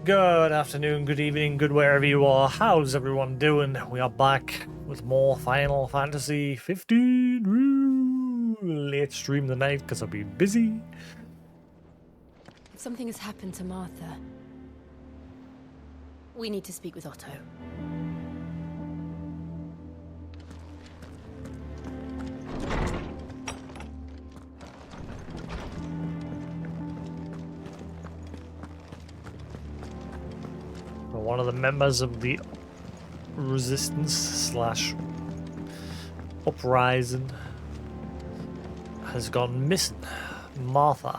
Good afternoon, good evening, good wherever you are. How's everyone doing? We are back with more Final Fantasy 15. Woo! Late stream tonight because I've been busy. Something has happened to Martha. We need to speak with Otto. One of the members of the Resistance slash Uprising has gone missing. Martha.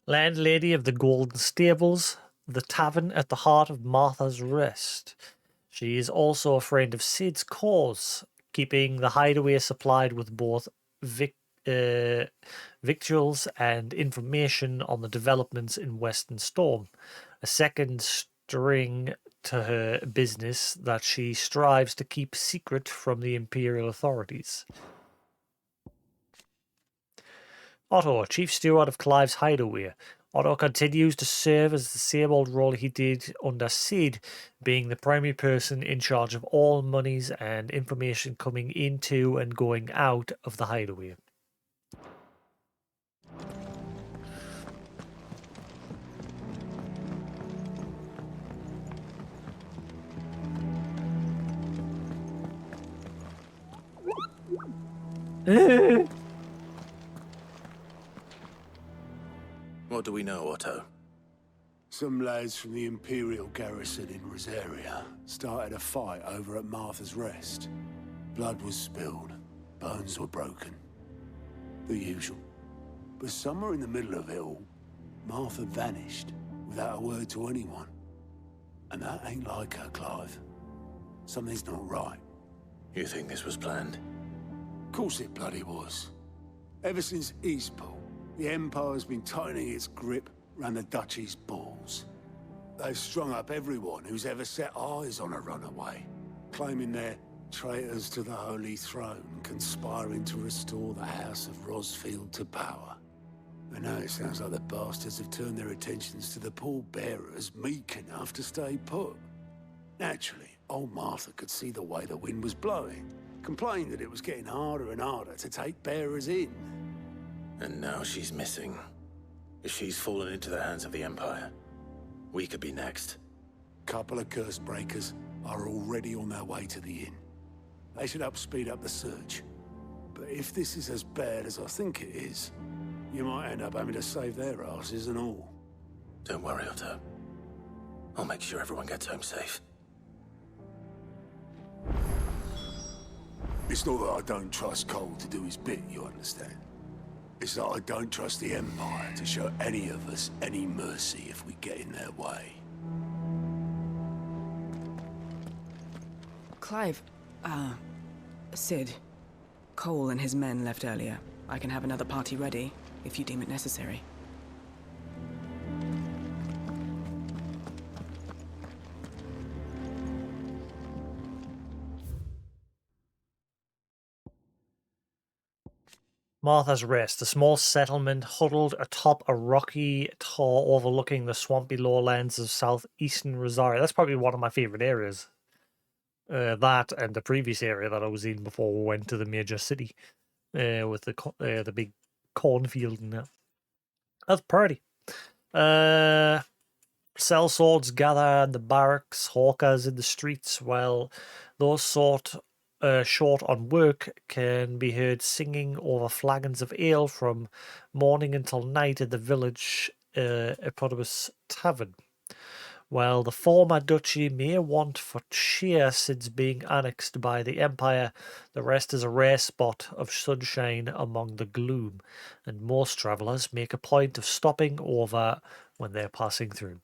Landlady of the Golden Stables, the tavern at the heart of Martha's Rest. She is also a friend of Sid's cause, keeping the hideaway supplied with both victuals and information on the developments in Western Storm. A second string to her business that she strives to keep secret from the Imperial authorities. Otto, Chief Steward of Clive's Hideaway. Otto continues to serve as the same old role he did under Sid, being the primary person in charge of all monies and information coming into and going out of the Hideaway. What do we know, Otto? Some lads from the Imperial garrison in Rosaria started a fight over at Martha's Rest. Blood was spilled, bones were broken. The usual. But somewhere in the middle of it all, Martha vanished without a word to anyone. And that ain't like her, Clive. Something's not right. You think this was planned? Of course it bloody was. Ever since Eastpool, the Empire's been tightening its grip round the Duchy's balls. They've strung up everyone who's ever set eyes on a runaway, claiming they're traitors to the Holy Throne, conspiring to restore the House of Rosfield to power. And now it sounds like the bastards have turned their attentions to the pallbearers meek enough to stay put. Naturally, old Martha could see the way the wind was blowing, complained that it was getting harder and harder to take bearers in. And now she's missing. If she's fallen into the hands of the Empire, we could be next. Couple of curse breakers are already on their way to the inn. They should speed up the search. But if this is as bad as I think it is, you might end up having to save their asses and all. Don't worry, Otto. I'll make sure everyone gets home safe. It's not that I don't trust Cole to do his bit, you understand? It's that I don't trust the Empire to show any of us any mercy if we get in their way. Clive, Sid. Cole and his men left earlier. I can have another party ready, if you deem it necessary. Martha's Rest, a small settlement huddled atop a rocky tor overlooking the swampy lowlands of southeastern Rosaria. That's probably one of my favourite areas. That and the previous area that I was in before we went to the major city, with the big cornfield and that. That's pretty. Sell swords gather in the barracks, hawkers in the streets, while those short on work can be heard singing over flagons of ale from morning until night at the village eponymous tavern. While the former duchy may want for cheer since being annexed by the Empire, the rest is a rare spot of sunshine among the gloom, and most travellers make a point of stopping over when they're passing through.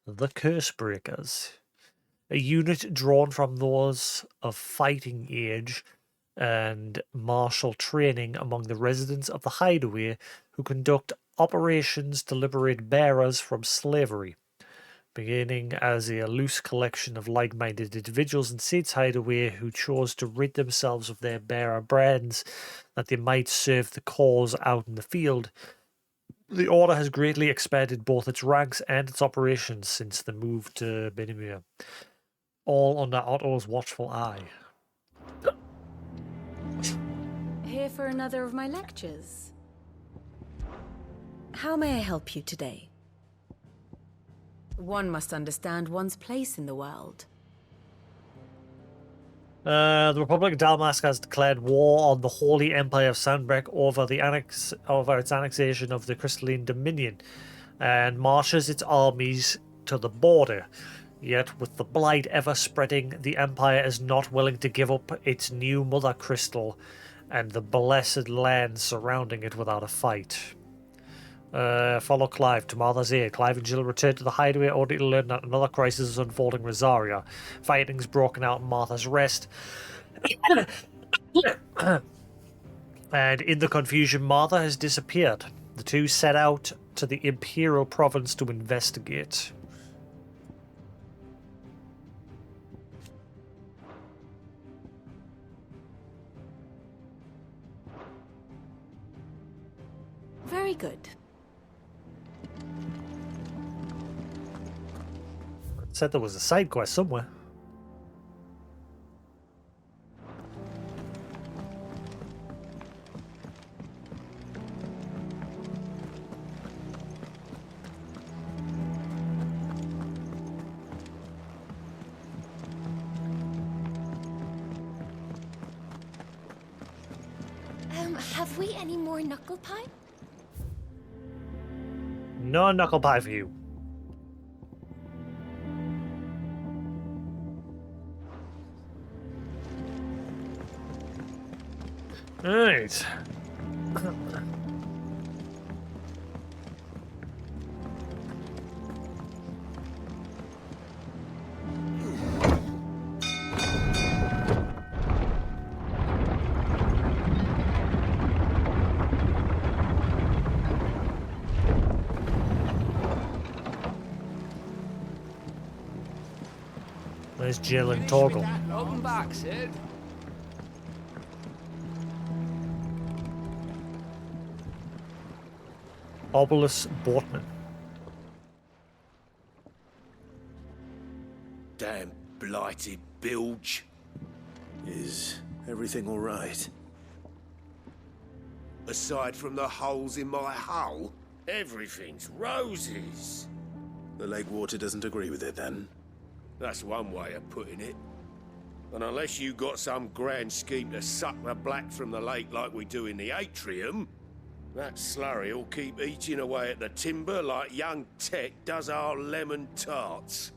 The Cursebreakers. A unit drawn from those of fighting age and martial training among the residents of the Hideaway who conduct operations to liberate bearers from slavery. beginning as a loose collection of like-minded individuals in Sid's hideaway who chose to rid themselves of their bearer brands that they might serve the cause out in the field. The Order has greatly expanded both its ranks and its operations since the move to Benimir, all under Otto's watchful eye. Here for another of my lectures. How may I help you today? One must understand one's place in the world. The Republic of Dalmask has declared war on the Holy Empire of Sandbreak over its annexation of the Crystalline Dominion, and marches its armies to the border. Yet, with the blight ever spreading, the Empire is not willing to give up its new mother crystal and the blessed land surrounding it without a fight. Follow Clive to Martha's aid. Clive and Jill return to the hideaway only to learn that another crisis is unfolding in Rosaria. Fighting's broken out in Martha's Rest. And in the confusion, Martha has disappeared. The two set out to the Imperial Province to investigate. Very good. Said there was a side quest somewhere. Have we any more knuckle pie? No knuckle pie for you. Alright. There's Jill and Torgal. Welcome back, Sid. Obelisk Bortman. Damn blighted bilge. Is everything all right? Aside from the holes in my hull, everything's roses. The lake water doesn't agree with it, then? That's one way of putting it. And unless you got some grand scheme to suck the black from the lake like we do in the atrium, that slurry'll keep eating away at the timber like young Tech does our lemon tarts.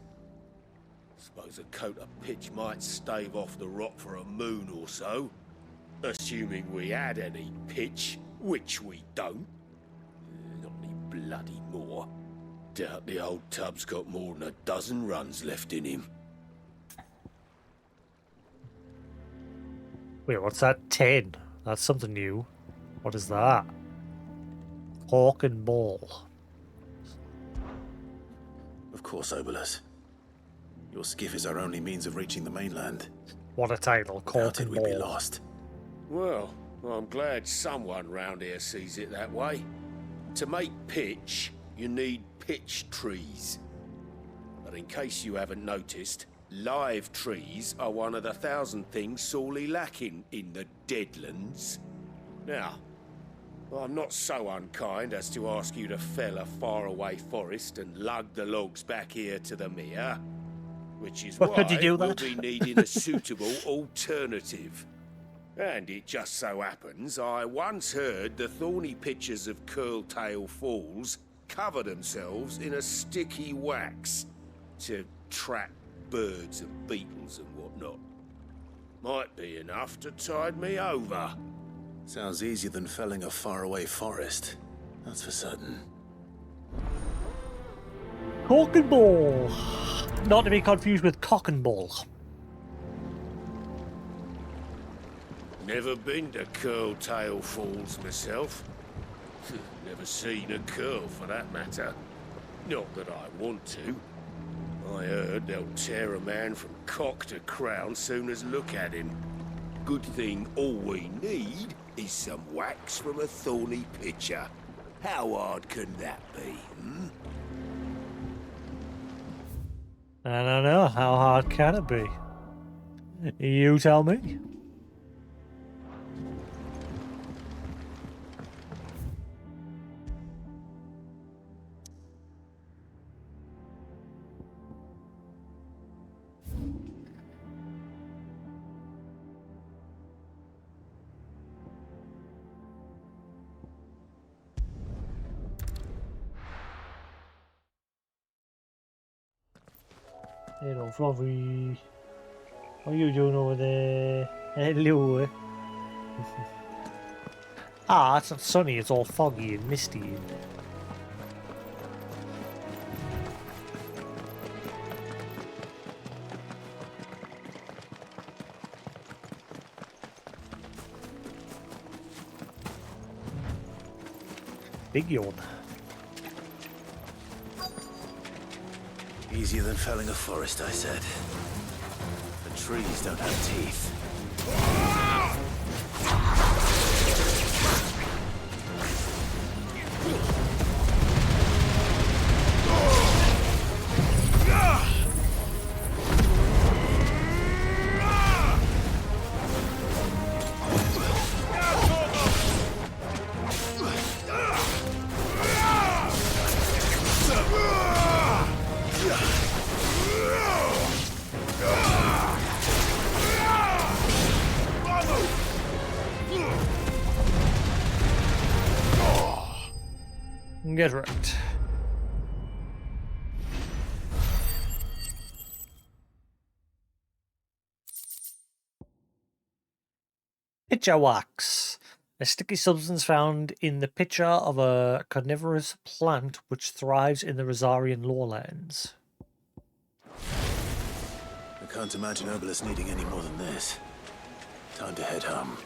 Suppose a coat of pitch might stave off the rot for a moon or so. Assuming we had any pitch, which we don't. Not any bloody more. Doubt the old tub's got more than a dozen runs left in him. Wait, what's that? 10. That's something new. What is that? Hawk and Ball. Of course, Obelus. Your skiff is our only means of reaching the mainland. What a title. Hawk Doubted and we'd be Ball. lost. Well, I'm glad someone round here sees it that way. To make pitch, you need pitch trees. But in case you haven't noticed, live trees are one of the 1,000 things sorely lacking in the Deadlands. Now, I'm not so unkind as to ask you to fell a faraway forest and lug the logs back here to the mere, which is Well, why could you do we'll that? be needing a suitable alternative. And it just so happens I once heard the thorny pitchers of Curltail Falls cover themselves in a sticky wax to trap birds and beetles and whatnot. Might be enough to tide me over. Sounds easier than felling a faraway forest. That's for certain. Hawk and Ball. Not to be confused with Cock and Ball. Never been to Curltail Falls myself. Never seen a curl for that matter. Not that I want to. I heard they'll tear a man from cock to crown soon as look at him. Good thing all we need is some wax from a thorny pitcher. How hard can that be, hmm? I don't know. How hard can it be? You tell me. Hello, Fluffy. What are you doing over there? Hello. Ah, it's not sunny. It's all foggy and misty. Big yawn. Easier than felling a forest, I said. The trees don't have teeth. Get wrecked. Pitcher wax. A sticky substance found in the pitcher of a carnivorous plant which thrives in the Rosarian lowlands. I can't imagine Obelisk needing any more than this. Time to head home.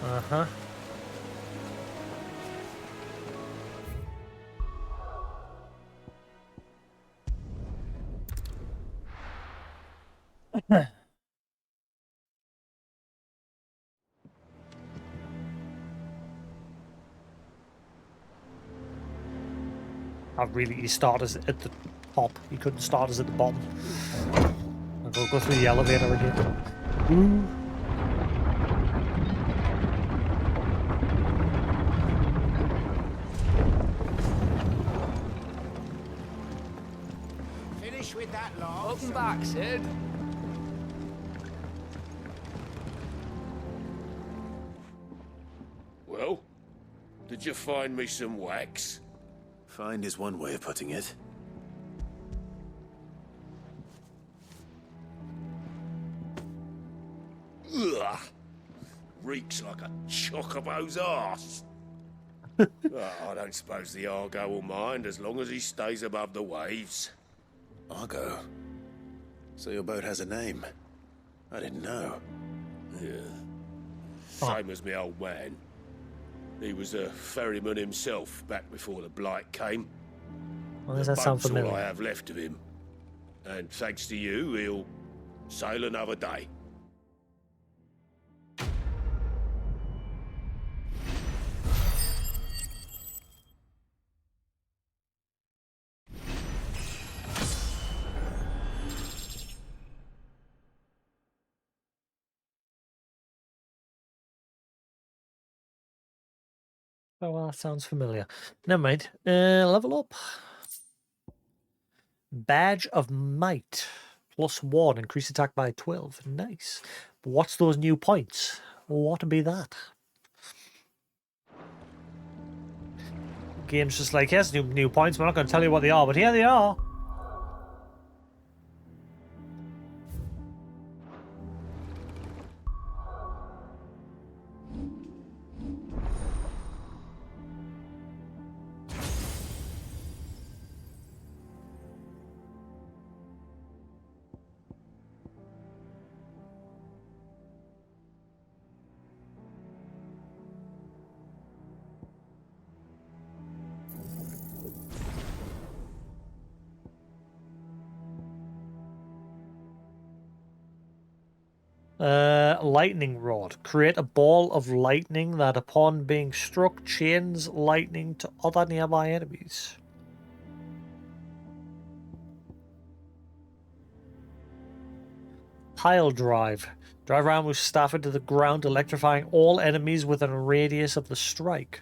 Uh-huh. You start us at the top. You couldn't start us at the bottom. I'll go through the elevator again. Ooh. Finish with that lot. Welcome back, Sid. Well, did you find me some wax? Find is one way of putting it. Ugh. Reeks like a chocobo's arse. I don't suppose the Argo will mind as long as he stays above the waves. Argo? So your boat has a name? I didn't know. Yeah. Same as my old man. He was a ferryman himself back before the Blight came. Why does that sound Boat's all familiar? I have left of him. And thanks to you, he'll sail another day. Oh, well, that sounds familiar. Never mind. Level up. Badge of Might. +1. Increase attack by 12. Nice. But what's those new points? What be that? Game's just like, yes, new points. We're not going to tell you what they are, but here they are. Lightning rod. Create a ball of lightning that, upon being struck, chains lightning to other nearby enemies. Pile drive. Drive around with staff into the ground, electrifying all enemies within a radius of the strike.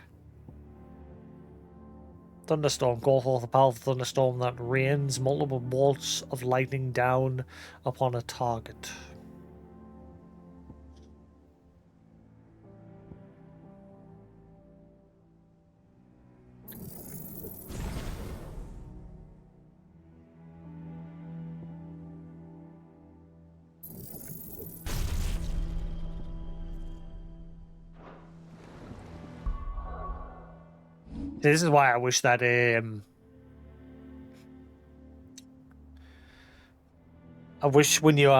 Thunderstorm. Call forth a powerful thunderstorm that rains multiple bolts of lightning down upon a target. This is why I wish that I wish when you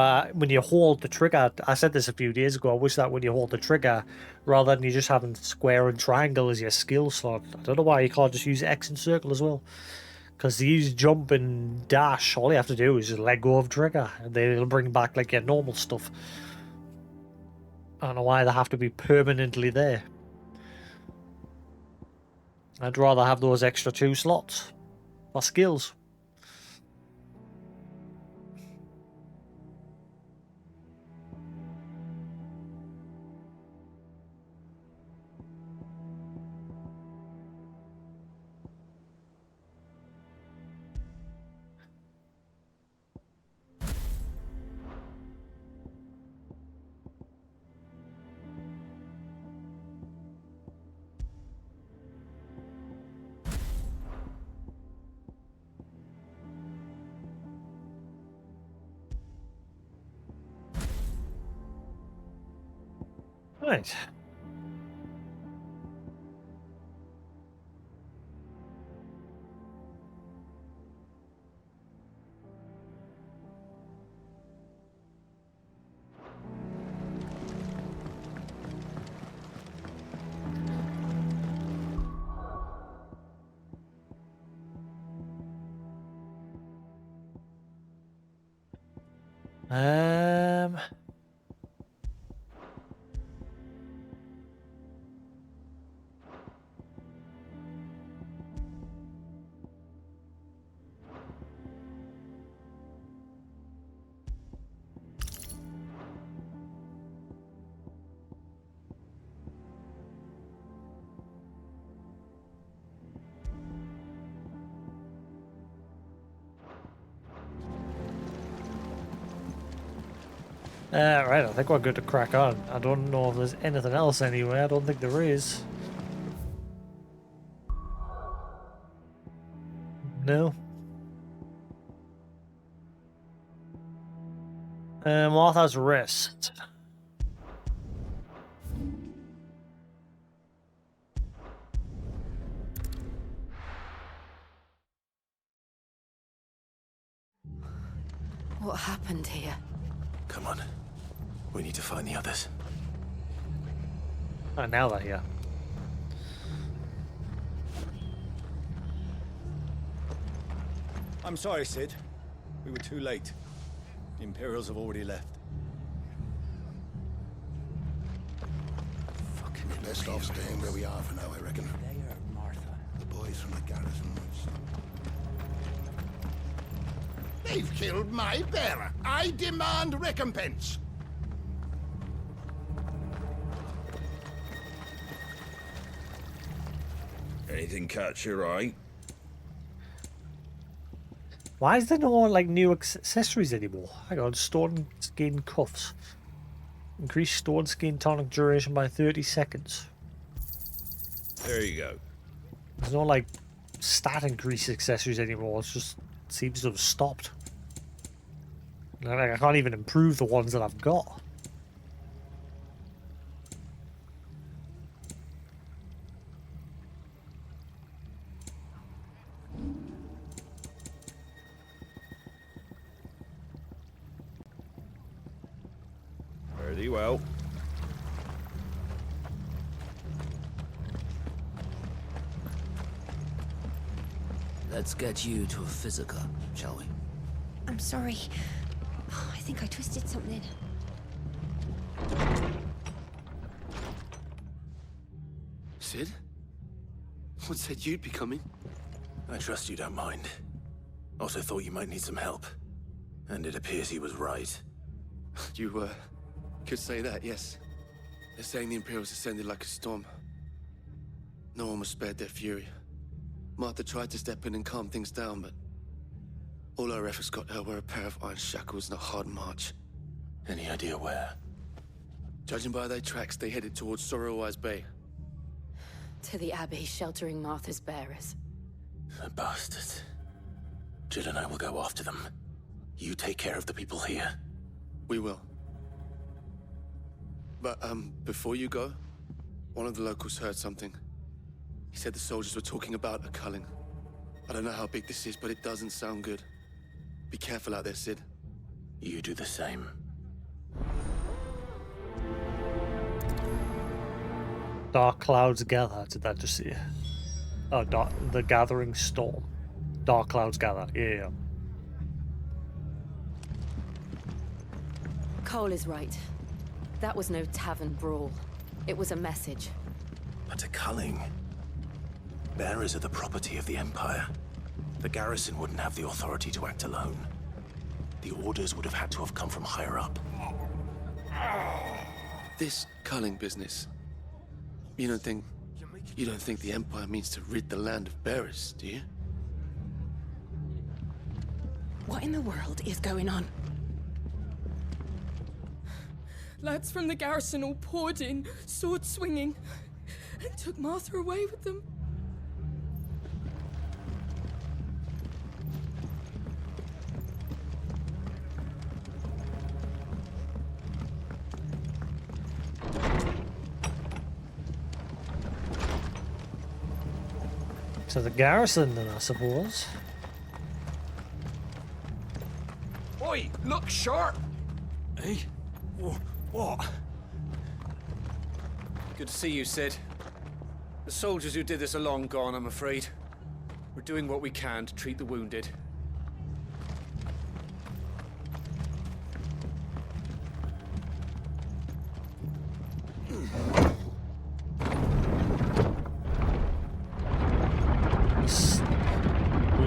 hold the trigger, I said this a few days ago, I wish that when you hold the trigger, rather than you just having square and triangle as your skill slot, I don't know why you can't just use X and circle as well. Because to use jump and dash, all you have to do is just let go of trigger, and then it'll bring back like your normal stuff. I don't know why they have to be permanently there. I'd rather have those extra 2 slots for skills. Right. Right, I think we're good to crack on. I don't know if there's anything else anywhere. I don't think there is. No. Martha's Rest. What happened here? Come on. We need to find the others. Oh, now they're here. I'm sorry, Sid. We were too late. The Imperials have already left. Fucking best off staying where we are for now, I reckon. They are Martha. The boys from the garrison. They've killed my bearer. I demand recompense. Anything catch your eye? Why is there no like new accessories anymore? Hang on, stone skin cuffs. Increase stone skin tonic duration by 30 seconds. There you go. There's no like stat increase accessories anymore. It just seems to have stopped. Like, I can't even improve the ones that I've got. Very well. Let's get you to a physica, shall we? I'm sorry. I think I twisted something. Sid? What said you'd be coming? I trust you don't mind. Also thought you might need some help. And it appears he was right. You, could say that, yes. They're saying the Imperials ascended like a storm. No one was spared their fury. Martha tried to step in and calm things down, but all her efforts got her were a pair of iron shackles and a hard march. Any idea where? Judging by their tracks, they headed towards Sorrowwise Bay. To the Abbey sheltering Martha's bearers. The bastards. Jill and I will go after them. You take care of the people here. We will. But, before you go, one of the locals heard something. He said the soldiers were talking about a culling. I don't know how big this is, but it doesn't sound good. Be careful out there, Sid. You do the same. Dark clouds gather. Did that just see? Oh, the gathering storm. Dark clouds gather. Yeah. Cole is right. That was no tavern brawl. It was a message. But a culling. Bearers are the property of the Empire. The garrison wouldn't have the authority to act alone. The orders would have had to have come from higher up. This culling business. You don't think the Empire means to rid the land of bearers, do you? What in the world is going on? Lads from the garrison all poured in, sword swinging, and took Martha away with them. To the garrison, then, I suppose. Oi, look sharp! Hey? What? Good to see you, Sid. The soldiers who did this are long gone, I'm afraid. We're doing what we can to treat the wounded.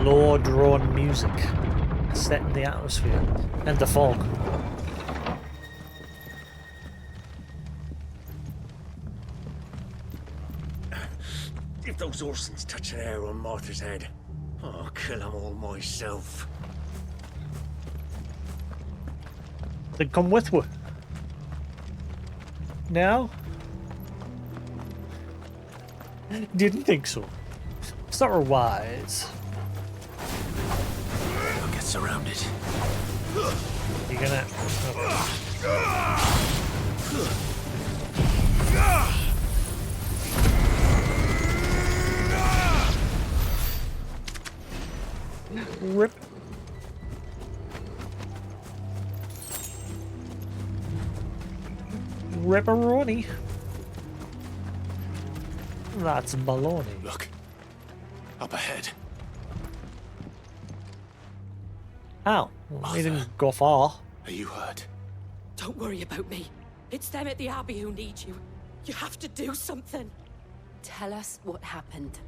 Low drawn music set in the atmosphere and the fog. If those Orsons touch an arrow on Martha's head, I'll kill them all myself. Then come with me. Now? Didn't think so. It's not wise. We'll get surrounded. You're gonna... Rip. Ripperoni. That's baloney. Look. Up ahead. Ow. He didn't go far. Are you hurt? Don't worry about me. It's them at the Abbey who need you. You have to do something. Tell us what happened.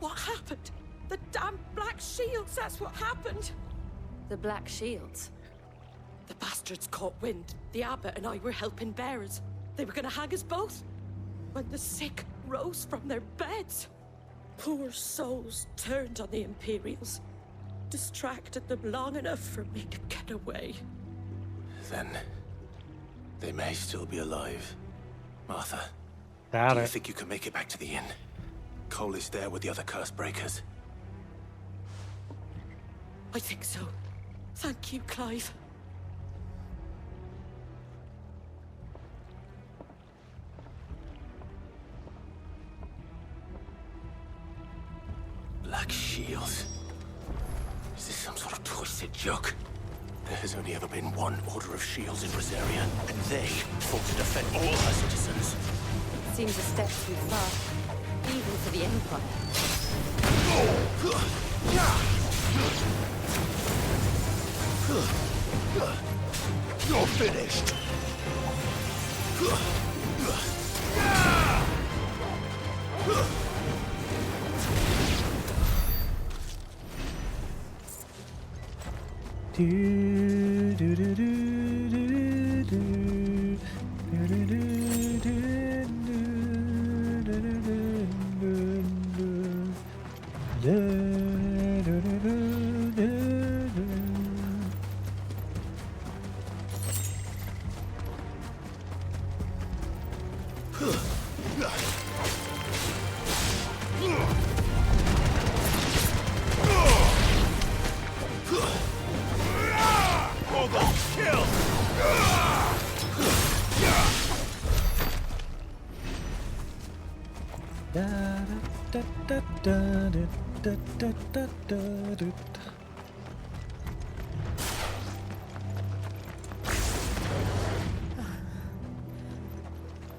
What happened? The damn Black Shields, that's what happened. The Black Shields? The bastards caught wind. The abbot and I were helping bearers. They were gonna hang us both. When the sick rose from their beds. Poor souls turned on the Imperials. Distracted them long enough for me to get away. Then... they may still be alive. Martha, Got do it. you think you can make it back to the inn? Cole is there with the other curse breakers. I think so. Thank you, Clive. Black Shields. Is this some sort of twisted joke? There has only ever been one Order of Shields in Rosaria, and they fought to defend all her citizens. Seems a step too far, even for the Empire. You're finished.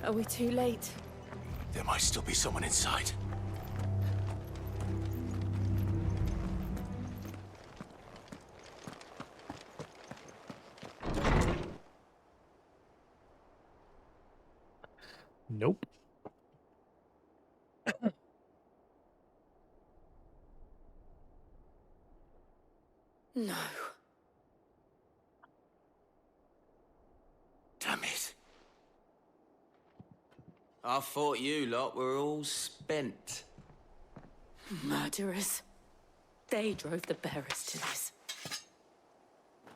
Are we too late? There might still be someone inside. Nope. No. Damn it. I thought you lot were all spent. Murderers. They drove the bearers to this.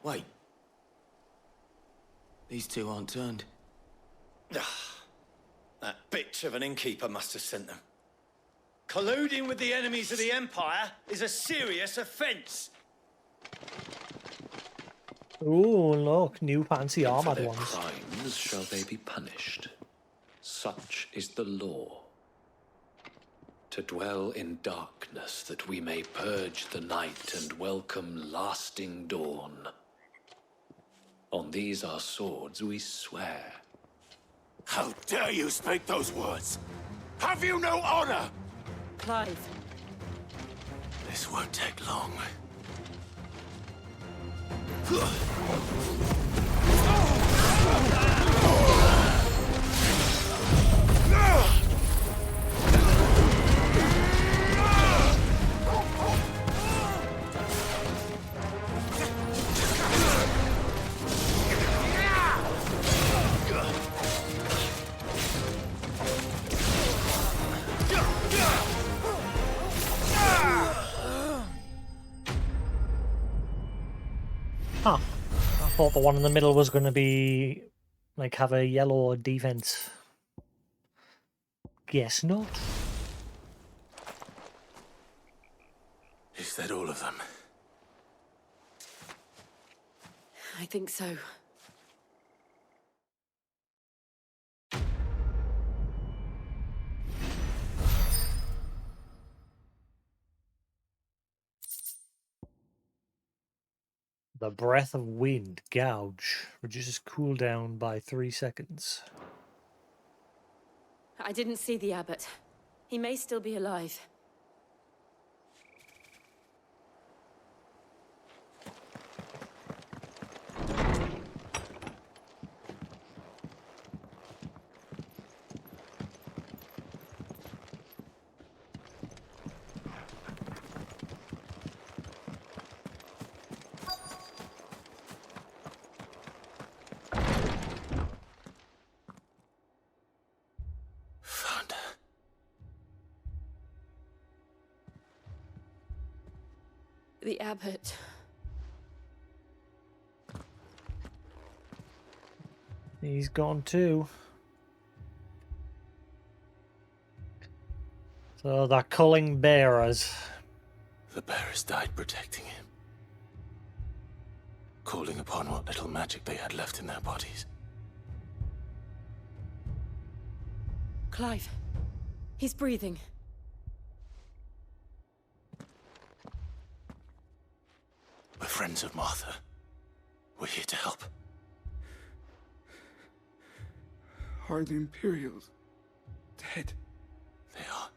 Wait. These two aren't turned. That bitch of an innkeeper must have sent them. Colluding with the enemies of the Empire is a serious offense. Oh, look, new fancy For armored their ones. crimes shall they be punished. Such is the law. To dwell in darkness that we may purge the night and welcome lasting dawn. On these our swords we swear. How dare you speak those words? Have you no honor? Clive. This won't take long. Huh. I thought the one in the middle was going to be, like, have a yellow defense. Guess not. Is that all of them? I think so. The breath of wind, gouge, reduces cooldown by 3 seconds. I didn't see the abbot. He may still be alive. Found her. The abbot. He's gone too. So they're culling bearers. The bearers died protecting him. Calling upon what little magic they had left in their bodies. Clive. He's breathing. We're friends of Martha. We're here to help. Are the Imperials dead? They are.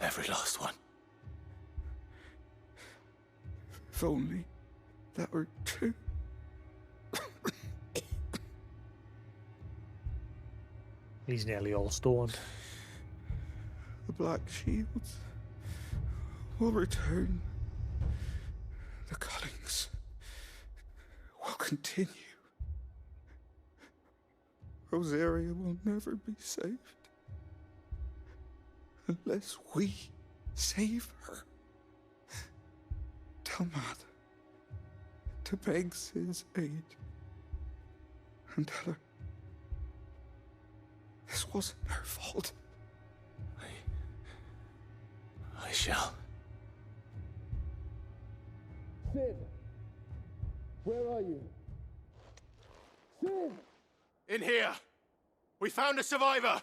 Every last one. If only that were true. He's nearly all stoned. The Black Shields will return. The Cullings will continue. Rosaria will never be saved unless we save her. Tell Matt to beg Sid's aid and tell her this wasn't her fault. I shall. Sid! Where are you? Sid! In here! We found a survivor!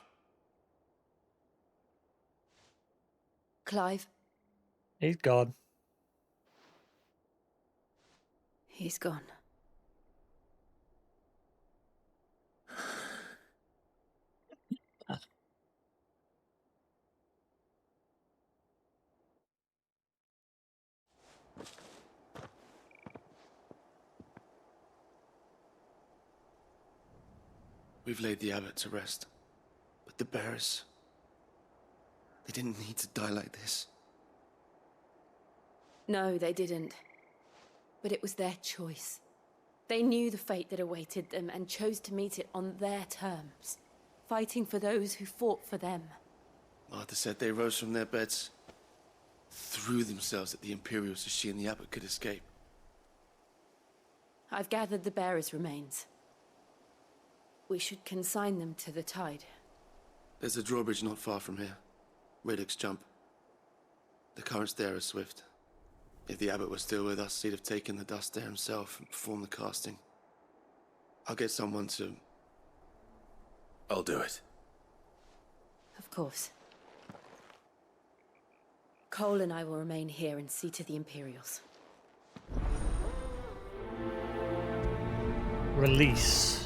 Clive, He's gone. he's gone. We've laid the abbot to rest. But the bearers... they didn't need to die like this. No, they didn't. But it was their choice. They knew the fate that awaited them and chose to meet it on their terms, fighting for those who fought for them. Martha said they rose from their beds, threw themselves at the Imperials so she and the abbot could escape. I've gathered the bearers' remains. We should consign them to the tide. There's a drawbridge not far from here. Radix jump. The currents there are swift. If the abbot was still with us, he'd have taken the dust there himself and performed the casting. I'll get someone to... I'll do it. Of course. Cole and I will remain here and see to the Imperials. Release.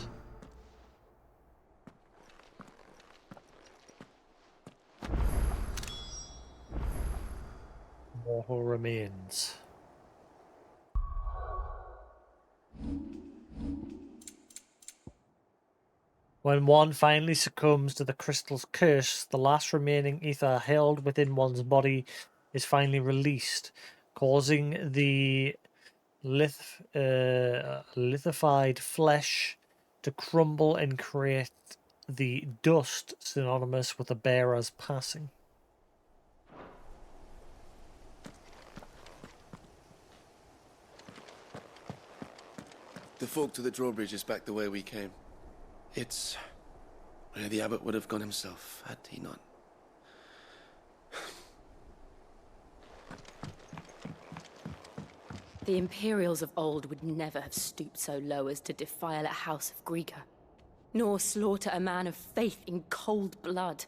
Mortal remains. When one finally succumbs to the crystal's curse, the last remaining ether held within one's body is finally released, causing the lithified flesh to crumble and create the dust synonymous with the bearer's passing. The fork to the drawbridge is back the way we came. It's where the abbot would have gone himself, had he not. The Imperials of old would never have stooped so low as to defile a house of Greeka, nor slaughter a man of faith in cold blood.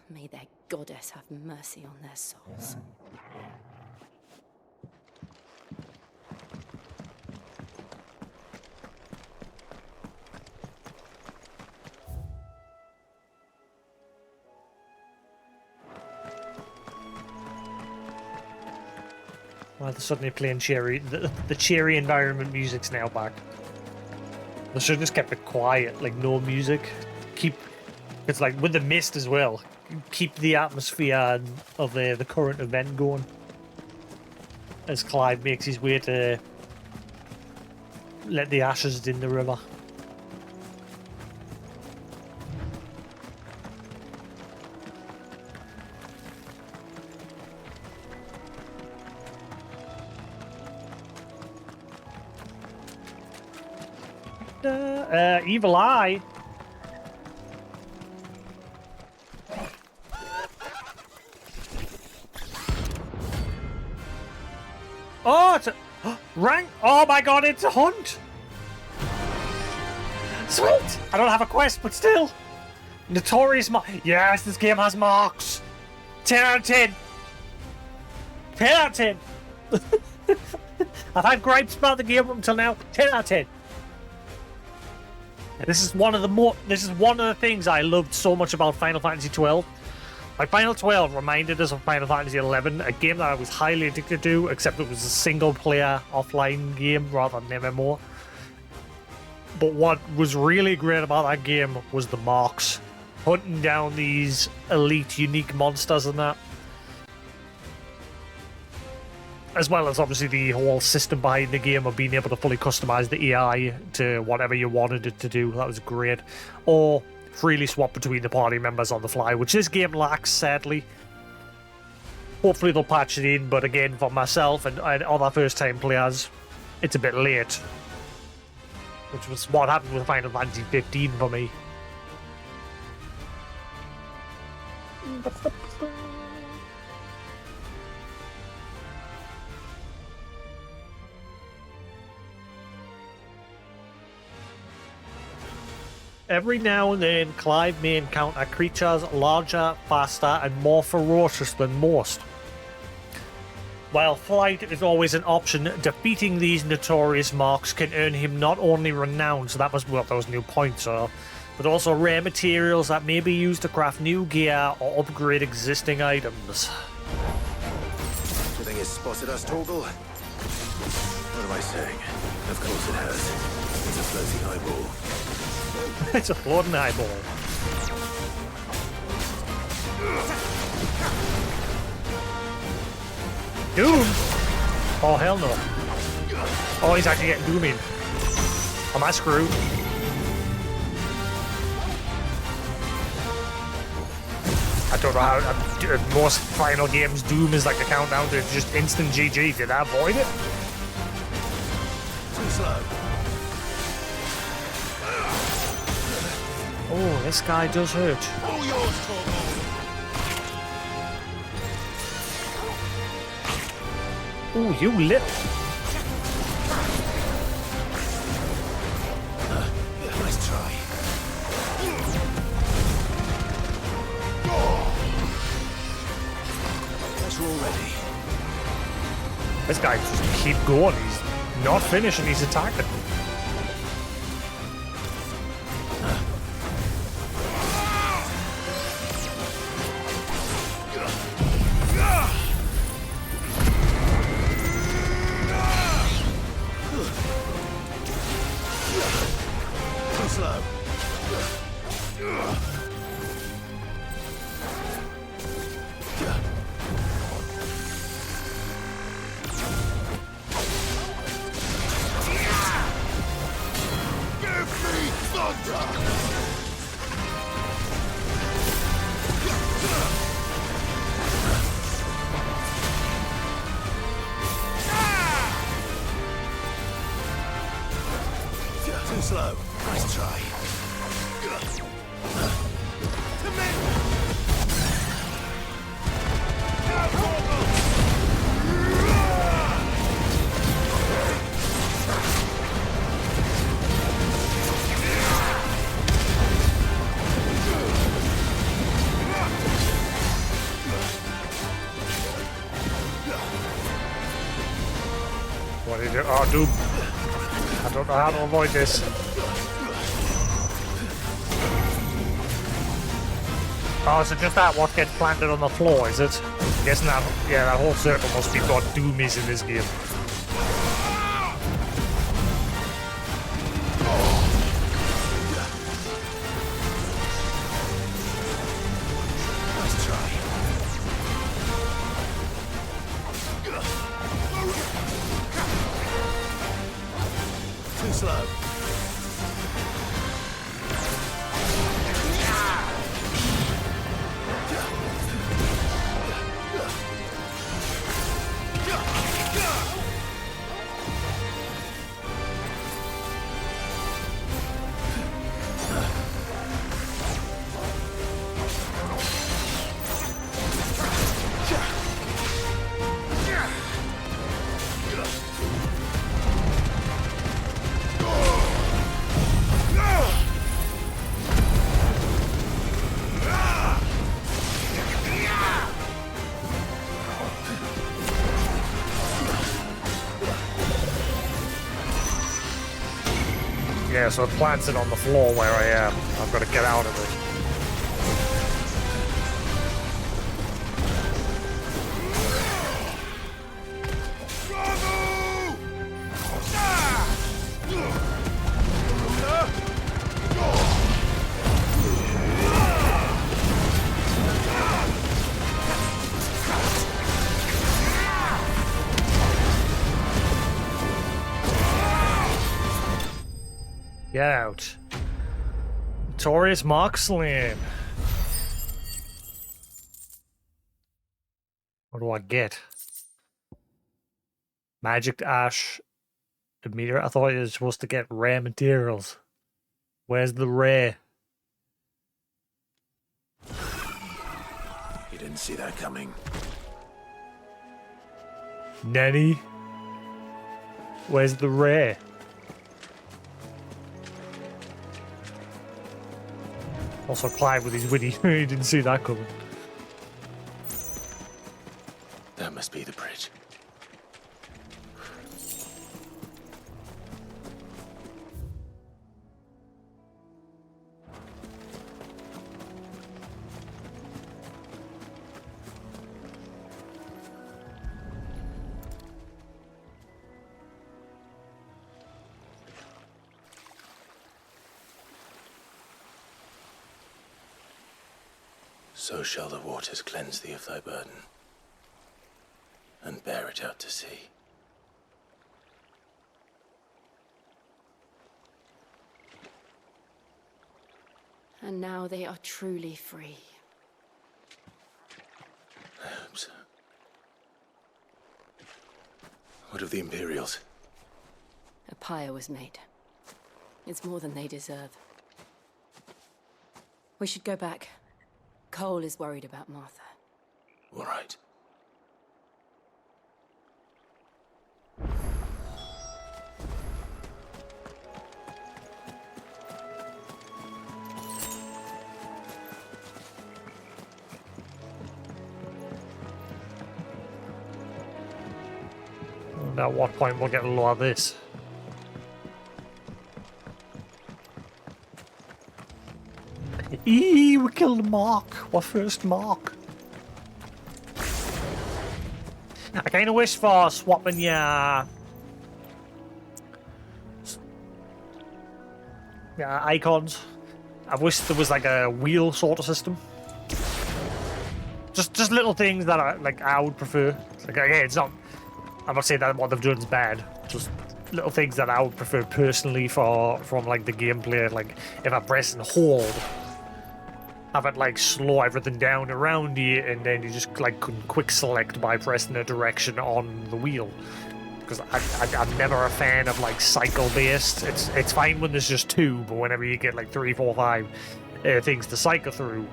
May their goddess have mercy on their souls. Why they're suddenly playing cheery? The cheery environment music's now back. They should have just kept it quiet, like no music. It's like with the mist as well. Keep the atmosphere of the current event going. As Clive makes his way to let the ashes in the river. Evil Eye. Oh, it's a rank. Oh my god, it's a hunt. Sweet. I don't have a quest, but still. Notorious mark. Yes, this game has marks. 10 out of 10. 10 out of 10. I've had gripes about the game up until now. 10 out of 10. This is one of the things I loved so much about Final Fantasy XII. Like, Final 12 reminded us of Final Fantasy 11, a game that I was highly addicted to, except it was a single-player offline game rather than MMO. But what was really great about that game was the marks. Hunting down these elite, unique monsters and that. As well as obviously the whole system behind the game of being able to fully customize the AI to whatever you wanted it to do. That was great. Or freely swap between the party members on the fly, which this game lacks, sadly. Hopefully they'll patch it in, but again, for myself and other first-time players, it's a bit late. Which was what happened with Final Fantasy 15 for me. Every now and then, Clive may encounter creatures larger, faster, and more ferocious than most. While flight is always an option, defeating these notorious marks can earn him not only renown, so that was what those new points are, but also rare materials that may be used to craft new gear or upgrade existing items. Do you think it's spotted us, Torgal? What am I saying? Of course it has. It's a floating eyeball. It's a floating eyeball. Doom? Oh, hell no. Oh, he's actually getting doomed. Am I screwed? I don't know how... most final games, Doom is like the countdown to just instant GG. Did I avoid it? Too slow. Oh, this guy does hurt. All yours, Torgal. Oh, you little. Nice try. Guess we're all ready. This guy just keep going. He's not finishing. He's attacking. Too slow. Nice try. What did you... Oh, Doom. I don't know how to avoid this. Oh, so just that what gets planted on the floor, is it? I'm guessing that, yeah, that whole circle must be what Doom is in this game. Nice try. Too slow. Yeah, so it plants it on the floor where I am. I've got to get out of it. Get out. Notorious Marksland. What do I get? Magic Ash. The meter. I thought you were supposed to get rare materials. Where's the rare? You didn't see that coming. Nanny? Where's the rare? Also Clive with his witty. He didn't see that coming. That must be the bridge. So shall the waters cleanse thee of thy burden, and bear it out to sea. And now they are truly free. I hope so. What of the Imperials? A pyre was made. It's more than they deserve. We should go back. Cole is worried about Martha. All right. And at what point we'll get a lot of this? Eee, we killed Mark. Our first Mark. I kind of wish for swapping your icons. I wish there was like a wheel sort of system. Just little things that I would prefer. Like again, it's not. I'm not saying that what they've done is bad. Just little things that I would prefer personally from like the gameplay. Like if I press and hold, have it like slow everything down around you, and then you just like can quick select by pressing a direction on the wheel. Because I'm never a fan of like cycle based. It's fine when there's just two, but whenever you get like 3, 4, 5 things to cycle through,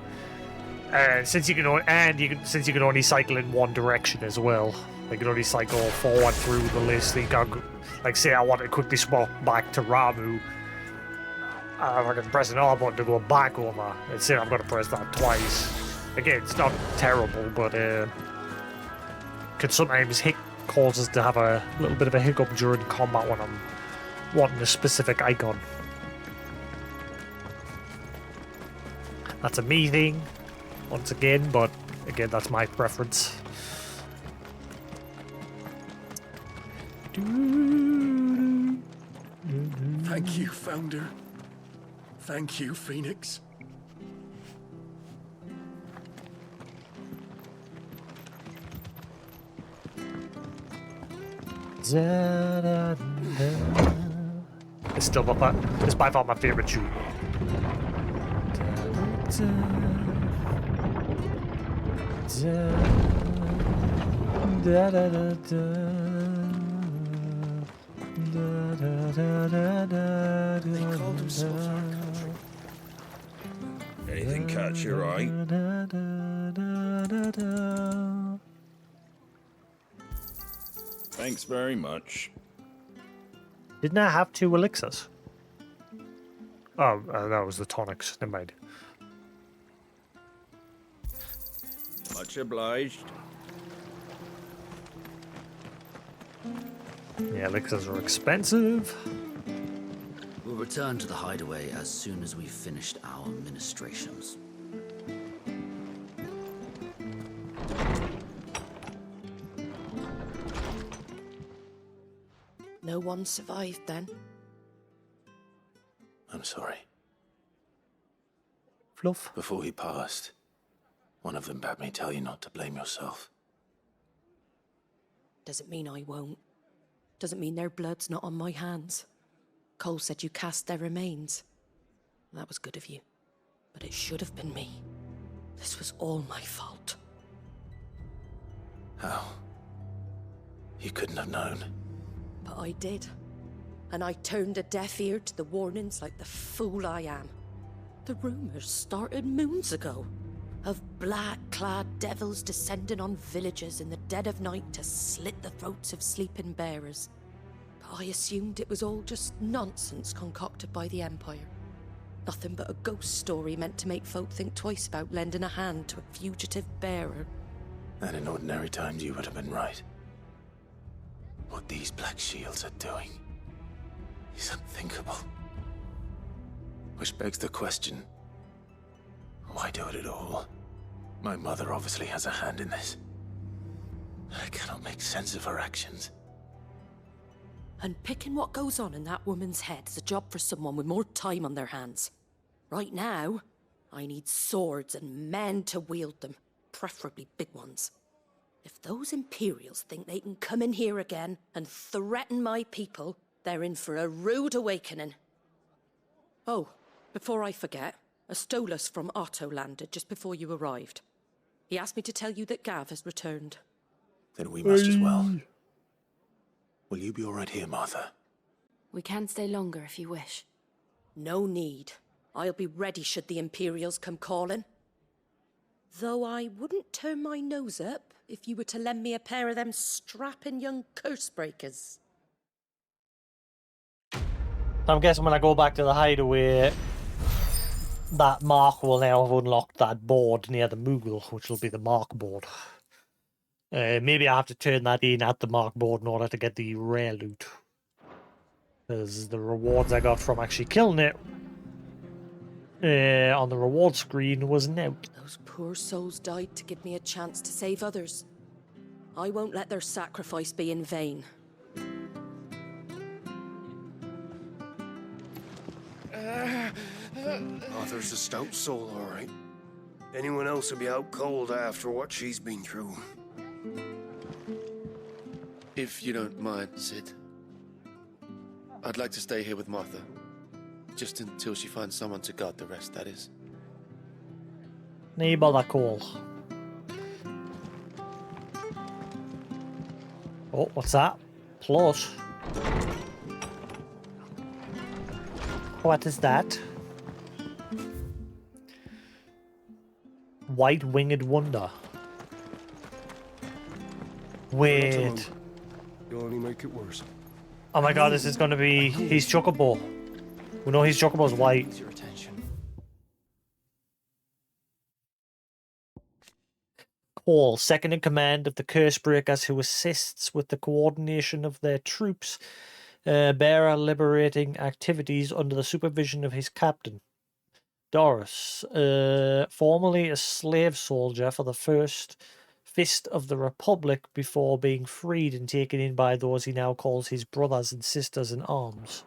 since you can only cycle in one direction as well, you can only cycle forward through the list. So you can, like, say I want to quickly swap back to Ramu. I can press an R button to go back over. And say I've got to press that twice. Again, it's not terrible, but can sometimes cause us to have a little bit of a hiccup during combat when I'm wanting a specific icon. That's a me thing, once again, but again, that's my preference. Thank you, Founder. Thank you, Phoenix. It's still it's by far my favorite tune. They called themselves our country. Anything catch your eye? Thanks very much. Didn't I have 2 elixirs? Oh, that was the tonics. Never mind. Much obliged. Yeah, elixirs are expensive. We'll return to the hideaway as soon as we've finished our ministrations. No one survived then? I'm sorry. Fluff. Before he passed, one of them bade me tell you not to blame yourself. Doesn't mean I won't. Doesn't mean their blood's not on my hands. Cole said you cast their remains. That was good of you. But it should have been me. This was all my fault. How? You couldn't have known. But I did. And I turned a deaf ear to the warnings like the fool I am. The rumors started moons ago. Of black-clad devils descending on villages in the dead of night to slit the throats of sleeping bearers. But I assumed it was all just nonsense concocted by the Empire. Nothing but a ghost story meant to make folk think twice about lending a hand to a fugitive bearer. And in ordinary times you would have been right. What these Black Shields are doing is unthinkable. Which begs the question, why do it at all? My mother obviously has a hand in this. I cannot make sense of her actions. And picking what goes on in that woman's head is a job for someone with more time on their hands. Right now, I need swords and men to wield them, preferably big ones. If those Imperials think they can come in here again and threaten my people, they're in for a rude awakening. Oh, before I forget, a Stolas from Otto landed just before you arrived. He asked me to tell you that Gav has returned. Then we must as well. Will you be all right here, Martha? We can stay longer if you wish. No need. I'll be ready should the Imperials come calling. Though I wouldn't turn my nose up if you were to lend me a pair of them strapping young curse breakers. I'm guessing when I go back to the hideaway, that Mark will now have unlocked that board near the Moogle, which will be the Mark board. Maybe I have to turn that in at the Mark board in order to get the rare loot. Because the rewards I got from actually killing it on the reward screen wasn't out. Those poor souls died to give me a chance to save others. I won't let their sacrifice be in vain. Arthur's a stout soul, all right. Anyone else would be out cold after what she's been through. If you don't mind, Sid, I'd like to stay here with Martha. Just until she finds someone to guard the rest, that is. Nee, bother call. Oh, what's that? Plus. What is that? White-winged wonder. Wait. You'll only make it worse. Oh my god, this is going to be his chocobo. We know his chocobo's white. Your attention. Cole, second in command of the Cursebreakers, who assists with the coordination of their troops, bearer liberating activities under the supervision of his captain. Doris, formerly a slave soldier for the first Fist of the Republic before being freed and taken in by those he now calls his brothers and sisters in arms.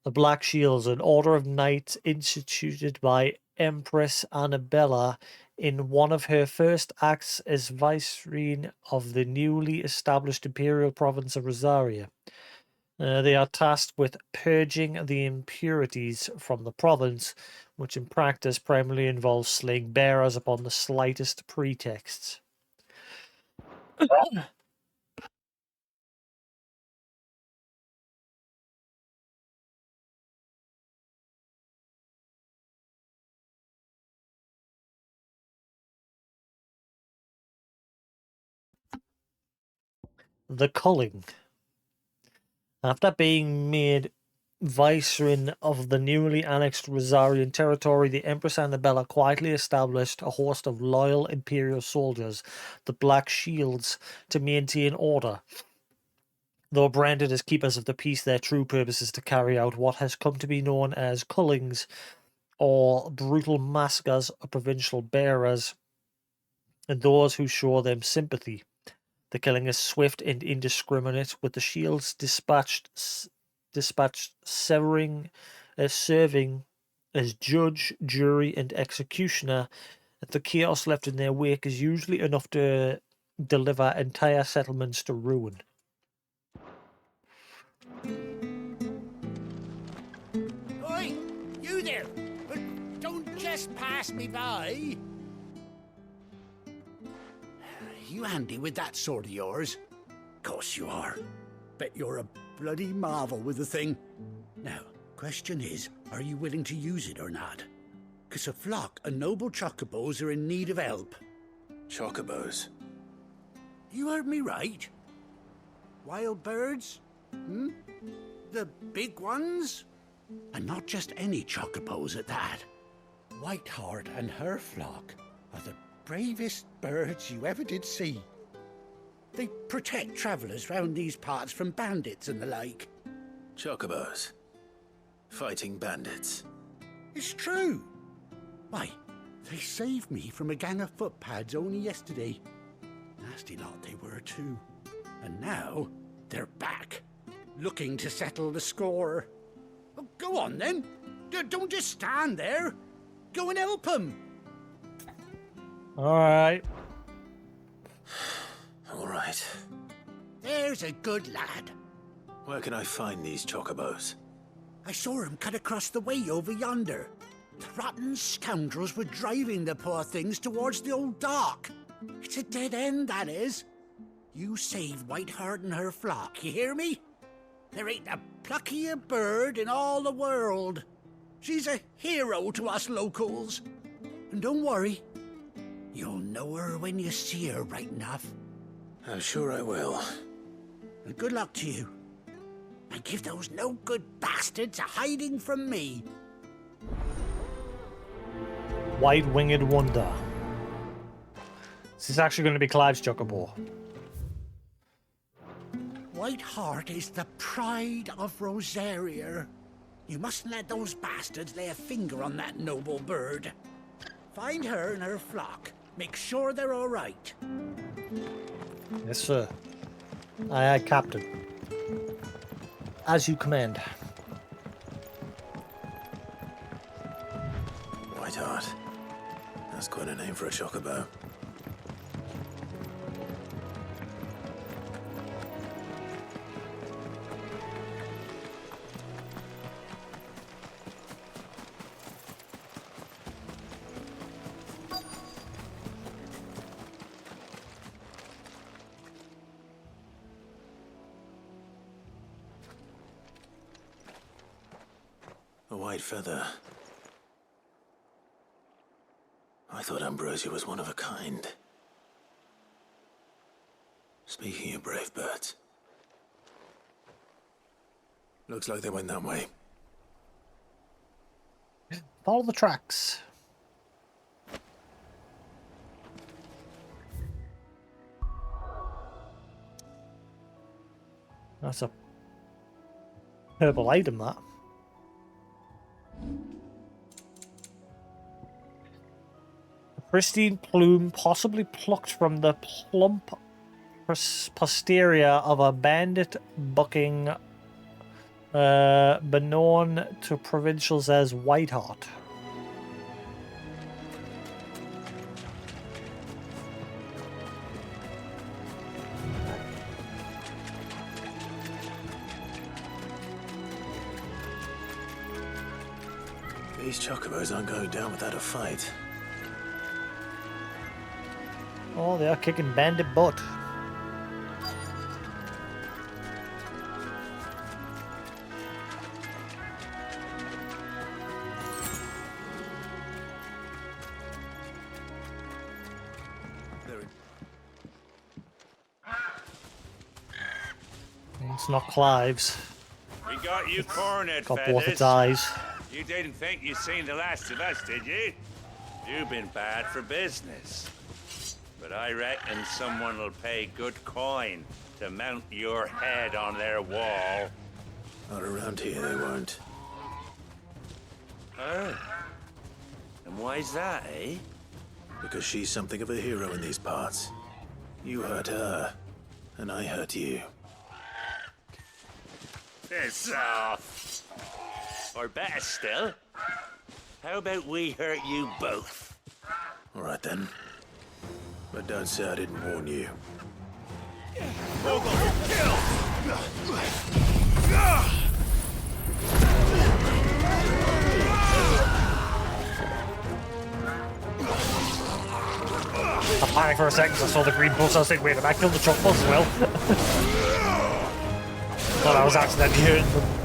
The Black Shields, an order of knights instituted by Empress Annabella in one of her first acts as vicereine of the newly established imperial province of Rosaria. They are tasked with purging the impurities from the province, which in practice primarily involves slaying bearers upon the slightest pretexts. The Culling. After being made vicereine of the newly annexed Rosarian territory, the Empress Annabella quietly established a host of loyal Imperial soldiers, the Black Shields, to maintain order. Though branded as keepers of the peace, their true purpose is to carry out what has come to be known as cullings, or brutal massacres of provincial bearers and those who show them sympathy. The killing is swift and indiscriminate, with the shields dispatched serving as judge, jury, and executioner. The chaos left in their wake is usually enough to deliver entire settlements to ruin. You there! Don't just pass me by! You handy with that sword of yours? Course you are. Bet you're a bloody marvel with the thing. Now, question is, are you willing to use it or not? 'Cause a flock of noble chocobos are in need of help. Chocobos? You heard me right. Wild birds? Hmm? The big ones? And not just any chocobos at that. Whiteheart and her flock are the bravest birds you ever did see. They protect travellers round these parts from bandits and the like. Chocobos? Fighting bandits? It's true. Why, they saved me from a gang of footpads only yesterday. Nasty lot they were too. And now, they're back, looking to settle the score. Oh, go on then. Don't just stand there. Go and help them. Alright. Alright. There's a good lad. Where can I find these chocobos? I saw him cut across the way over yonder. The rotten scoundrels were driving the poor things towards the old dock. It's a dead end, that is. You save Whiteheart and her flock, you hear me? There ain't a pluckier bird in all the world. She's a hero to us locals. And don't worry, you'll know her when you see her right enough. I'm sure I will. And good luck to you. And give those no-good bastards a hiding from me. White-winged wonder. This is actually going to be Clive's chocobo. Whiteheart is the pride of Rosaria. You mustn't let those bastards lay a finger on that noble bird. Find her and her flock. Make sure they're all right. Yes, sir. Aye, aye, Captain. As you command. Whiteheart. That's quite a name for a chocobo. A white feather. I thought Ambrosia was one of a kind. Speaking of brave birds. Looks like they went that way. Follow the tracks. That's a purple item, that. A pristine plume, possibly plucked from the plump posterior of a bandit bucking, known to provincials as Whiteheart. These chocobos aren't going down without a fight. Oh, they are kicking bandit butt. It's not Clive's. We got you cornered, Got Feathers. both its eyes. You didn't think you'd seen the last of us, did you? You've been bad for business. But I reckon someone will pay good coin to mount your head on their wall. Not around here, they won't. Oh. And why's that, eh? Because she's something of a hero in these parts. You hurt her, and I hurt you. Piss off. Or better still, how about we hurt you both? All right then. But don't say I didn't warn you. for a second 'cause I saw the green bus. I was like, wait a minute, I killed the truck bus as well. Thought I was accidentally hurting them.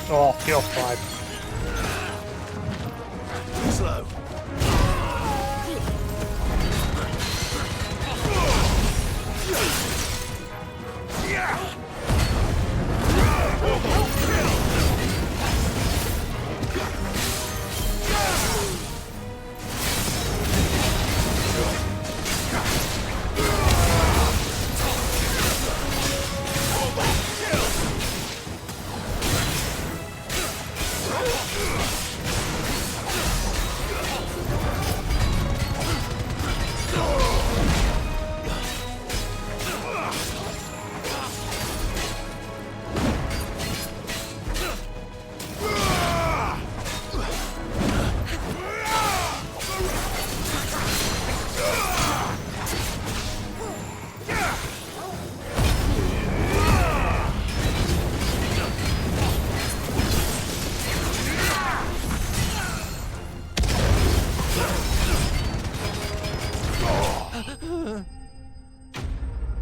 Oh, pure five. Slow.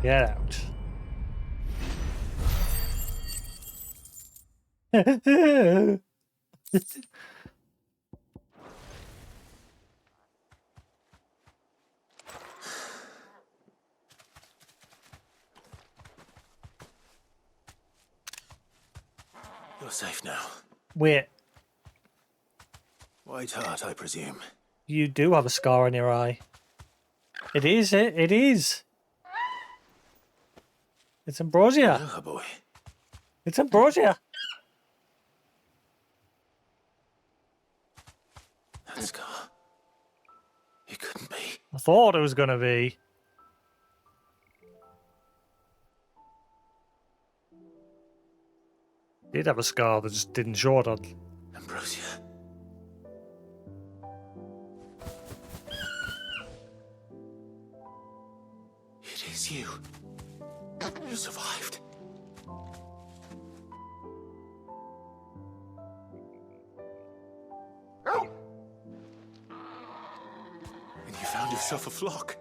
Get out. You're safe now. Wait, White heart, I presume. you do have a scar on your eye. It is, it is. It's ambrosia. Oh boy. It's ambrosia. That scar. It couldn't be. I thought it was going to be. Did have a scar that just didn't show it on. Ambrosia. It is you. You survived. And you found yourself a flock.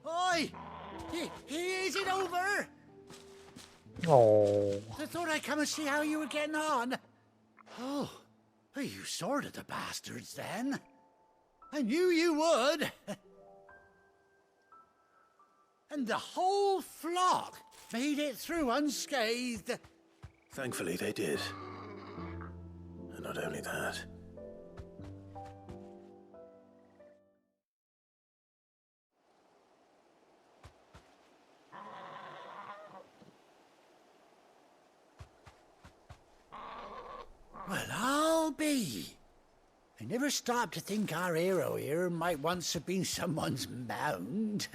Oi! Is it over? Oh. I thought I'd come and see how you were getting on. Oh, you sorted the bastards then. I knew you would. And the whole flock made it through unscathed. Thankfully, they did. And not only that. Well, I'll be. I never stopped to think our hero here might once have been someone's mount.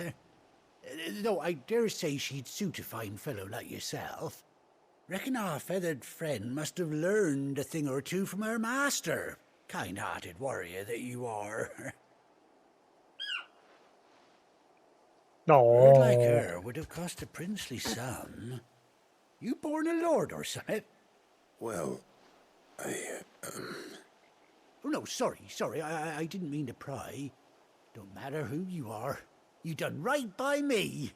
Though I dare say she'd suit a fine fellow like yourself. Reckon our feathered friend must have learned a thing or two from her master. Kind-hearted warrior that you are. A bird like her would have cost a princely sum. You born a lord or something? Well, Oh, no, sorry. I didn't mean to pry. Don't matter who you are. You done right by me.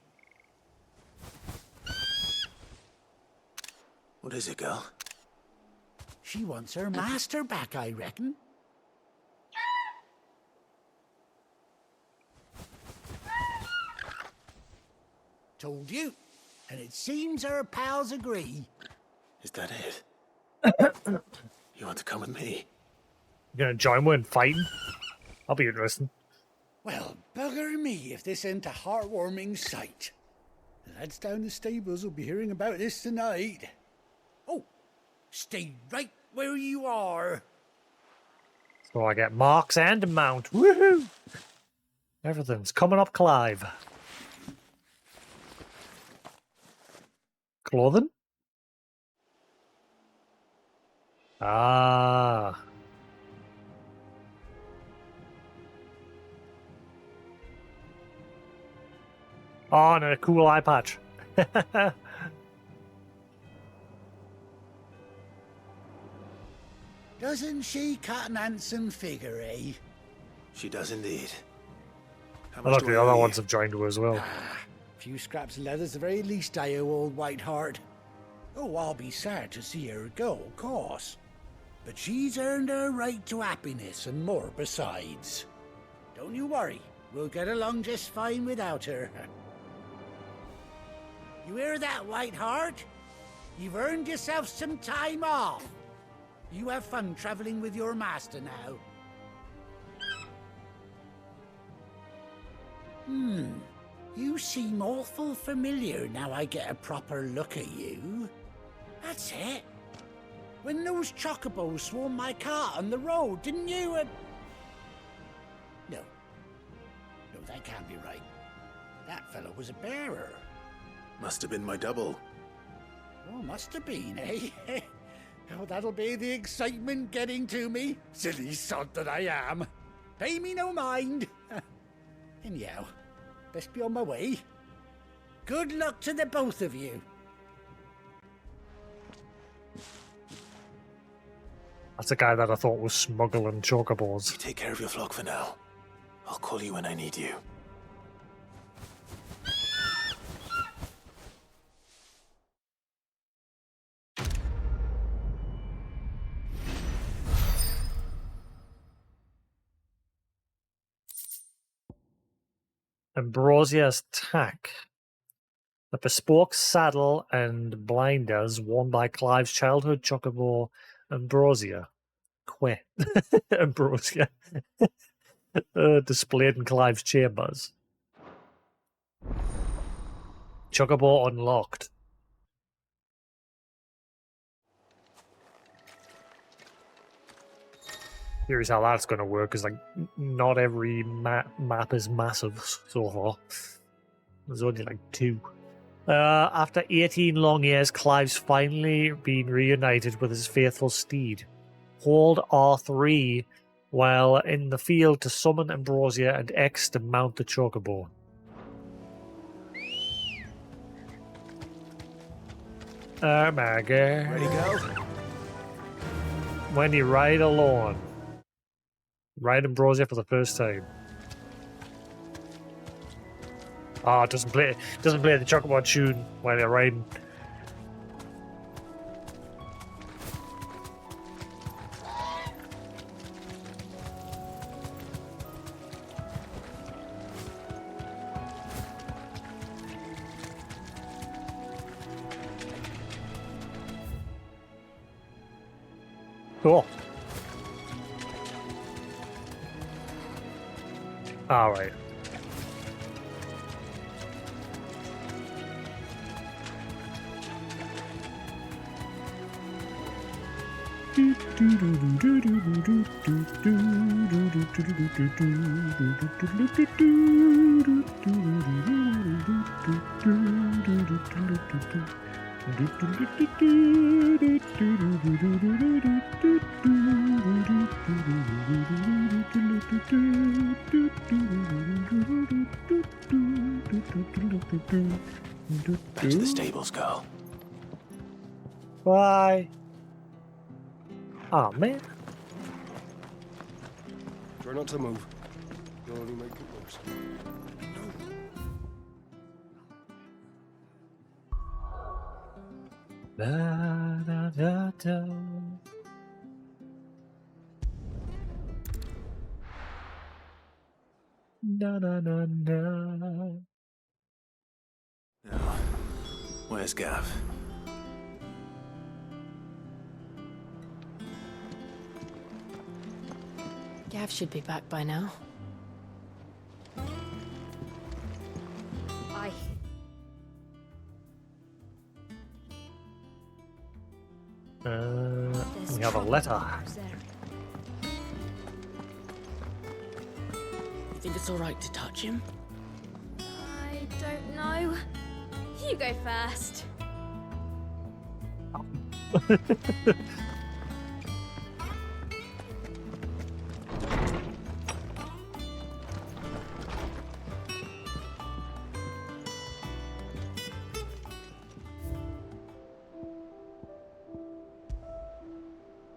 What is it, girl? She wants her master back, I reckon. Told you. And it seems her pals agree. Is that it? You want to come with me? You gonna join me in fighting? I'll be interested. Well, bugger me if this ain't a heartwarming sight. The lads down the stables will be hearing about this tonight. Oh, stay right where you are. So I get marks and a mount. Woohoo! Everything's coming up, Clive. Clothing? Ah. Oh, and a cool eye patch. Doesn't she cut an handsome figure, eh? She does indeed. How I much look, do the I other owe you? ones have joined her as well. Few scraps of leather's the very least I owe old Whiteheart. Oh, I'll be sad to see her go, of course. But she's earned her right to happiness and more besides. Don't you worry, we'll get along just fine without her. You hear that, Whiteheart? You've earned yourself some time off. You have fun traveling with your master now. You seem awful familiar now I get a proper look at you. That's it. When those chocobos swarmed my car on the road, didn't you? No. No, that can't be right. That fellow was a bearer. Must have been my double. Oh, must have been, eh? Oh, that'll be the excitement getting to me. Silly sod that I am. Pay me no mind. Anyhow, best be on my way. Good luck to the both of you. That's a guy that I thought was smuggling chocobos. You take care of your flock for now. I'll call you when I need you. Ambrosia's tack. The bespoke saddle and blinders worn by Clive's childhood chocobo Ambrosia. Ambrosia. Displayed in Clive's chambers. Chocobo unlocked. Here's how that's going to work, because like not every map is massive so far. There's only like 2. After 18 long years, Clive's finally been reunited with his faithful steed. Hold R3 while in the field to summon Ambrosia and X to mount the chocobo. Oh my god. Ready to go? When you ride alone. Ride Ambrosia for the first time. Ah, it doesn't play the chocobo tune while you're riding. Cool. All right. Back to the stables, girl. Bye. Oh man. Try not to move. You'll only make it worse. Da, da, da, da. Na, na, na, na. Now, where's Gav? Gav should be back by now. of a letter. You think it's all right to touch him? I don't know. You go first.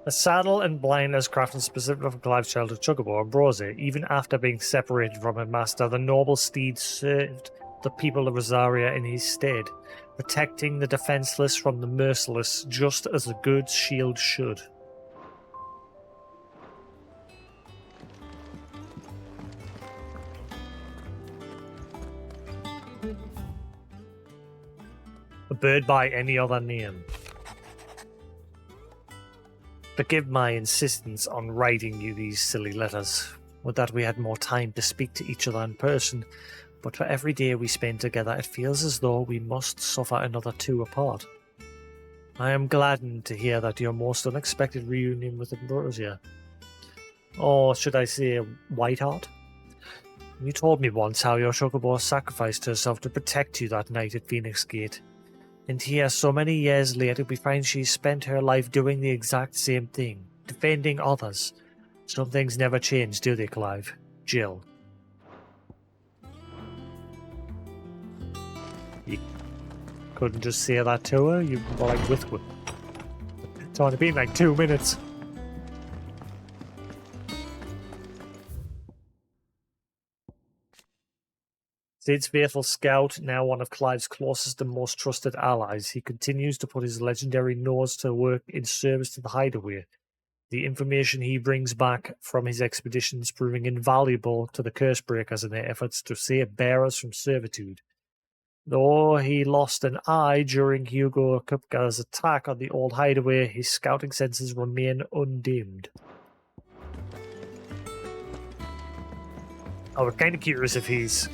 A saddle and blinders crafted specifically for Clive's childhood Chocobo and Brose. Even after being separated from his master, the noble steed served the people of Rosaria in his stead, protecting the defenseless from the merciless, just as a good shield should. A bird by any other name. Forgive my insistence on writing you these silly letters. Would that we had more time to speak to each other in person, but for every day we spend together it feels as though we must suffer another two apart. I am gladdened to hear that your most unexpected reunion with Ambrosia, or should I say Whiteheart? You told me once how your Chocobo sacrificed herself to protect you that night at Phoenix Gate. And here, so many years later, we find she spent her life doing the exact same thing, defending others. Some things never change, do they, Clive? Jill. You couldn't just say that to her? You were like with her. It's only been like 2 minutes. Sid's faithful scout, now one of Clive's closest and most trusted allies, he continues to put his legendary nose to work in service to the hideaway. The information he brings back from his expeditions proving invaluable to the Cursebreakers in their efforts to save bearers from servitude. Though he lost an eye during Hugo Kupka's attack on the old hideaway, his scouting senses remain undimmed. I was kind of curious if his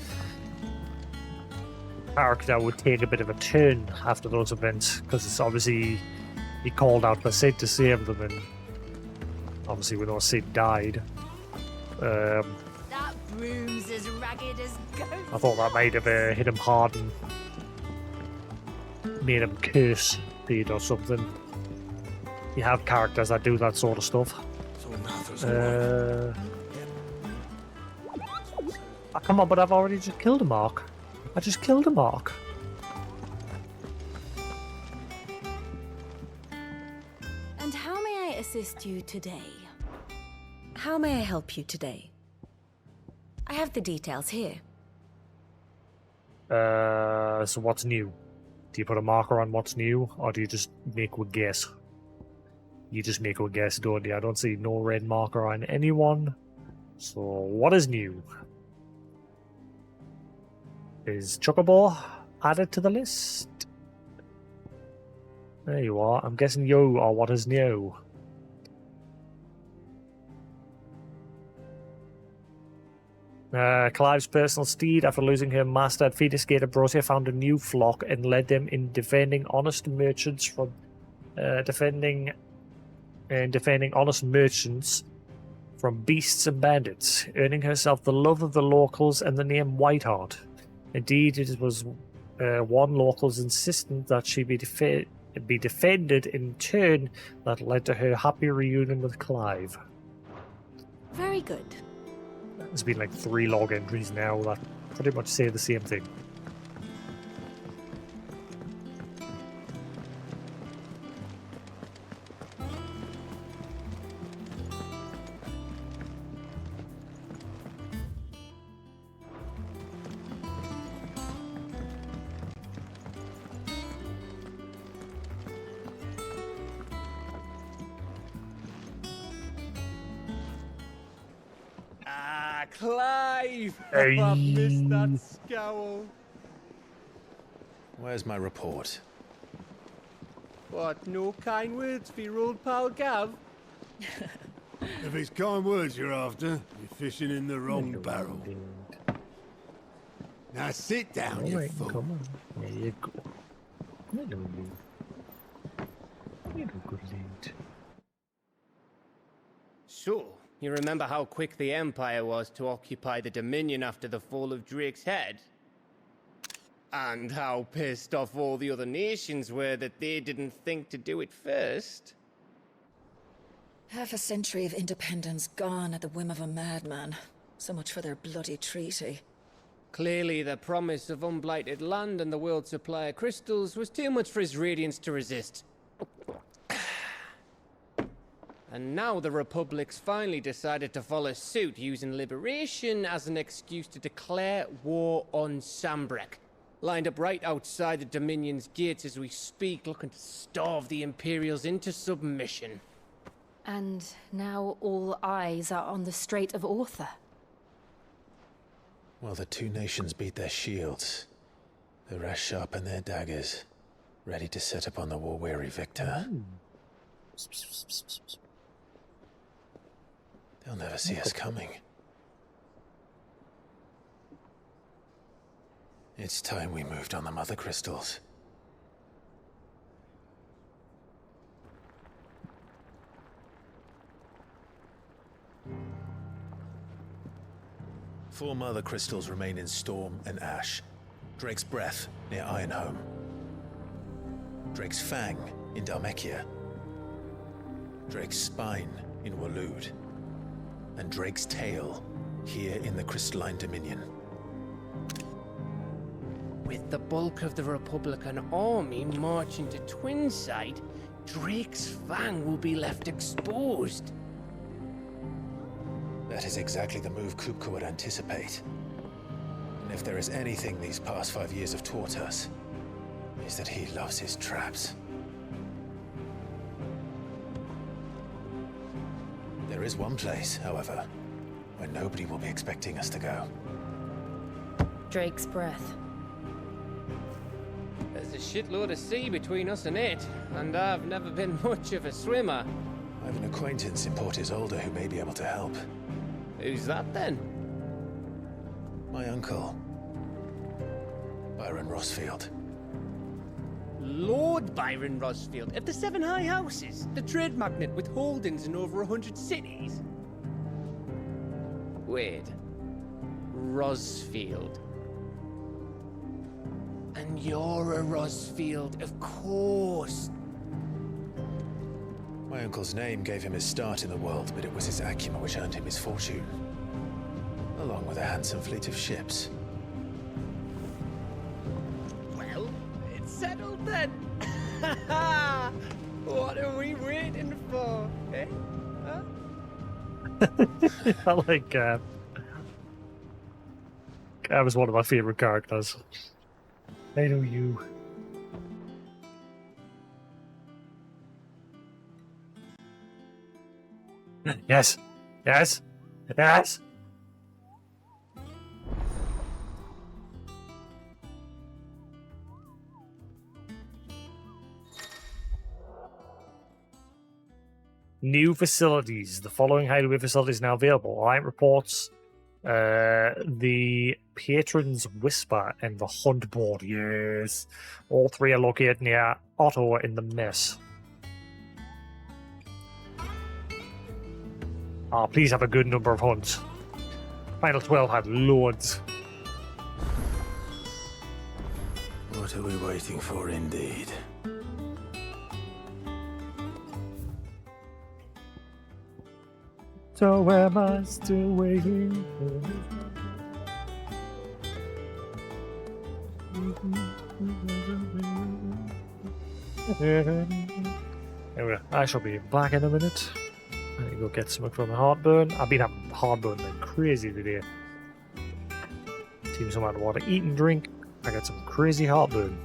character would take a bit of a turn after those events, because it's obviously he called out for Sid to save them, and obviously we know Sid died. That broom's as ragged as ghosts. I thought that might have hit him hard and made him curse Sid or something. You have characters that do that sort of stuff. Come on, but I've already just killed a Mark. I just killed a Mark. And how may I assist you today? How may I help you today? I have the details here. So what's new? Do you put a marker on what's new, or do you just make a guess? You just make a guess, don't you? I don't see no red marker on anyone. So what is new? Is Chocobo added to the list? There you are. I'm guessing you are what is new. Clive's personal steed, after losing her master at Phoenix Gate, Ambrosia found a new flock and led them in defending honest merchants from defending honest merchants from beasts and bandits, earning herself the love of the locals and the name Whiteheart. Indeed, it was one local's insistence that she be defended in turn that led to her happy reunion with Clive. Very good. There's been like 3 log entries now that pretty much say the same thing. Clive! Hey. I've missed that scowl. Where's my report? What, no kind words for your old pal Gav? If it's kind words you're after, you're fishing in the wrong barrel. Now sit down, you fool. Come on. There you go. Hello, you. Hello, good lad. So, you remember how quick the Empire was to occupy the Dominion after the fall of Drake's head? And how pissed off all the other nations were that they didn't think to do it first? Half a century of independence gone at the whim of a madman. So much for their bloody treaty. Clearly, the promise of unblighted land and the world's supply of crystals was too much for his radiance to resist. And now the Republic's finally decided to follow suit, using liberation as an excuse to declare war on Sambrek. Lined up right outside the Dominion's gates as we speak, looking to starve the Imperials into submission. And now all eyes are on the Strait of Author. While the two nations beat their shields, the rest sharpen their daggers, ready to set upon the war-weary victor. They'll never see us coming. It's time we moved on the mother crystals. Four mother crystals remain in Storm and Ash. Drake's Breath near Ironhome. Drake's Fang in Dhalmekia. Drake's Spine in Waloed. And Drake's Tail here in the Crystalline Dominion. With the bulk of the Republican army marching to Twinside, Drake's Fang will be left exposed. That is exactly the move Kupka would anticipate. And if there is anything these past 5 years have taught us, is that he loves his traps. There is one place, however, where nobody will be expecting us to go. Drake's Breath. There's a shitload of sea between us and it, and I've never been much of a swimmer. I have an acquaintance in Port Isolde who may be able to help. Who's that then? My uncle, Byron Rossfield. Lord Byron Rossfield of the Seven High Houses, the trade magnate with holdings in over 100 cities. Wait, Rossfield. And you're a Rossfield, of course. My uncle's name gave him his start in the world, but it was his acumen which earned him his fortune. Along with a handsome fleet of ships. Well, it's settled then. What are we waiting for, eh? Huh? I like Gab. Gab is one of my favorite characters. I know you. Yes. Yes. Yes. New facilities. The following hideaway facilities now available. Alliant reports the Patron's Whisper and the Hunt Board. Yes. All three are located near Otto in the Mess. Please have a good number of hunts. Final 12 had loads. What are we waiting for, indeed? So am I still waiting Anyway, I shall be back in a minute. I need to go get something from the heartburn. I've been having heartburn like crazy today. Seems no matter what I eat and drink, I got some crazy heartburn.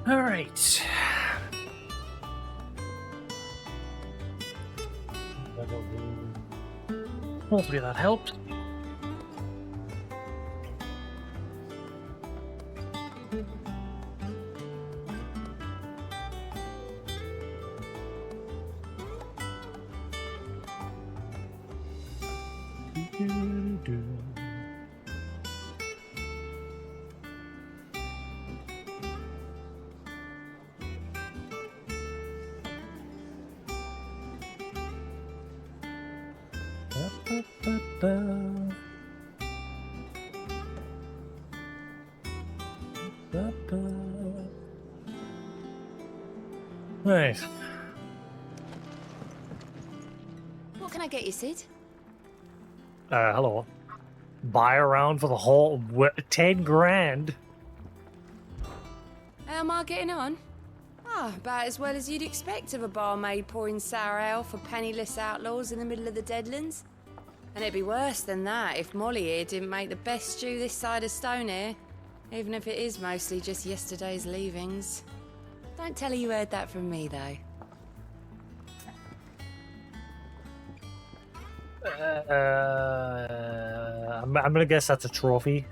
All right. Hopefully that helped. Right. What can I get you, Sid? Hello. Buy around for the whole 10 grand. How am I getting on? Ah, about as well as you'd expect of a barmaid pouring sour ale for penniless outlaws in the middle of the Deadlands. And it'd be worse than that if Molly here didn't make the best stew this side of Stone here, even if it is mostly just yesterday's leavings. Don't tell her you heard that from me, though. I'm gonna guess that's a trophy.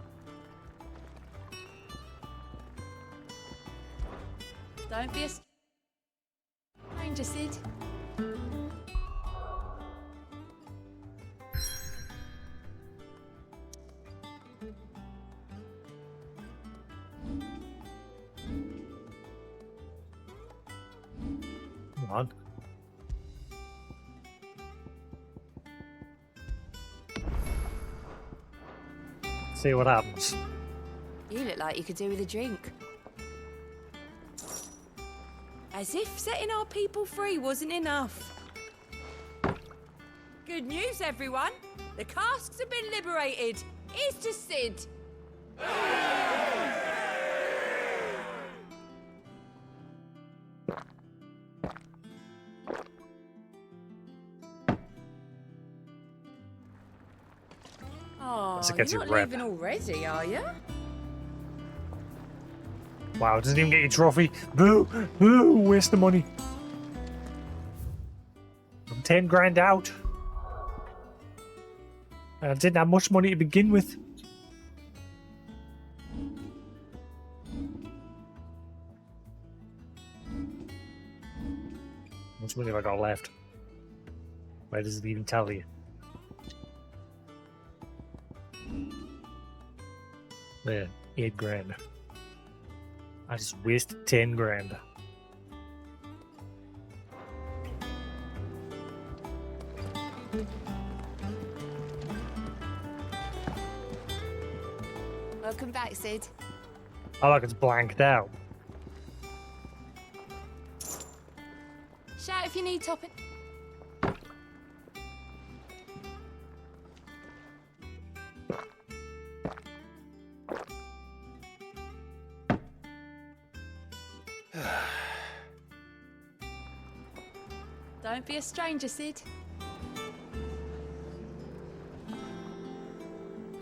Don't be a stranger, Sid. Come on. See what happens. You look like you could do with a drink. As if setting our people free wasn't enough. Good news, everyone. The casks have been liberated. Here's to Sid. Oh, Unless it gets you're you not red. leaving already, are you? Wow, it doesn't even get you a trophy. Boo! Boo! Waste the money. I'm 10 grand out. I didn't have much money to begin with. How much money have I got left? Where does it even tell you? Yeah, 8 grand. I just wasted 10 grand. Welcome back, Sid. I like it's blanked out. Shout if you need topping. Don't be a stranger, Sid.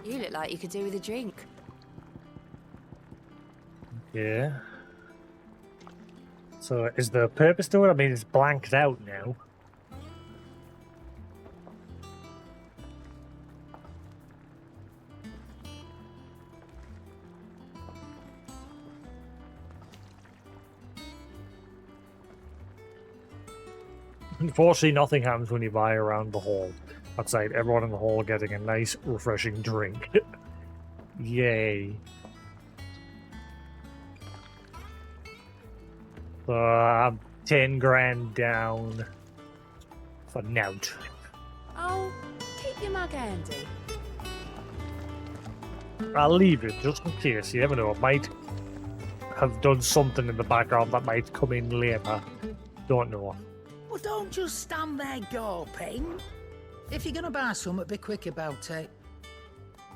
You look like you could do with a drink. Yeah. So is the purpose to it? I mean, it's blanked out now. Unfortunately, nothing happens when you buy around the hall. Outside, everyone in the hall getting a nice, refreshing drink. Yay. So I'm 10 grand down for nout. Oh, keep your mug handy. I'll leave it just in case. You never know. It might have done something in the background that might come in later. Don't know. Well, don't just stand there gawping. If you're gonna buy something, be quick about it.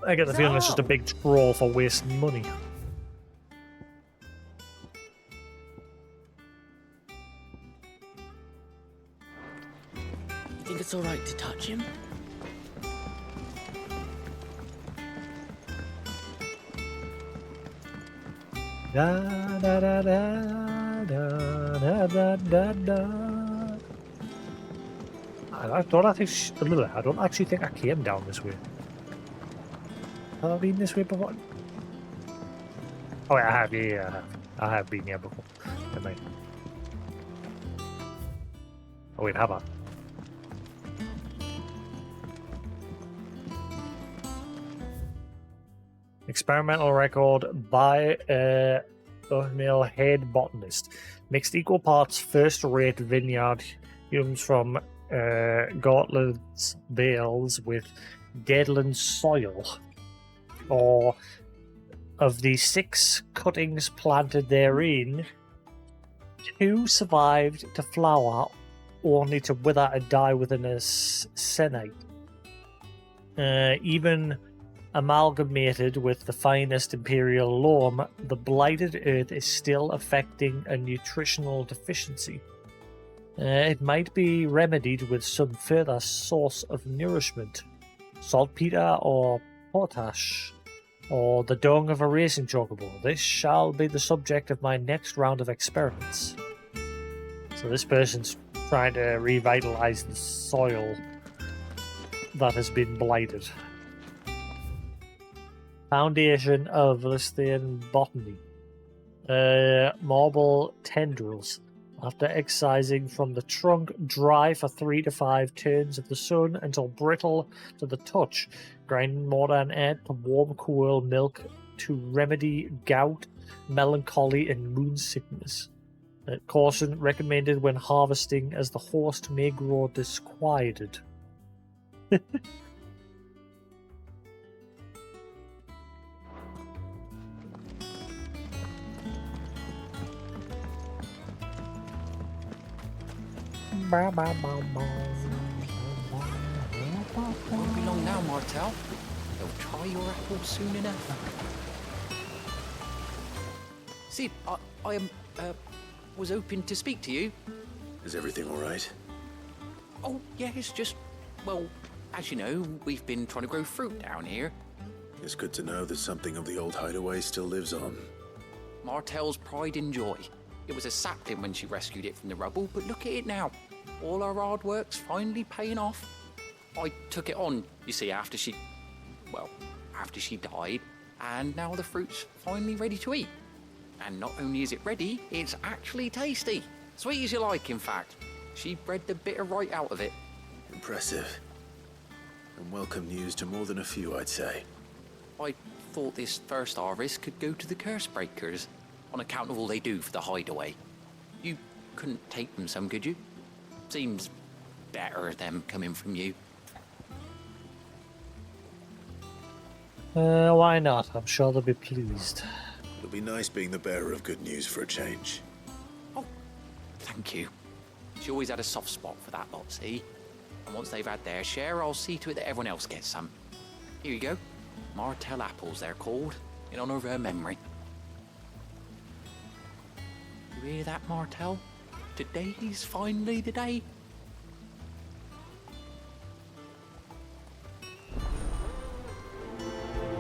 I get the feeling it's just a big troll for wasting money. You think it's alright to touch him? Da, da, da, da, da, da, da, da. I don't actually think I came down this way. Have I been this way before? Oh, yeah, I have. Yeah, I have. I have been here before. Never mind. Oh wait, have I? Experimental record by a male head botanist. Mixed equal parts first-rate vineyard humes from Gauntlets bales with Deadland soil. Or of the 6 cuttings planted therein, 2 survived to flower, only to wither and die within a senate. Even amalgamated with the finest imperial loam, the blighted earth is still affecting a nutritional deficiency. It might be remedied with some further source of nourishment, saltpeter or potash, or the dung of a racing chocobo. This shall be the subject of my next round of experiments. So this person's trying to revitalize the soil that has been blighted. Foundation of Listian botany. Marble tendrils. After excising from the trunk, dry for 3 to 5 turns of the sun until brittle to the touch. Grind mortar and add to warm cool milk to remedy gout, melancholy, and moon sickness. Caution recommended when harvesting, as the host may grow disquieted. Won't be long now, Martel. They'll try your apple soon enough. Sid, I was hoping to speak to you. Is everything all right? Oh, yeah, it's just, well, as you know, we've been trying to grow fruit down here. It's good to know that something of the old hideaway still lives on. Martel's pride and joy. It was a sapling when she rescued it from the rubble, but look at it now. All our hard work's finally paying off. I took it on, you see, after she died, and now the fruit's finally ready to eat. And not only is it ready, it's actually tasty. Sweet as you like, in fact. She bred the bitter right out of it. Impressive. And welcome news to more than a few, I'd say. I thought this first harvest could go to the curse breakers, on account of all they do for the hideaway. You couldn't take them some, could you? Seems better them coming from you. Why not? I'm sure they'll be pleased. It'll be nice being the bearer of good news for a change. Oh, thank you. She always had a soft spot for that lot, see? And once they've had their share, I'll see to it that everyone else gets some. Here you go. Martel apples, they're called, in honor of her memory. You hear that, Martel? Today's finally the day.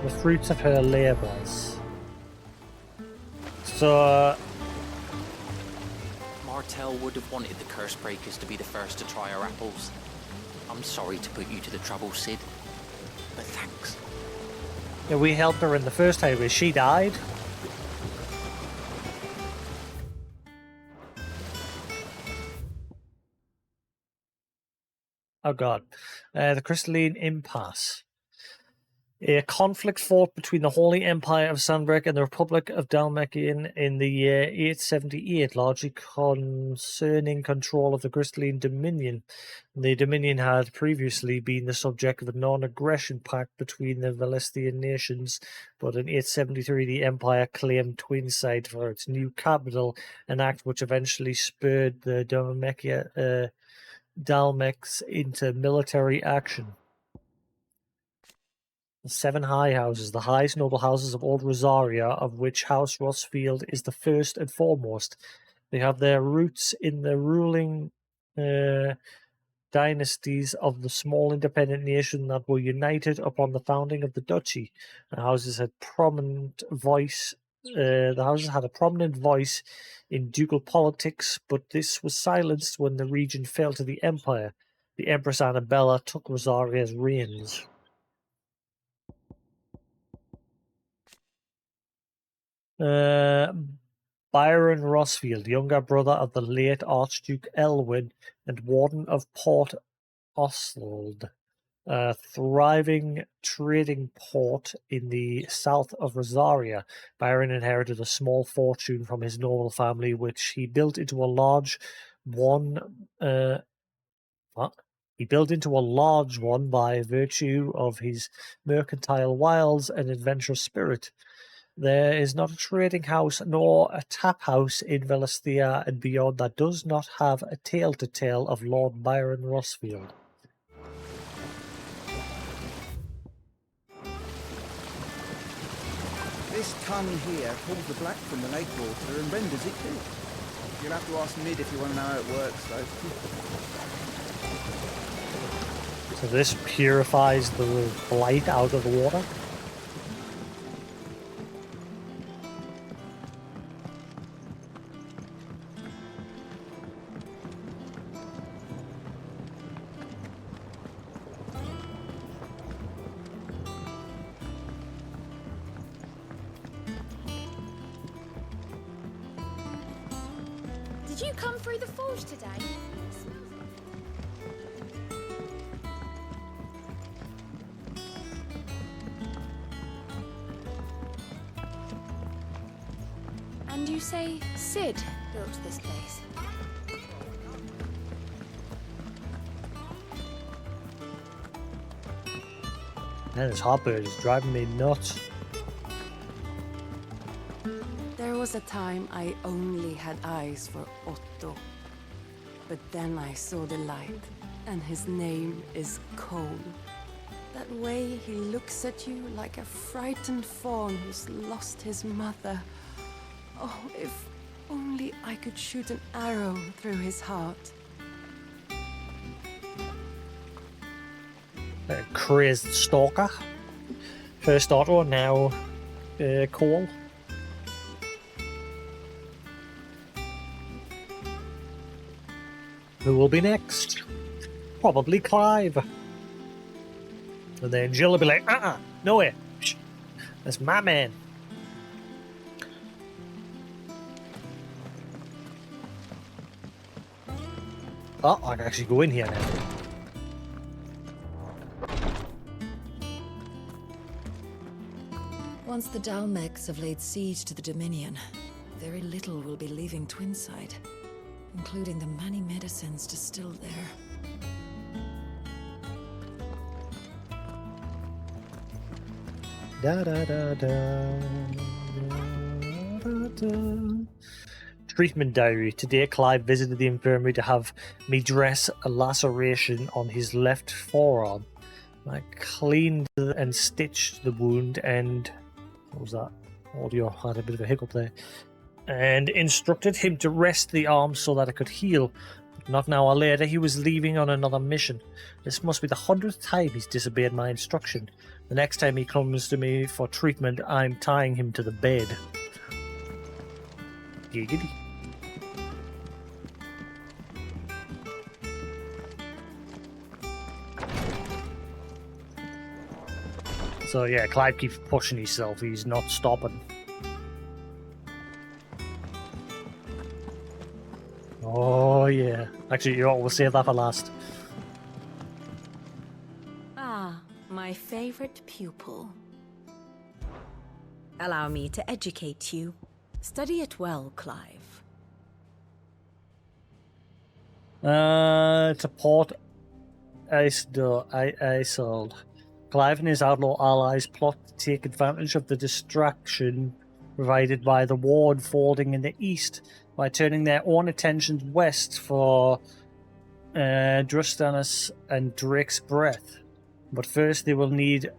The fruits of her labours. So, Martel would have wanted the curse breakers to be the first to try our apples. I'm sorry to put you to the trouble, Sid, but thanks. Yeah, we helped her in the first hideaway. She died. Oh god. The Crystalline Impasse. A conflict fought between the Holy Empire of Sunbreak and the Republic of Dalmekian in the year 878, largely concerning control of the Crystalline Dominion. The Dominion had previously been the subject of a non-aggression pact between the Valestian nations, but in 873 the Empire claimed Twinside for its new capital, an act which eventually spurred the Dalmecs into military action. The 7 high houses, the highest noble houses of Old Rosaria, of which House Rossfield is the first and foremost. They have their roots in the ruling dynasties of the small independent nation that were united upon the founding of the duchy. The houses had prominent voice The houses had a prominent voice in ducal politics, but this was silenced when the region fell to the Empire. The Empress Annabella took Rosaria's reins. Byron Rosfield, younger brother of the late Archduke Elwin and Warden of Port Oswald, a thriving trading port in the south of Rosaria. Byron inherited a small fortune from his noble family, which he built into a large one. He built into a large one by virtue of his mercantile wiles and adventurous spirit. There is not a trading house nor a tap house in Velastia and beyond that does not have a tale to tell of Lord Byron Rosfield. This tongue here pulls the black from the lake water and renders it clear. You'll have to ask Mid if you want to know how it works, though. So this purifies the blight out of the water? Did you come through the forge today? And you say Sid built this place? Man, this heartburn is driving me nuts. There was a time I only had eyes for Otto. But then I saw the light, and his name is Cole. That way he looks at you like a frightened fawn who's lost his mother. Oh, if only I could shoot an arrow through his heart. Crazed Stalker. First Otto, now Cole. Who will be next? Probably Clive. And then Jill will be like, no way. That's my man. Oh, I can actually go in here now. Once the Dalmecs have laid siege to the Dominion, very little will be leaving Twinside, including the many medicines distilled there. Da da da da, da, da. Treatment diary. Today, Clive visited the infirmary to have me dress a laceration on his left forearm. I cleaned and stitched the wound and... What was that? Audio had a bit of a hiccup there. And instructed him to rest the arm so that it could heal. But not an hour later, he was leaving on another mission. This must be the 100th time he's disobeyed my instruction. The next time he comes to me for treatment, I'm tying him to the bed. Giggity. So yeah, Clive keeps pushing himself. He's not stopping. Oh yeah. Actually, you know what? We'll save that for last. Ah, my favorite pupil. Allow me to educate you. Study it well, Clive. It's a port Isold. Clive and his outlaw allies plot to take advantage of the distraction provided by the ward folding in the east by turning their own attentions west for Drustanus and Drake's Breath. But first they will need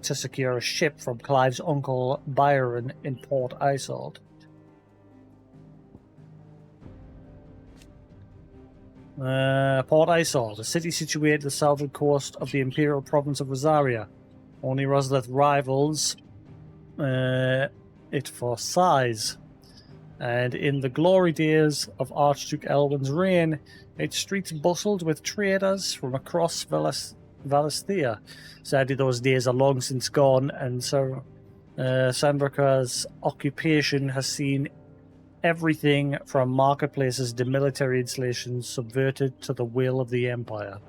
to secure a ship from Clive's uncle Byron in Port Isold. Port Isold, a city situated the southern coast of the imperial province of Rosaria. Only Rosalith rivals it for size. And in the glory days of Archduke Elwin's reign, its streets bustled with traders from across Valisthea. Sadly, those days are long since gone, and so Sanbreque's occupation has seen everything from marketplaces to military installations subverted to the will of the Empire.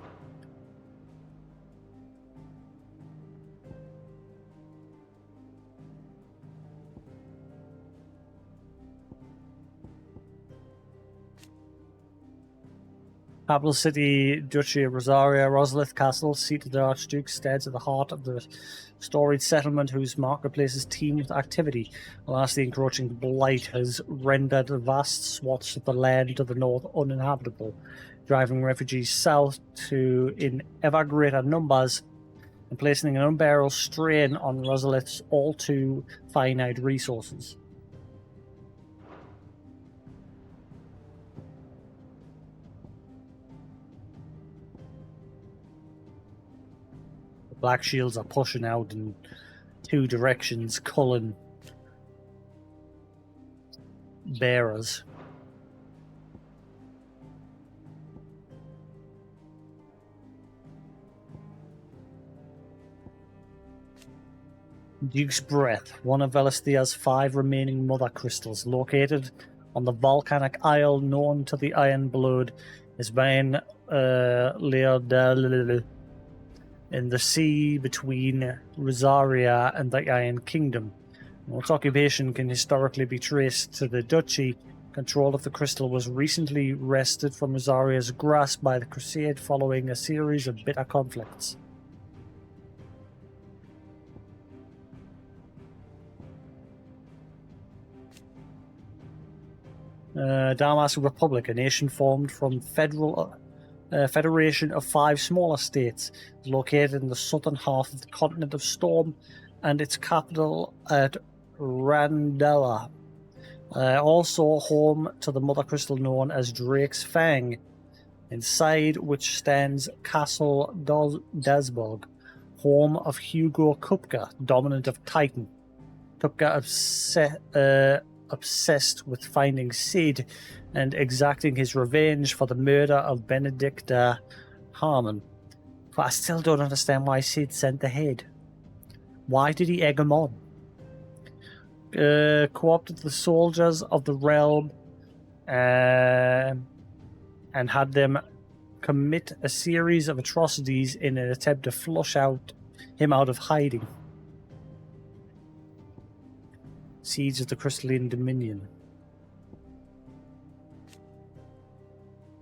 Capital city, Duchy of Rosaria, Rosalith Castle, seat of the Archduke, stands at the heart of the storied settlement whose marketplaces teem with activity. Alas, the encroaching blight has rendered vast swaths of the land to the north uninhabitable, driving refugees south in ever greater numbers and placing an unbearable strain on Rosalith's all too finite resources. Black Shields are pushing out in two directions, culling bearers. Duke's Breath, one of Velisthea's 5 remaining mother crystals, located on the volcanic isle known to the Iron Blood, is being Leodel in the sea between Rosaria and the Iron Kingdom. Its occupation can historically be traced to the Duchy. Control of the crystal was recently wrested from Rosaria's grasp by the Crusade following a series of bitter conflicts. Dalmasca Republic, a nation formed from federation of 5 smaller states, is located in the southern half of the continent of Storm, and its capital at Randella. Also home to the mother crystal known as Drake's Fang, inside which stands Castle Dasburg, home of Hugo Kupka, dominant of Titan. Kupka obsessed with finding Sid and exacting his revenge for the murder of Benedicta Harmon. But I still don't understand why Sid sent the head. Why did he egg him on? Co-opted the soldiers of the realm and had them commit a series of atrocities in an attempt to flush him out of hiding. Siege of the Crystalline Dominion.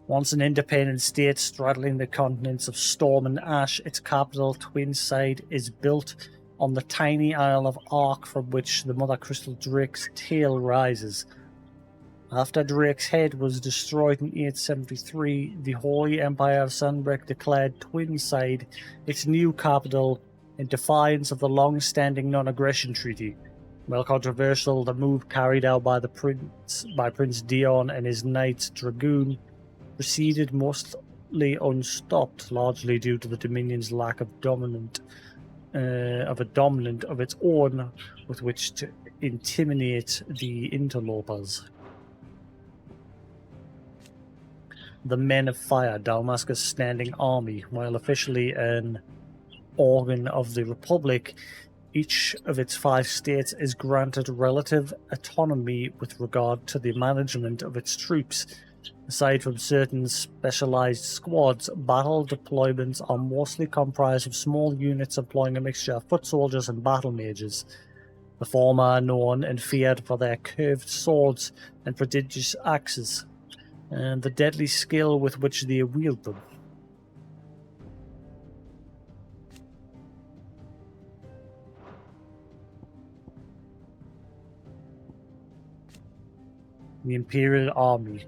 Once an independent state straddling the continents of Storm and Ash, its capital, Twinside, is built on the tiny Isle of Ark from which the Mother Crystal Drake's tail rises. After Drake's head was destroyed in 873, the Holy Empire of Sunbreak declared Twinside its new capital in defiance of the long-standing non-aggression treaty. While controversial, the move carried out by Prince Dion and his Knights Dragoon proceeded mostly unstopped, largely due to the Dominion's lack of a dominant of its own with which to intimidate the interlopers. The Men of Fire, Dalmasca's standing army, while officially an organ of the Republic, each of its 5 states is granted relative autonomy with regard to the management of its troops. Aside from certain specialized squads, battle deployments are mostly comprised of small units employing a mixture of foot soldiers and battle mages. The former are known and feared for their curved swords and prodigious axes, and the deadly skill with which they wield them. The Imperial Army,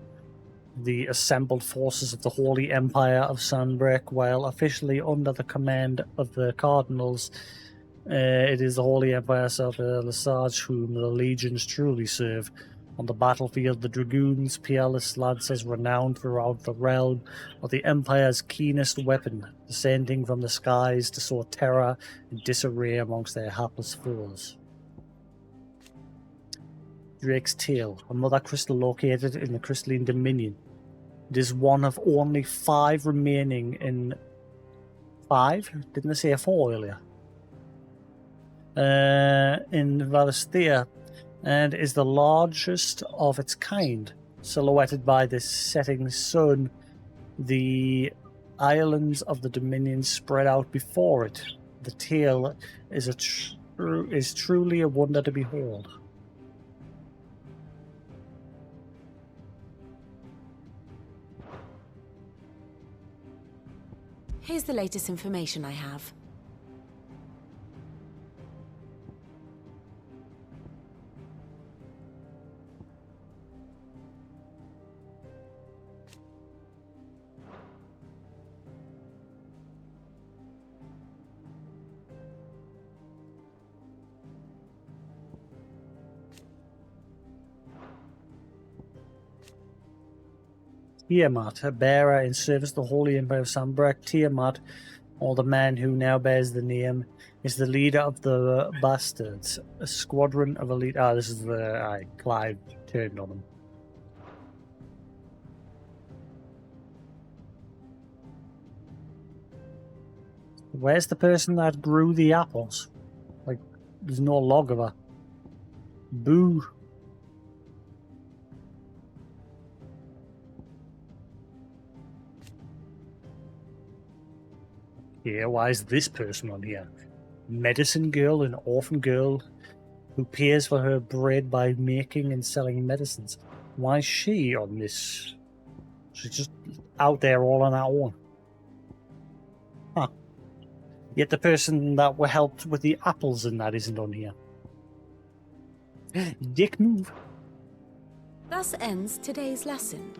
the assembled forces of the Holy Empire of Sunbreak, while officially under the command of the Cardinals, it is the Holy Empire South Lesage whom the legions truly serve. On the battlefield, the Dragoons, peerless lancers renowned throughout the realm, are the Empire's keenest weapon, descending from the skies to sow terror and disarray amongst their hapless foes. Drake's Tail, a mother crystal located in the Crystalline Dominion. It is one of only 5 remaining in 5? Didn't they say 4 earlier? In Valisthea, and is the largest of its kind, silhouetted by the setting sun. The islands of the Dominion spread out before it. The tail is truly a wonder to behold. Here's the latest information I have. Tiamat, a bearer in service to the Holy Empire of Sanbreque. Tiamat, or the man who now bears the name, is the leader of the Bastards, a squadron of elite... this is the... Clive turned on him. Where's the person that grew the apples? Like, there's no log of her. Boo. Yeah, why is this person on here? Medicine girl, an orphan girl who pays for her bread by making and selling medicines. Why is she on this? She's just out there all on her own. Huh. Yet the person that were helped with the apples and that isn't on here. Dick move. Thus ends today's lesson.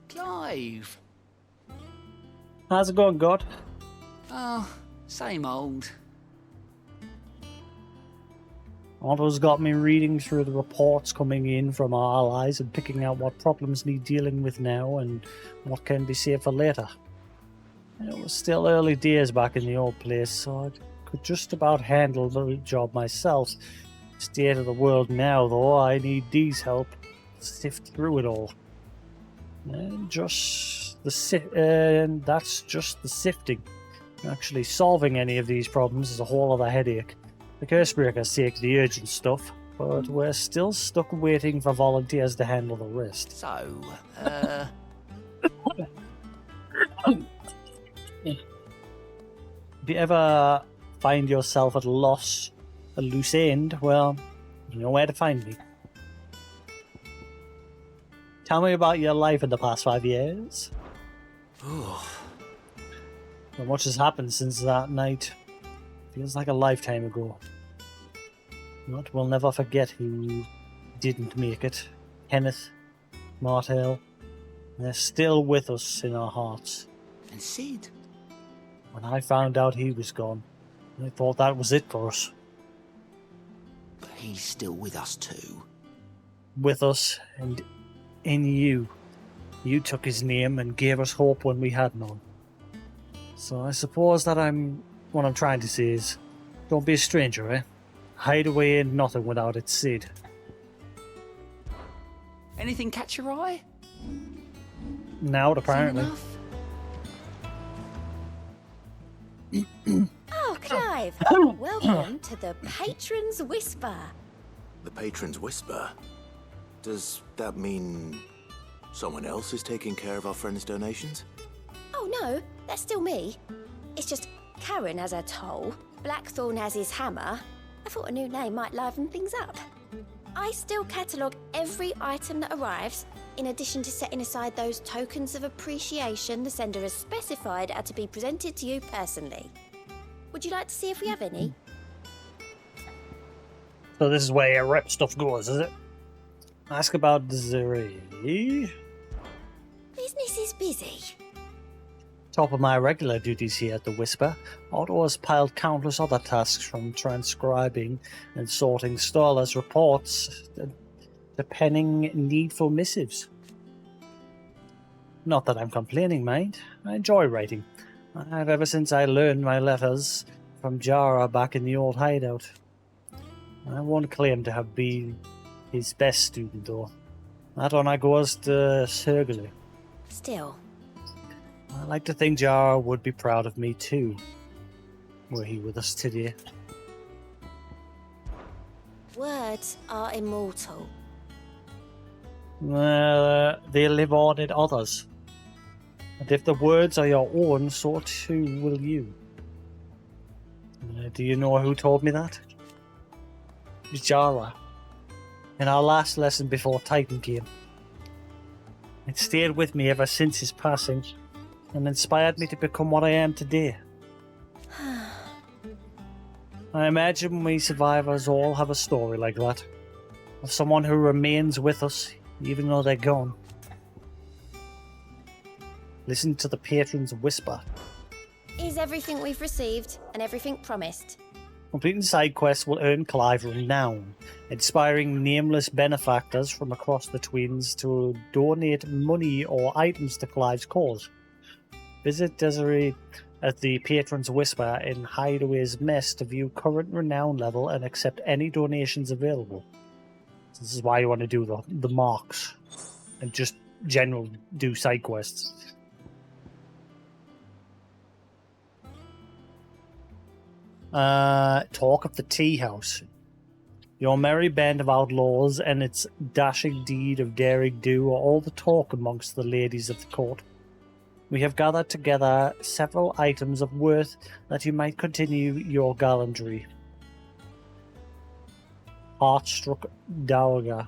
Clive! How's it going, God? Oh, same old. Otto's got me reading through the reports coming in from our allies and picking out what problems need dealing with now and what can be saved for later. It was still early days back in the old place, so I could just about handle the job myself. State of the world now, though, I need Dee's help to sift through it all. And that's just the sifting. Actually solving any of these problems is a whole other headache. The Cursebreakers take the urgent stuff, but we're still stuck waiting for volunteers to handle the rest. So, If you ever find yourself at a loose end, well, you know where to find me. Tell me about your life in the past 5 years. Oh. So much has happened since that night. Feels like a lifetime ago. But we'll never forget who didn't make it. Kenneth, Martell. They're still with us in our hearts. And Sid? When I found out he was gone, I thought that was it for us. But he's still with us too. With us and in you. You took his name and gave us hope when we had none. So I suppose that what I'm trying to say is, don't be a stranger, eh? Hide away in nothing without its Sid. Anything catch your eye? Now, apparently. Oh, Clive! Welcome to the Patron's Whisper. The Patron's Whisper? Does that mean someone else is taking care of our friend's donations? Oh no, that's still me. It's just Karen has her toll, Blackthorn has his hammer. I thought a new name might liven things up. I still catalogue every item that arrives, in addition to setting aside those tokens of appreciation the sender has specified are to be presented to you personally. Would you like to see if we have any? So this is where your rep stuff goes, is it? Ask about Desiree. Business is busy. Top of my regular duties here at the Whisper, Otto has piled countless other tasks from transcribing and sorting Starla's reports to penning needful missives. Not that I'm complaining, mind. I enjoy writing. Ever since I learned my letters from Jara back in the old hideout. I won't claim to have been his best student, though. That one I goes to Sergely. Still. I like to think Jara would be proud of me, too, were he with us today. Words are immortal. They live on in others. And if the words are your own, so too will you. Do you know who told me that? It was Jara. In our last lesson before Titan came. It stayed with me ever since his passing, and inspired me to become what I am today. I imagine we survivors all have a story like that. Of someone who remains with us, even though they're gone. Listen to the patrons whisper. Is everything we've received and everything promised? Completing side quests will earn Clive renown, inspiring nameless benefactors from across the Twins to donate money or items to Clive's cause. Visit Desiree at the Patron's Whisper in Hideaway's Mess to view current renown level and accept any donations available. This is why you want to do the marks and just general do side quests. Talk of the Tea House. Your merry band of outlaws and its dashing deed of daring do are all the talk amongst the ladies of the court. We have gathered together several items of worth that you might continue your gallantry. Heartstruck Dowager.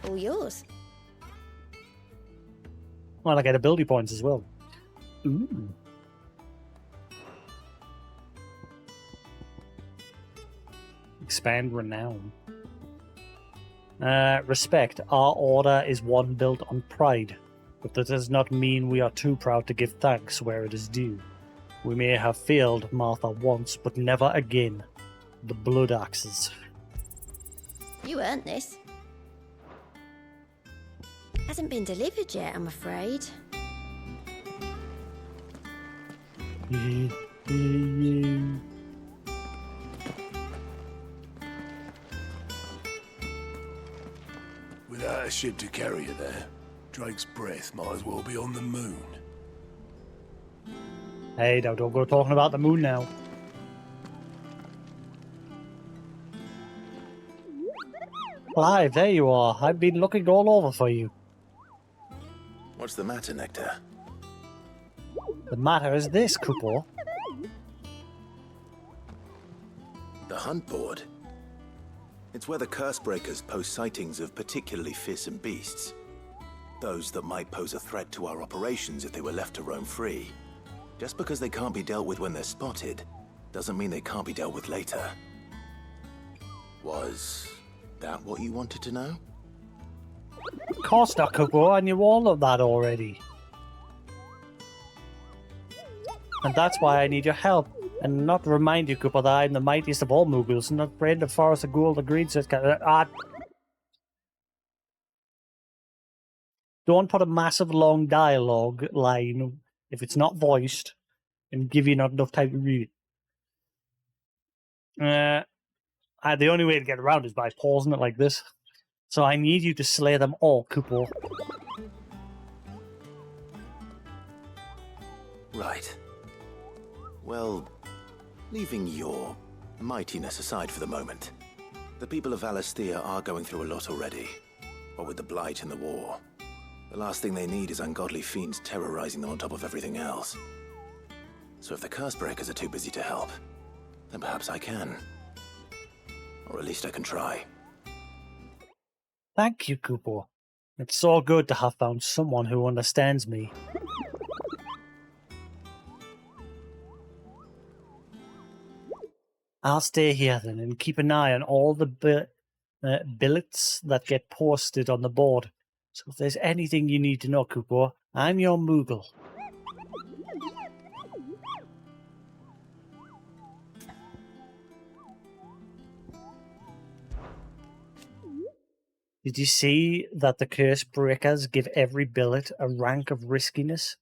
All yours. Well, I get ability points as well. Ooh. Expand renown. Respect. Our order is one built on pride, but that does not mean we are too proud to give thanks where it is due. We may have failed Martha once, but never again. The blood axes. You earned this. Hasn't been delivered yet, I'm afraid. Without a ship to carry you there, Drake's breath might as well be on the moon. Hey, now don't go talking about the moon now. Clive, there you are. I've been looking all over for you. What's the matter, Nectar? The matter is this, Kupo. The hunt board. It's where the Cursebreakers post sightings of particularly fearsome beasts. Those that might pose a threat to our operations if they were left to roam free. Just because they can't be dealt with when they're spotted, doesn't mean they can't be dealt with later. Was that what you wanted to know? Of course not, Kupo. I knew all of that already. And that's why I need your help. And not to remind you, Kupo, that I'm the mightiest of all Mughals, and not afraid of Forest of Gold agreed, so it's don't put a massive long dialogue line if it's not voiced and give you not enough time to read it. The only way to get around is by pausing it like this. So I need you to slay them all, Kupo. Right. Well, leaving your mightiness aside for the moment, the people of Alastia are going through a lot already. What with the Blight and the war. The last thing they need is ungodly fiends terrorizing them on top of everything else. So if the Cursebreakers are too busy to help, then perhaps I can. Or at least I can try. Thank you, Kupo. It's so good to have found someone who understands me. I'll stay here then and keep an eye on all the billets that get posted on the board. So if there's anything you need to know, Kupo, I'm your Moogle. Did you see that the Curse Breakers give every billet a rank of riskiness?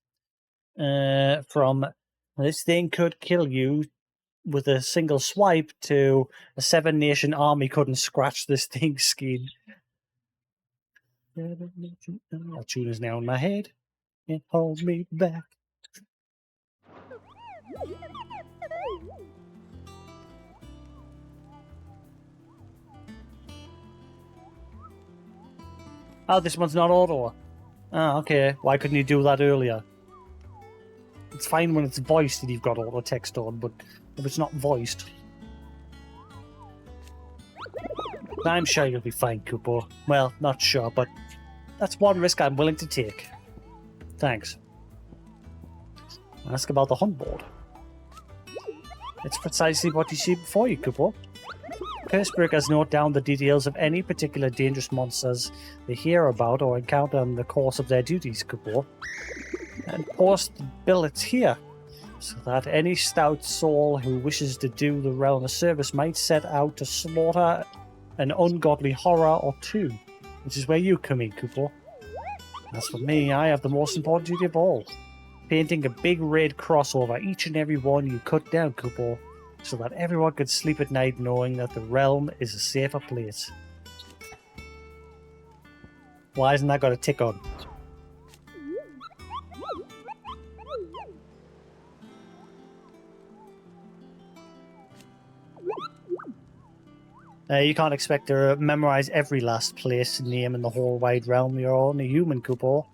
From this thing could kill you with a single swipe to a 7-nation army couldn't scratch this thing's skin. That tune is now in my head. It holds me back. Oh, this one's not auto. Ah, okay. Why couldn't you do that earlier? It's fine when it's voiced and you've got auto text on, but if it's not voiced... I'm sure you'll be fine, Kupo. Well, not sure, but that's one risk I'm willing to take. Thanks. Ask about the hunt board. It's precisely what you see before you, Kupo. Cursebreakers note down the details of any particular dangerous monsters they hear about or encounter in the course of their duties, Kupo, and post the billets here, so that any stout soul who wishes to do the realm a service might set out to slaughter an ungodly horror or two, which is where you come in, Kupo. As for me, I have the most important duty of all, painting a big red cross over each and every one you cut down, Kupo, so that everyone could sleep at night knowing that the realm is a safer place. Why isn't that got a tick on? You can't expect to memorize every last place name in the whole wide realm. You're only human, Kupo.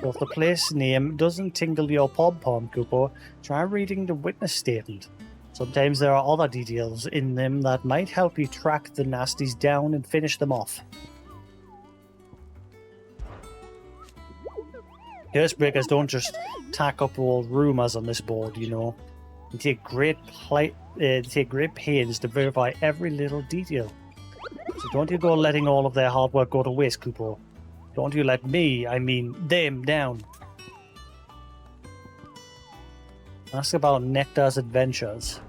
So if the place name doesn't tingle your pom-pom, Kupo, try reading the witness statement. Sometimes there are other details in them that might help you track the nasties down and finish them off. Cursebreakers don't just tack up old rumours on this board, you know. They take great pains to verify every little detail. So don't you go letting all of their hard work go to waste, Kupo. Don't you let me, I mean them, down. Ask about Nectar's adventures.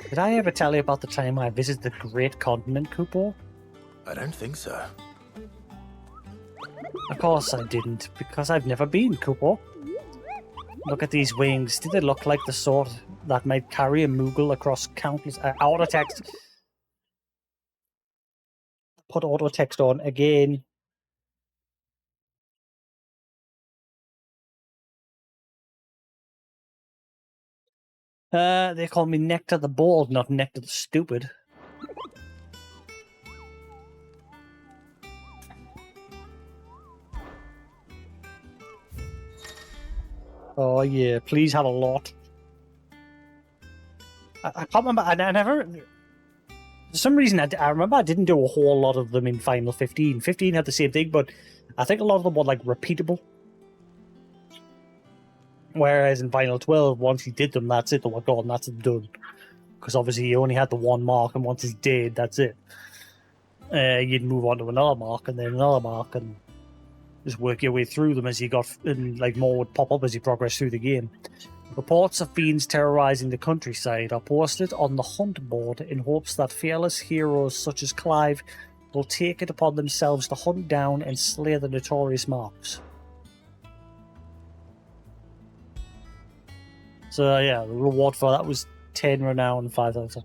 Did I ever tell you about the time I visited the Great Continent, Kupo? I don't think so. Of course I didn't, because I've never been, Kupo. Look at these wings. Do they look like the sort that might carry a Moogle across countless... auto text. Put auto text on again. They call me Nectar the Bald, not Nectar the Stupid. Oh yeah, please have a lot. I can't remember, I never... For some reason, I remember I didn't do a whole lot of them in Final 15. 15 had the same thing, but I think a lot of them were, like, repeatable. Whereas in Final 12, once you did them, that's it, they were gone, that's it, done. Because obviously you only had the one mark, and once it's dead, that's it. You'd move on to another mark, and then another mark, and just work your way through them as you got, and like more would pop up as you progress through the game. Reports of fiends terrorizing the countryside are posted on the hunt board in hopes that fearless heroes such as Clive will take it upon themselves to hunt down and slay the notorious marks. So yeah, the reward for that was 10 renown and 5,000.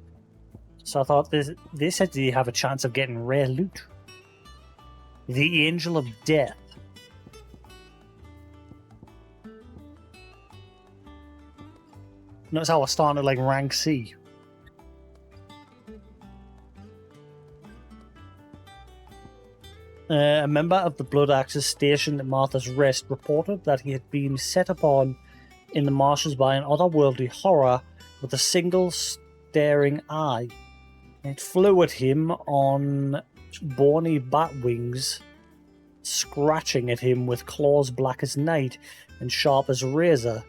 So I thought they said you have a chance of getting rare loot. The Angel of Death. Notice how I started like rank C. A member of the Blood Axes stationed at Martha's Rest reported that he had been set upon in the marshes by an otherworldly horror with a single staring eye. It flew at him on bony bat wings, scratching at him with claws black as night and sharp as a razor.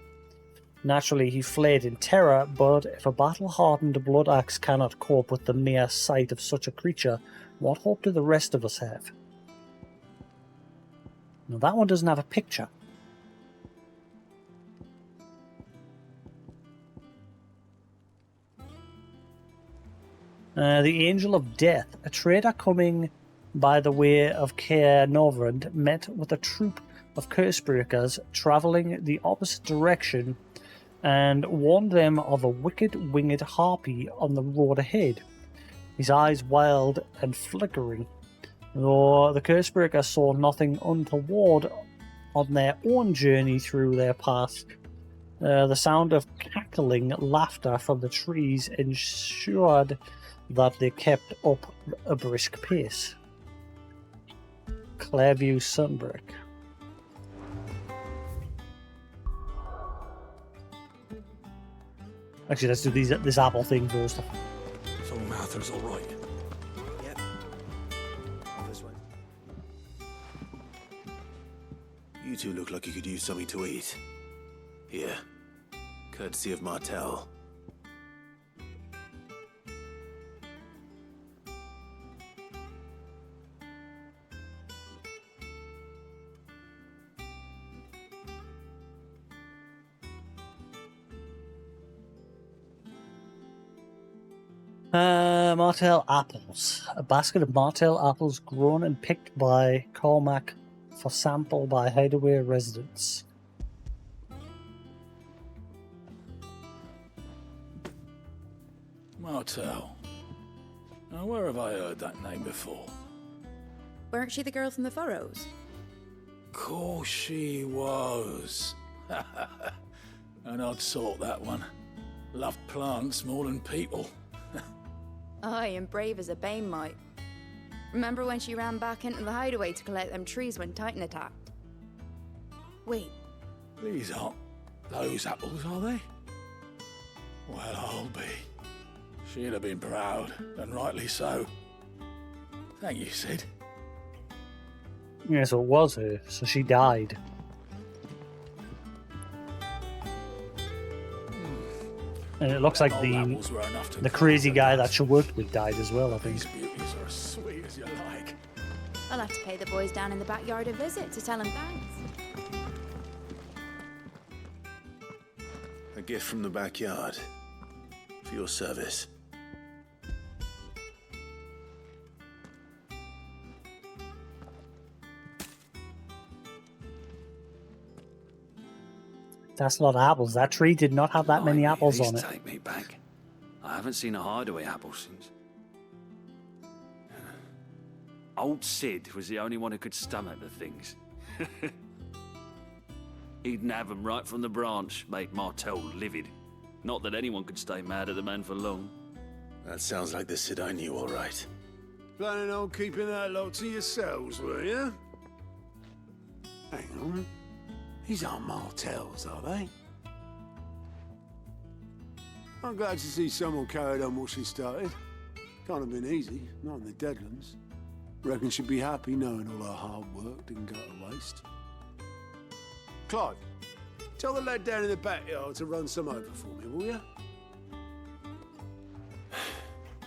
Naturally, he fled in terror, but if a battle-hardened blood axe cannot cope with the mere sight of such a creature, what hope do the rest of us have? Now, that one doesn't have a picture. The Angel of Death. A trader coming by the way of Caer Novrand met with a troop of Cursebreakers travelling the opposite direction and warned them of a wicked winged harpy on the road ahead, his eyes wild and flickering. Though the Cursebreakers saw nothing untoward on their own journey through their path, the sound of cackling laughter from the trees ensured that they kept up a brisk pace. Clairview Sunbreak. Actually, let's do this apple thing first. So Martha's all right. Yep. This way. You two look like you could use something to eat. Here. Courtesy of Martel. Martel apples. A basket of Martel apples grown and picked by Cormac for sample by Hideaway residents. Martel. Now, where have I heard that name before? Weren't she the girl from the Furrows? Course she was. An odd sort, that one. Loved plants more than people. Aye, and brave as a bane might. Remember when she ran back into the hideaway to collect them trees when Titan attacked? Wait. These aren't those apples, are they? Well, I'll be. She'd have been proud, and rightly so. Thank you, Sid. Yeah, so it was her. So she died. And it looks like the crazy guy that she worked with died as well, I think. These beauties are as sweet as you like. I'll have to pay the boys down in the backyard a visit to tell them thanks. A gift from the backyard. For your service. That's a lot of apples. That tree did not have that many apples on it. Take me back. I haven't seen a hideaway apple since. Old Sid was the only one who could stomach the things. He'd nab them right from the branch, make Martel livid. Not that anyone could stay mad at the man for long. That sounds like the Sid I knew, all right. Planning on keeping that lot to yourselves, were you? Hang on. These aren't Martels, are they? I'm glad to see someone carried on what she started. Can't have been easy, not in the Deadlands. Reckon she'd be happy knowing all her hard work didn't go to waste. Clive, tell the lad down in the backyard to run some over for me, will you?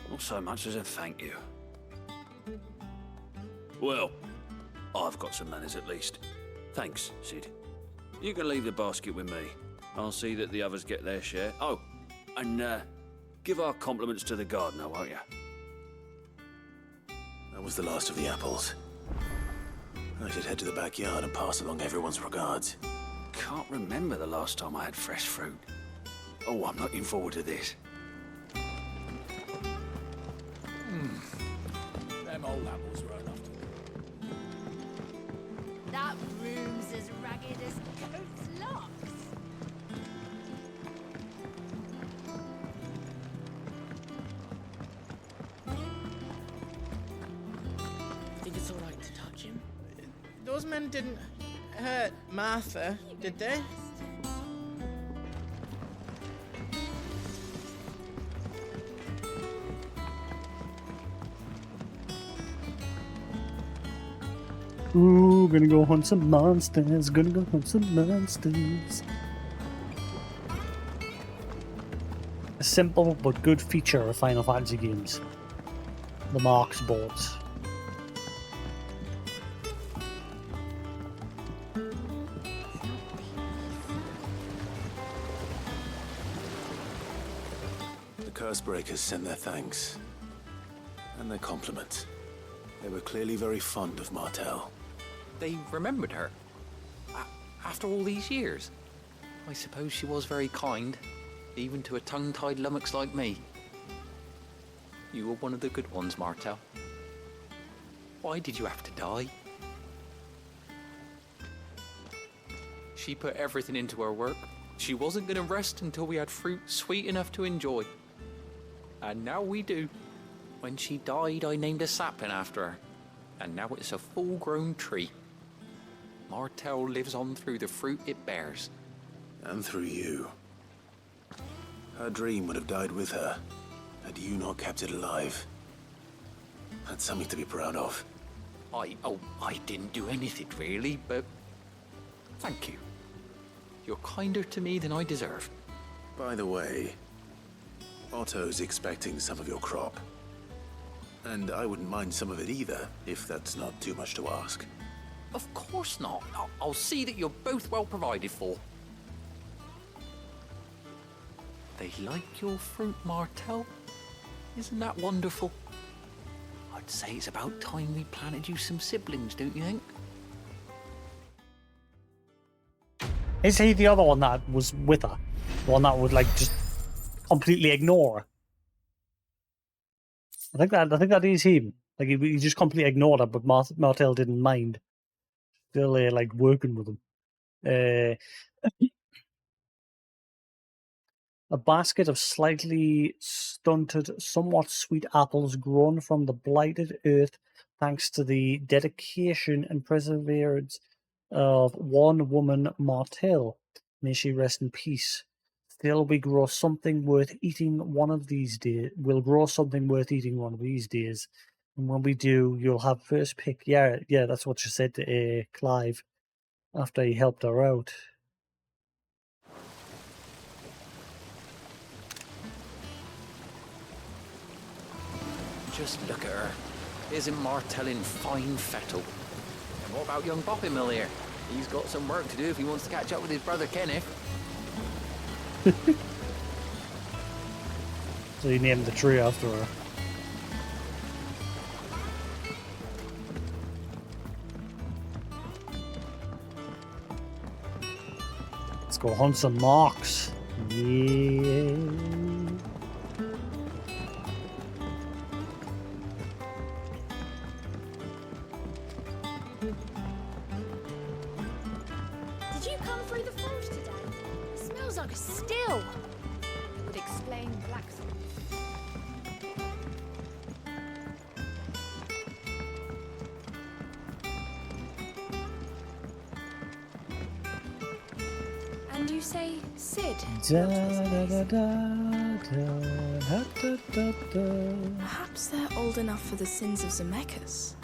Not so much as a thank you. Well, I've got some manners at least. Thanks, Sid. You can leave the basket with me. I'll see that the others get their share. Oh, and give our compliments to the gardener, won't you? That was the last of the apples. I should head to the backyard and pass along everyone's regards. Can't remember the last time I had fresh fruit. Oh, I'm looking forward to this. Them old apples were enough to... That room's as ragged as Coat's locks. Think it's all right to touch him? Those men didn't hurt Martha, did they? Ooh, gonna go hunt some monsters. Gonna go hunt some monsters. A simple but good feature of Final Fantasy games. The marks boards. The Cursebreakers sent their thanks. And their compliments. They were clearly very fond of Martel. They remembered her. After all these years? I suppose she was very kind, even to a tongue-tied lummox like me. You were one of the good ones, Martel. Why did you have to die? She put everything into her work. She wasn't going to rest until we had fruit sweet enough to enjoy. And now we do. When she died, I named a sapling after her. And now it's a full-grown tree. Martel lives on through the fruit it bears. And through you. Her dream would have died with her, had you not kept it alive. That's something to be proud of. I didn't do anything really, but thank you. You're kinder to me than I deserve. By the way, Otto's expecting some of your crop. And I wouldn't mind some of it either, if that's not too much to ask. Of course not. I'll see that you're both well provided for. They like your fruit, Martel. Isn't that wonderful? I'd say it's about time we planted you some siblings, don't you think? Is he the other one that was with her? The one that would like just completely ignore her? I think that is him. Like he just completely ignored her, but Martel didn't mind. Still like working with him. A basket of slightly stunted, somewhat sweet apples grown from the blighted earth thanks to the dedication and perseverance of one woman, Martel. May she rest in peace. Still, we grow something worth eating one of these days. We'll grow something worth eating one of these days. And when we do, you'll have first pick. Yeah, that's what she said to Clive after he helped her out. Just look at her. Isn't Martel in fine fettle? And what about young Boppymill here? He's got some work to do if he wants to catch up with his brother Kenneth. So he named the tree after her. Let's go hunt some marks. Yeah. Did you come through the forest today? It smells like a still. It would explain blacksmith. And you say Sid? Perhaps they're old enough for the sins of Zemeckis.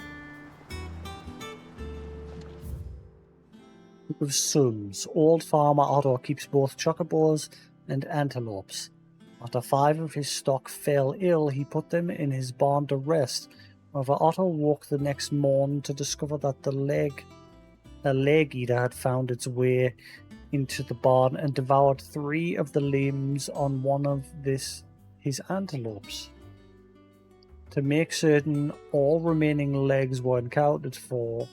Group of sons. Old farmer Otto keeps both chocobos and antelopes. After 5 of his stock fell ill, he put them in his barn to rest. However, Otto woke the next morn to discover that a leg eater had found its way into the barn and devoured 3 of the limbs on one of his antelopes. To make certain all remaining legs were accounted for,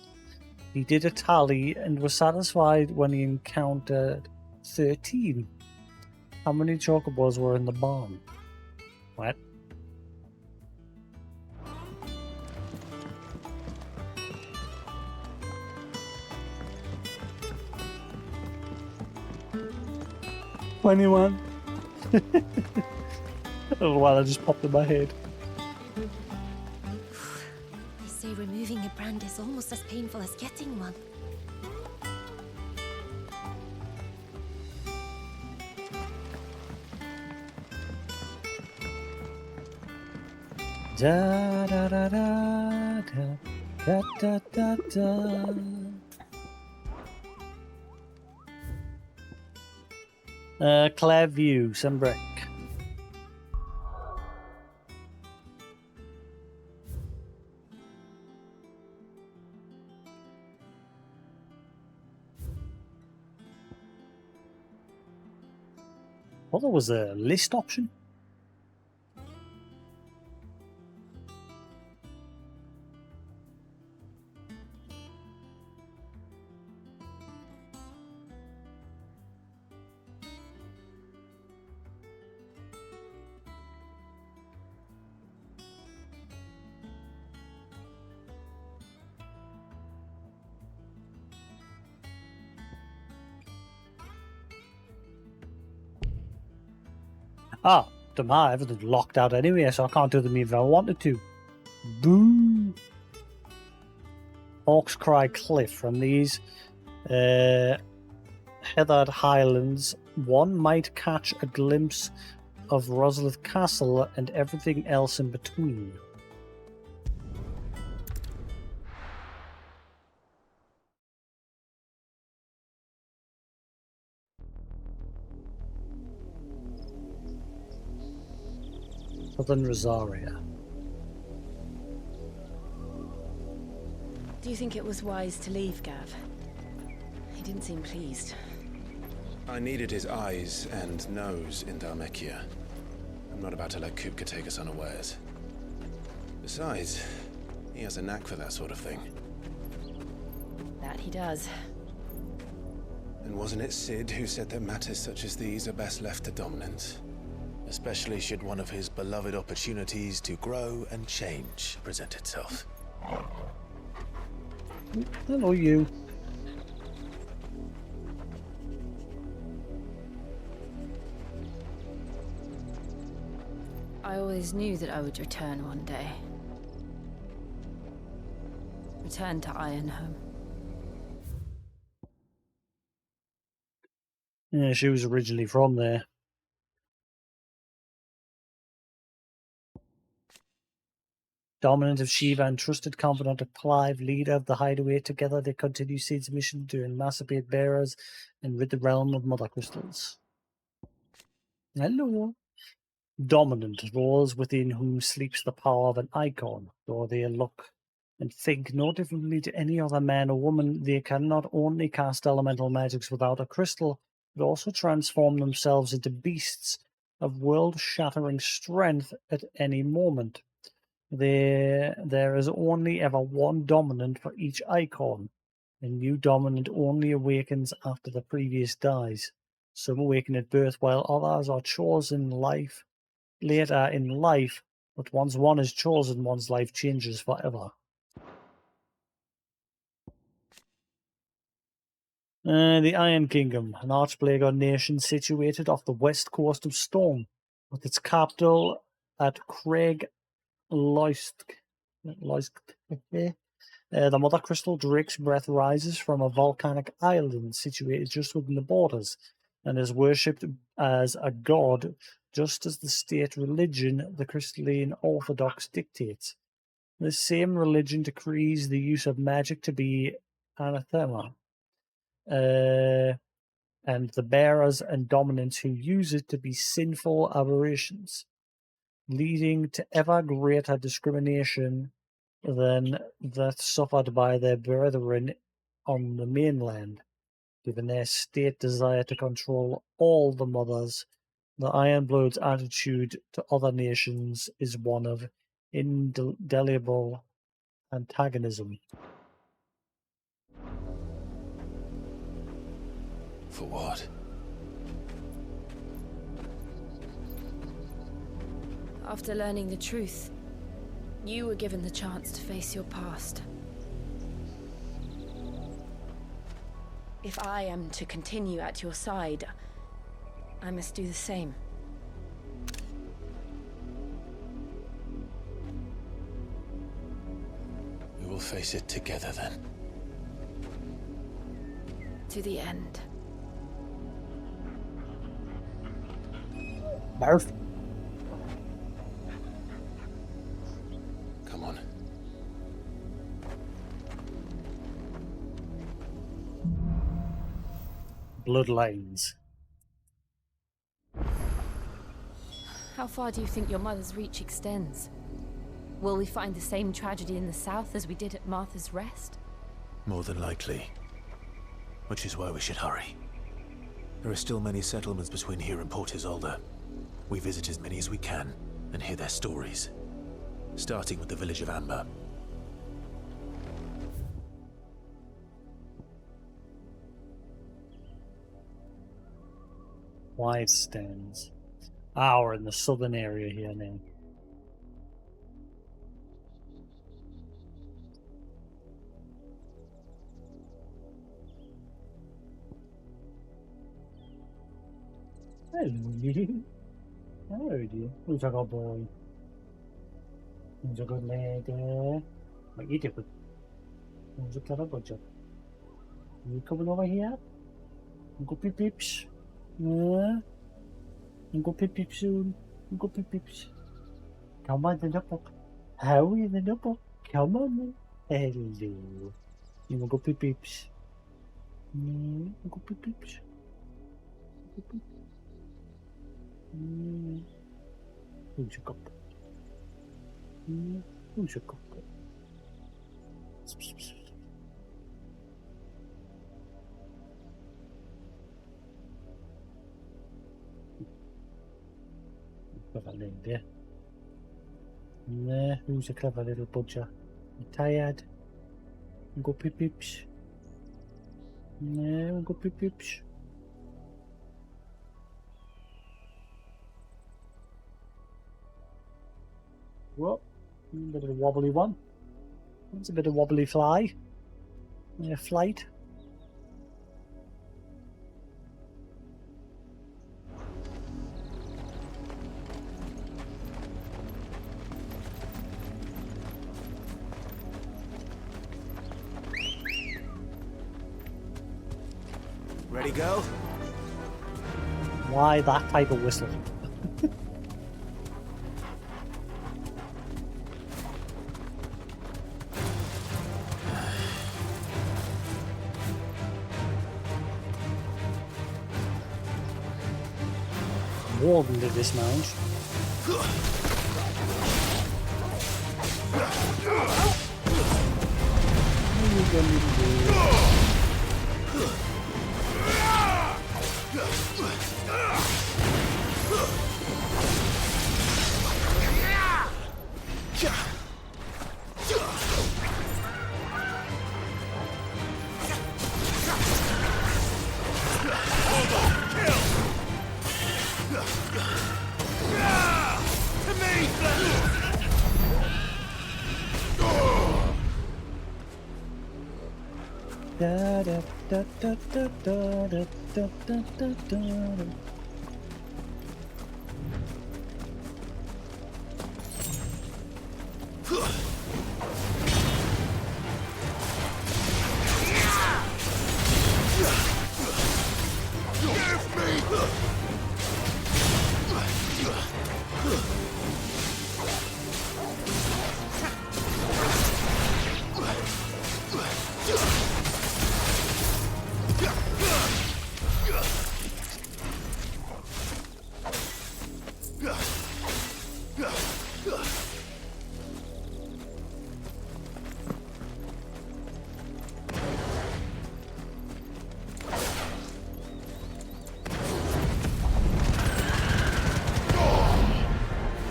he did a tally and was satisfied when he encountered 13. How many chocobos were in the barn? What? Anyone? I don't know why that just popped in my head. They say removing a brand is almost as painful as getting one. Da da da da da da da da. Clairview, Sunbrick. Well, there was a list option. Ah, everything's locked out anyway, so I can't do them even if I wanted to. Boo! Hawk's Cry Cliff. From these heathered highlands, one might catch a glimpse of Roslith Castle and everything else in between. Southern Rosaria. Do you think it was wise to leave, Gav? He didn't seem pleased. I needed his eyes and nose in Dhalmekia. I'm not about to let Kupka take us unawares. Besides, he has a knack for that sort of thing. That he does. And wasn't it Sid who said that matters such as these are best left to dominance? Especially should one of his beloved opportunities to grow and change present itself. Hello, you. I always knew that I would return one day. Return to Ironhome. Yeah, she was originally from there. Dominant of Shiva and trusted confidant of Clive, leader of the Hideaway, together they continue Sid's mission to emancipate bearers and rid the realm of mother crystals. Hello. Dominant, those within whom sleeps the power of an icon, though they look and think no differently to any other man or woman, they can not only cast elemental magics without a crystal, but also transform themselves into beasts of world-shattering strength at any moment. There is only ever one dominant for each icon. A new dominant only awakens after the previous dies. Some awaken at birth, while others are chosen later in life, but once one is chosen, one's life changes forever. The Iron Kingdom, an Archblagon nation situated off the west coast of Storm, with its capital at Craig Loisk. The Mother Crystal Drake's breath rises from a volcanic island situated just within the borders, and is worshipped as a god, just as the state religion, the Crystalline Orthodox, dictates. This same religion decrees the use of magic to be anathema, and the bearers and dominants who use it to be sinful aberrations, leading to ever greater discrimination than that suffered by their brethren on the mainland. Given their state desire to control all the mothers, the Ironblood's attitude to other nations is one of indelible antagonism. For what? After learning the truth, you were given the chance to face your past. If I am to continue at your side, I must do the same. We will face it together then. To the end. Barf. Come on. Bloodlines. How far do you think your mother's reach extends? Will we find the same tragedy in the south as we did at Martha's Rest? More than likely. Which is why we should hurry. There are still many settlements between here and Port Isolde. We visit as many as we can and hear their stories. Starting with the village of Amber. Wide stands. We're in the southern area here now. Hello. Oh dear. Who's a good boy? Who's a good lady? What you doing? Who's a clever budget? You coming over here? Uncle Pip Pips? Yeah? Uncle Pip Pips soon? Uncle Pip Pips? Come on, the nipple. How are you, the nipple? Come on, then. Hello. You Uncle Pip Pips? Yeah? Uncle Pip Pips? Uncle Pip? Yeah. Who's your cup? Yeah. Who's your cup? Clever lady. Yeah, who's a clever little butcher? You tired? Uncle Pip Pips? Yeah, Uncle Pip Pips? What? A bit of a wobbly one. That's a bit of wobbly fly. Yeah, flight. Ready, go? Why that type of whistle? Warden did dismount. What are you gonna do? Da da da da da da da da da da da.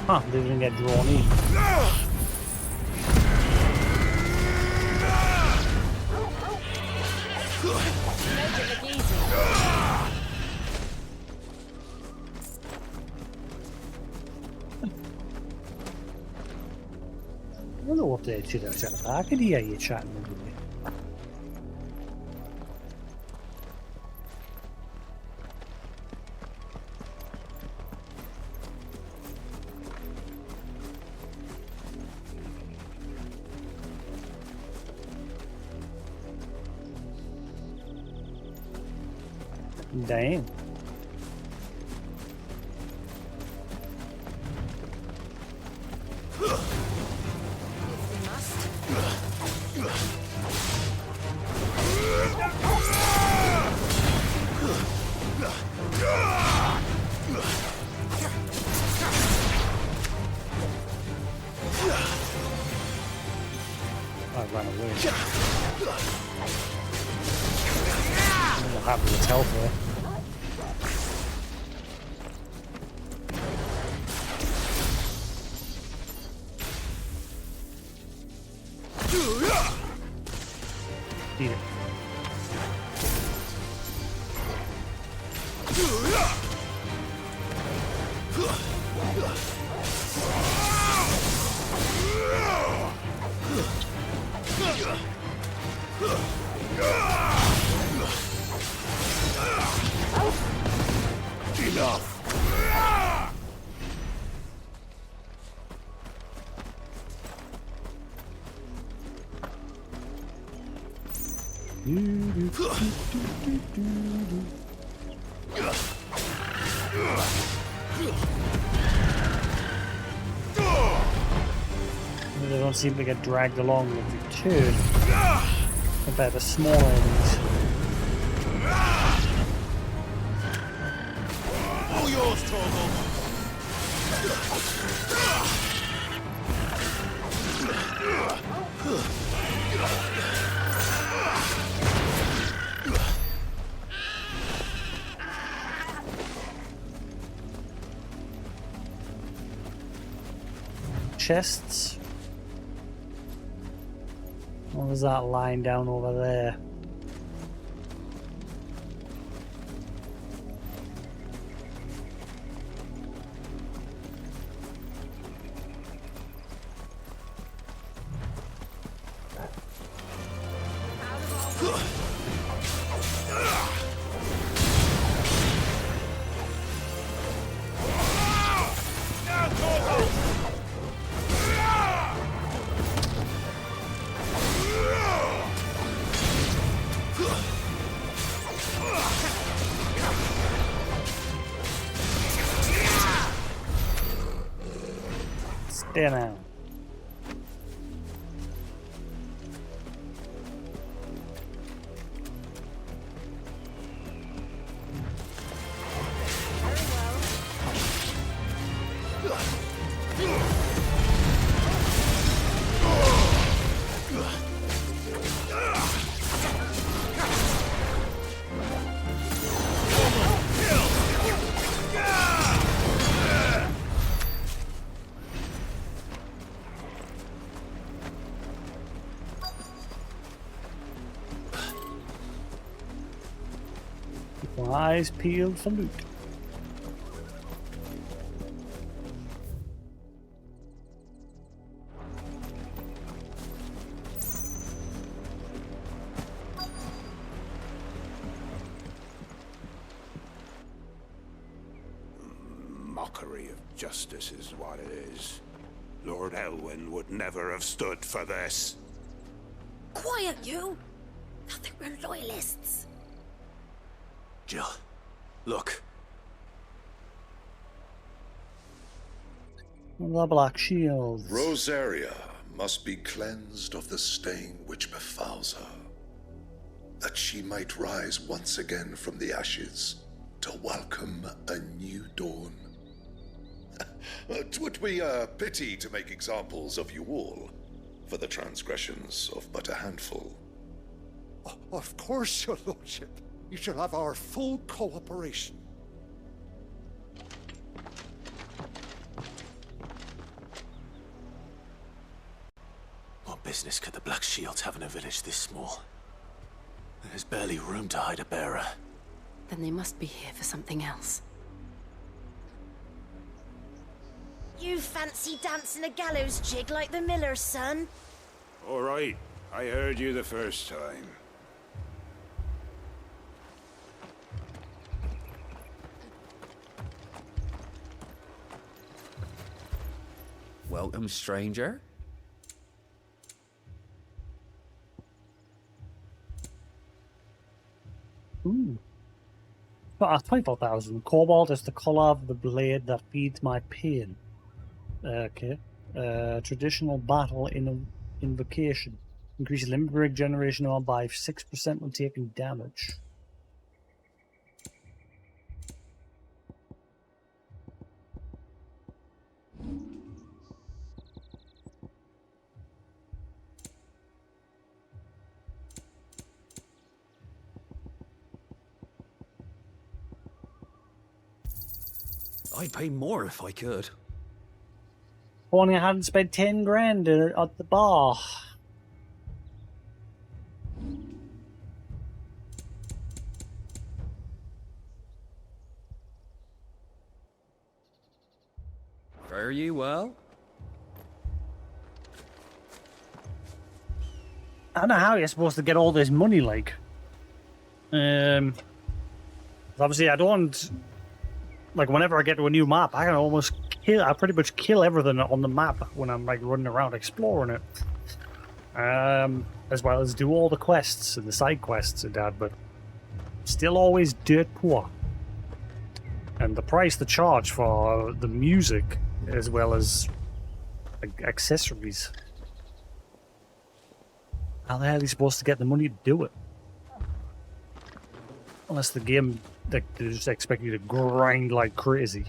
Huh, they didn't get drawn in. I wonder what they did outside the park. I could hear you chatting with me. Damn. I ran away. I'm not happy with health there. Eat it. Enough. They don't seem to get dragged along with the turn compared to smaller enemies. All yours, Torgal. Chests. What was that line down over there? Stay now. Keep my eyes peeled for loot. Mockery of justice is what it is. Lord Elwyn would never have stood for this. Quiet, you! I think we're loyalists. Jill, look. The Black Shields. Rosaria must be cleansed of the stain which befouls her, that she might rise once again from the ashes to welcome a new dawn. 'Twould be a pity to make examples of you all, for the transgressions of but a handful. Of course, your lordship. You shall have our full cooperation. What business could the Black Shields have in a village this small? There's barely room to hide a bearer. Then they must be here for something else. You fancy dancing a gallows jig like the miller's son? All right, I heard you the first time. Welcome, stranger. Ooh. 24,000. Cobalt is the color of the blade that feeds my pain. Okay. Traditional battle invocation. Increases limit break generation on by 6% when taking damage. I'd pay more if I could. Only I hadn't spent 10 grand at the bar. Fare you well? I don't know how you're supposed to get all this money, like. Obviously I don't... Like, whenever I get to a new map, I can almost kill... I pretty much kill everything on the map when I'm, like, running around exploring it. As well as do all the quests and the side quests and that, but still always dirt poor. And the price they charge for the music as well as accessories. How the hell are you supposed to get the money to do it? Unless the game, they just expect you to grind like crazy.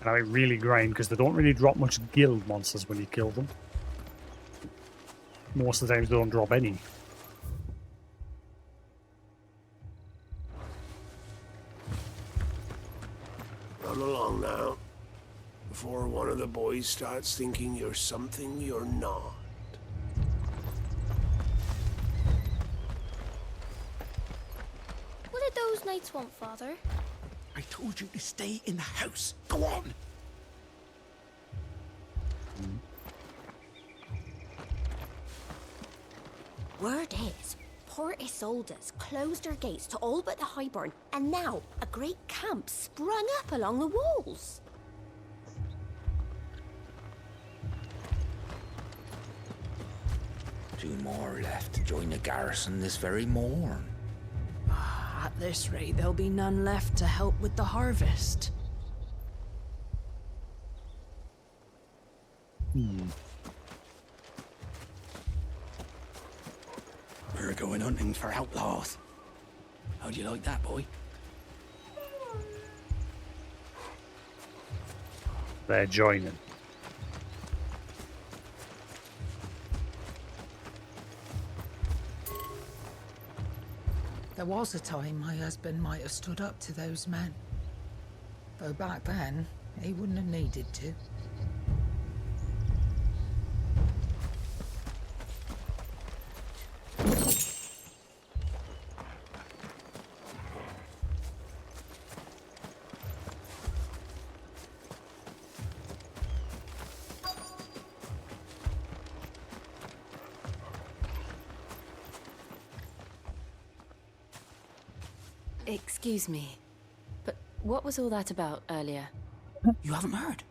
And I mean really grind, because they don't really drop much guild monsters when you kill them. Most of the times they don't drop any. Run along now, before one of the boys starts thinking you're something you're not. What did those knights want, Father? I told you to stay in the house. Go on. Word is, Port Isolde's closed her gates to all but the Highborn, and now a great camp sprung up along the walls. Two more left to join the garrison this very morn. At this rate, there'll be none left to help with the harvest. We're going hunting for outlaws. How'd you like that, boy? They're joining. There was a time my husband might have stood up to those men. Though back then, he wouldn't have needed to. Excuse me, but what was all that about earlier? You haven't heard?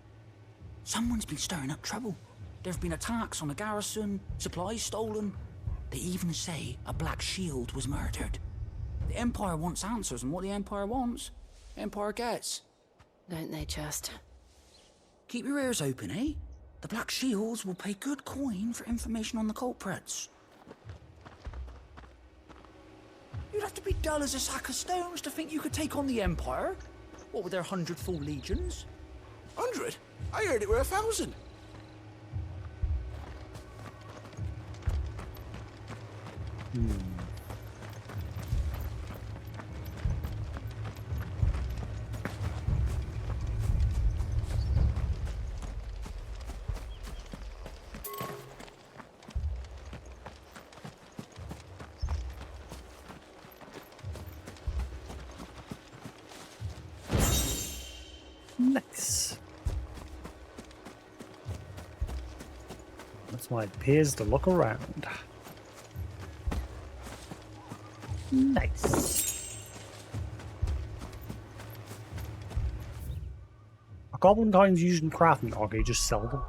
Someone's been stirring up trouble. There have been attacks on the garrison, supplies stolen. They even say a Black Shield was murdered. The Empire wants answers, and what the Empire wants, the Empire gets. Don't they just? Keep your ears open, eh? The Black Shields will pay good coin for information on the culprits. You'd have to be dull as a sack of stones to think you could take on the Empire. What with their 100 full legions? 100? I heard it were 1,000. Nice. That's why it pays to look around. Nice. Are goblin coins used in crafting, or can you just sell them?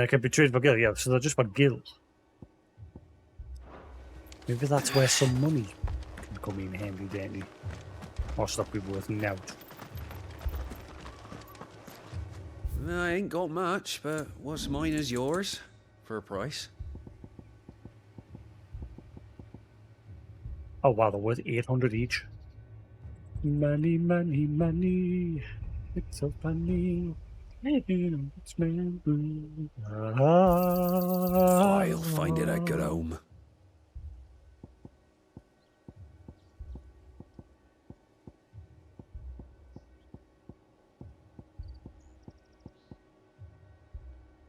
Can be traded for guild, yeah, so they're just for guild. Maybe that's where some money can come in handy dandy. Or stuff be worth nout. I ain't got much, but what's mine is yours, for a price. Oh wow, they're worth 800 each. Money, money, money. It's so funny. I'll find it a good home.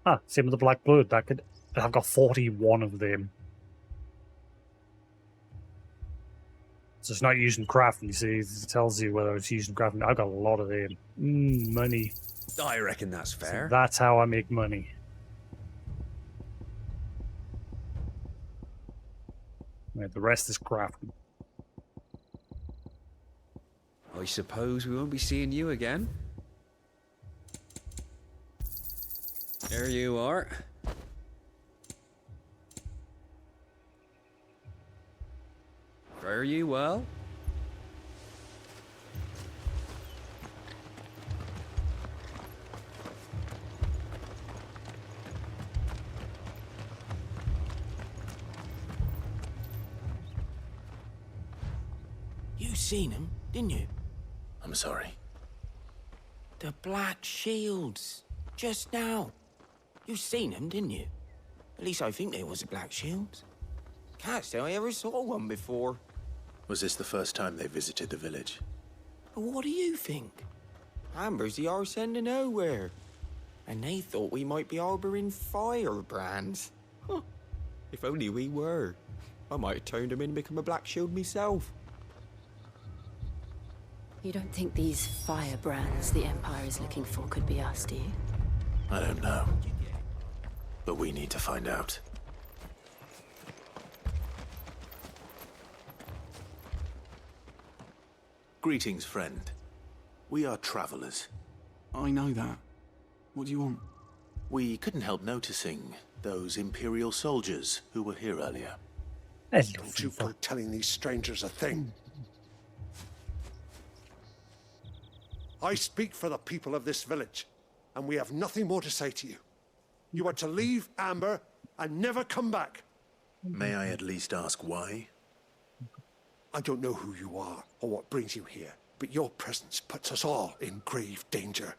Ah, same with the black blood. I've got 41 of them. So it's not using crafting, you see. It tells you whether it's using crafting. I've got a lot of them. Money. I reckon that's fair. So that's how I make money. Right, the rest is crafting. I suppose we won't be seeing you again. There you are. Fare you well? You seen him, didn't you? I'm sorry. The Black Shields. Just now. You seen them, didn't you? At least I think they was the Black Shields. Can't say I ever saw one before. Was this the first time they visited the village? But what do you think? Amber's the arse end of nowhere. And they thought we might be harboring firebrands. Huh. If only we were. I might have turned them in and become a Black Shield myself. You don't think these firebrands the Empire is looking for could be us, do you? I don't know. But we need to find out. Greetings, friend. We are travelers. I know that. What do you want? We couldn't help noticing those Imperial soldiers who were here earlier. Don't you go telling these strangers a thing. I speak for the people of this village, and we have nothing more to say to you. You are to leave Amber and never come back. May I at least ask why? I don't know who you are or what brings you here, but your presence puts us all in grave danger.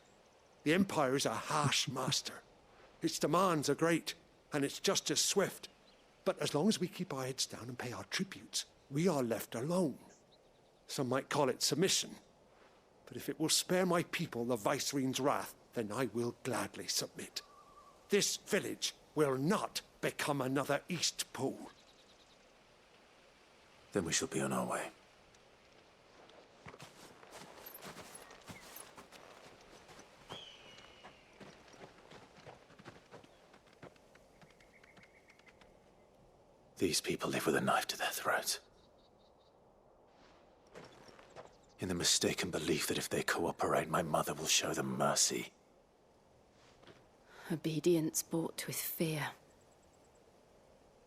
The Empire is a harsh master. Its demands are great, and its justice swift. But as long as we keep our heads down and pay our tributes, we are left alone. Some might call it submission. But if it will spare my people the Viceroy's wrath, then I will gladly submit. This village will not become another East Pool. Then we shall be on our way. These people live with a knife to their throats. In the mistaken belief that if they cooperate, my mother will show them mercy. Obedience bought with fear.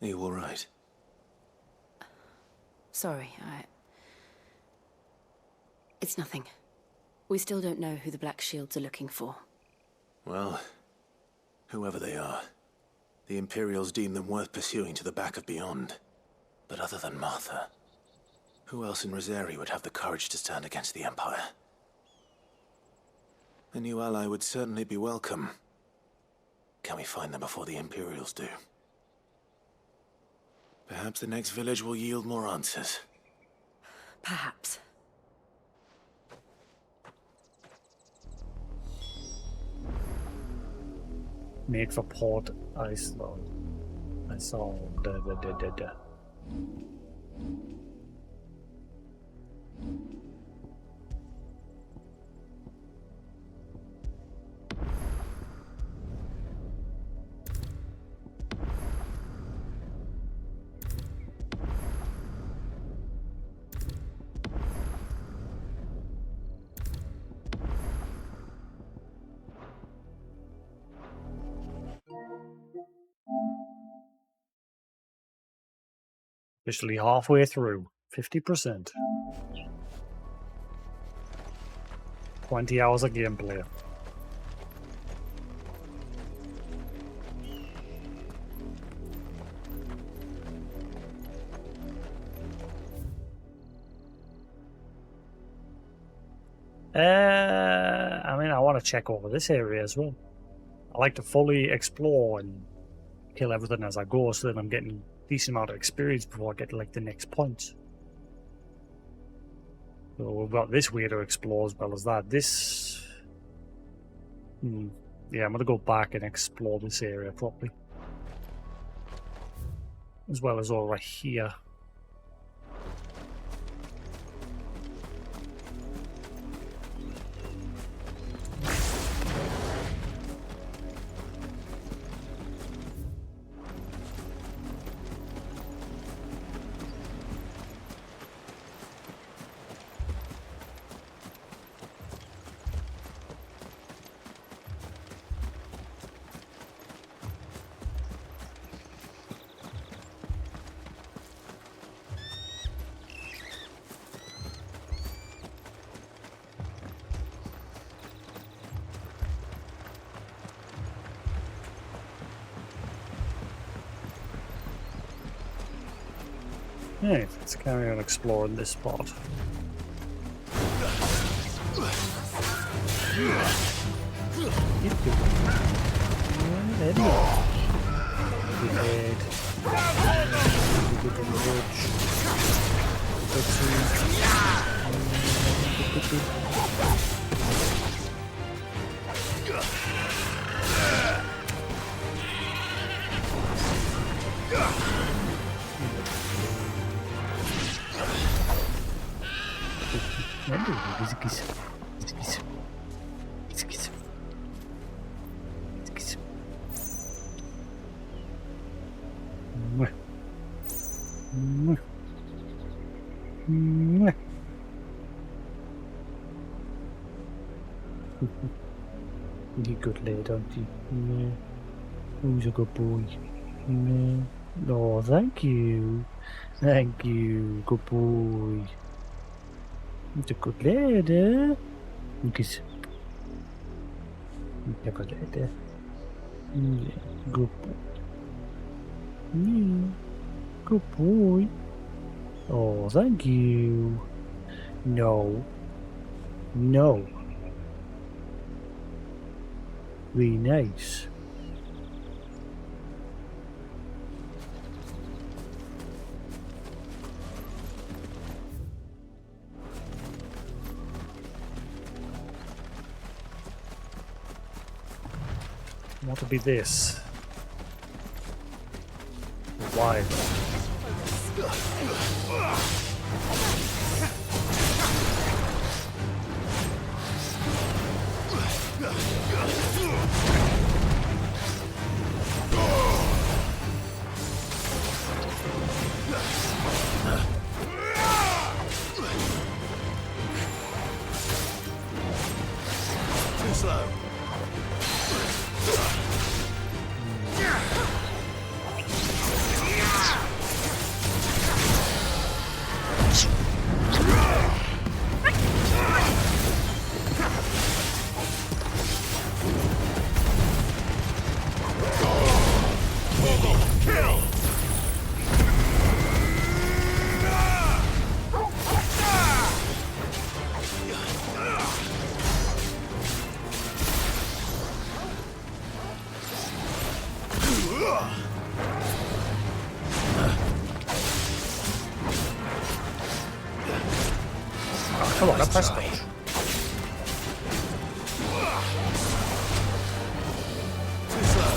Are you all right? Sorry, It's nothing. We still don't know who the Black Shields are looking for. Well, whoever they are, the Imperials deem them worth pursuing to the back of beyond. But other than Martha, who else in Rosari would have the courage to stand against the Empire? A new ally would certainly be welcome. Can we find them before the Imperials do? Perhaps the next village will yield more answers. Perhaps. Made for Port Iceland. I saw da. Officially halfway through. 50%. 20 hours of gameplay. I mean, I want to check over this area as well. I like to fully explore and kill everything as I go, so that I'm getting a decent amount of experience before I get to, like, the next point. So we've got this way to explore as well as that. This... Yeah, I'm going to go back and explore this area properly. As well as over here. Right, let's carry on exploring this spot. You're good lad, aren't you? Yeah. Who's a good boy? Yeah. Oh, thank you. Thank you. Good boy. He's a good lad, eh? Because you're a good lad, eh? Yeah. Good boy. Yeah. Good boy. Oh, thank you. No. No. Really nice. What would be this? Why? Too slow. Come on, I pressed it. Too slow.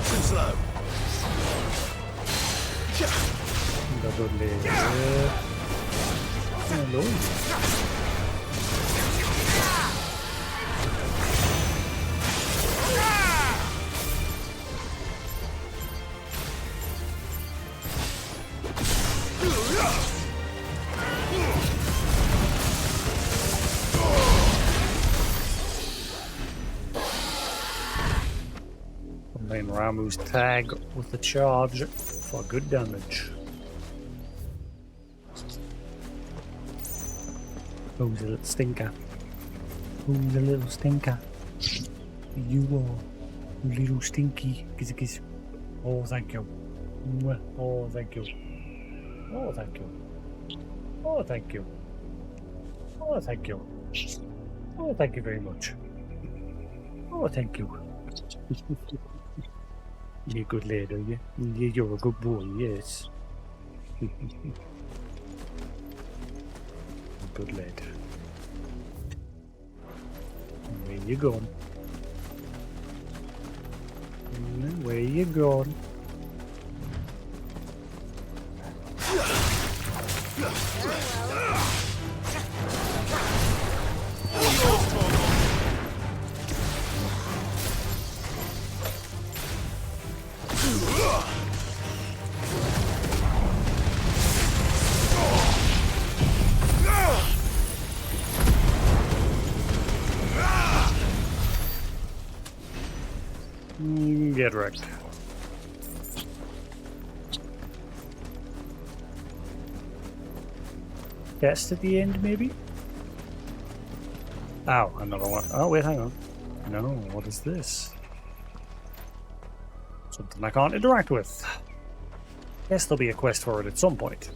Too slow. Double laser. Hello. And then Ramu's tag with the charge for good damage. Who's a little stinker? Who's a little stinker? You are, you little stinky. Kiss, kiss. Oh, thank you. Mwah. Oh, thank you. Oh, thank you. Oh, thank you. Oh, thank you. Oh, thank you very much. Oh, thank you. You're a good lad, are you? You're a good boy, yes. Good lad. Where you going? Where you going? Get wrecked. Best at the end, maybe? Ow, another one. Oh, wait, hang on. No, what is this? Something I can't interact with. Guess there'll be a quest for it at some point.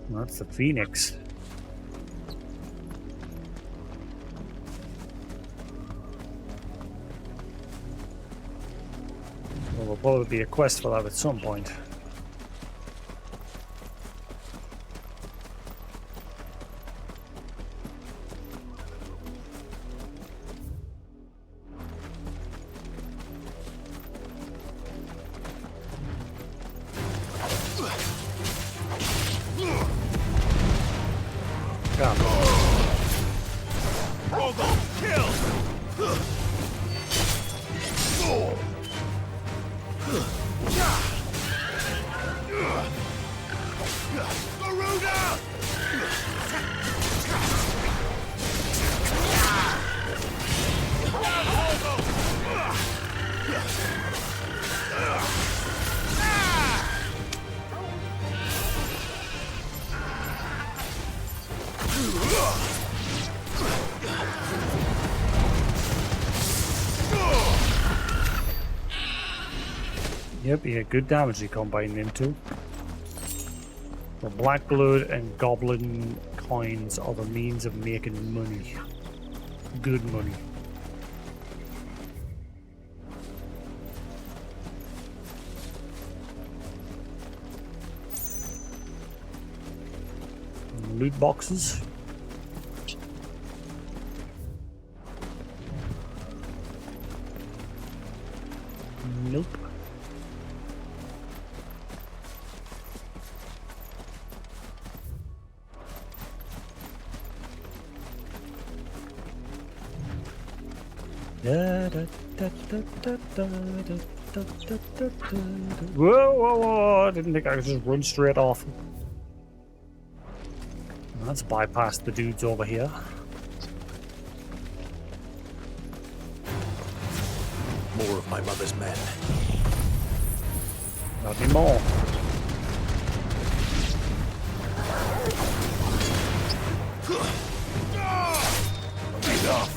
That's the Phoenix. Well, there'll probably be a quest for that at some point. Yep, yeah, good damage they combine them two. The black blood and goblin coins are the means of making money. Good money. Loot boxes. Nope. Whoa, whoa, whoa! I didn't think I could just run straight off. Let's bypass the dudes over here. More of my mother's men. Not anymore. Enough.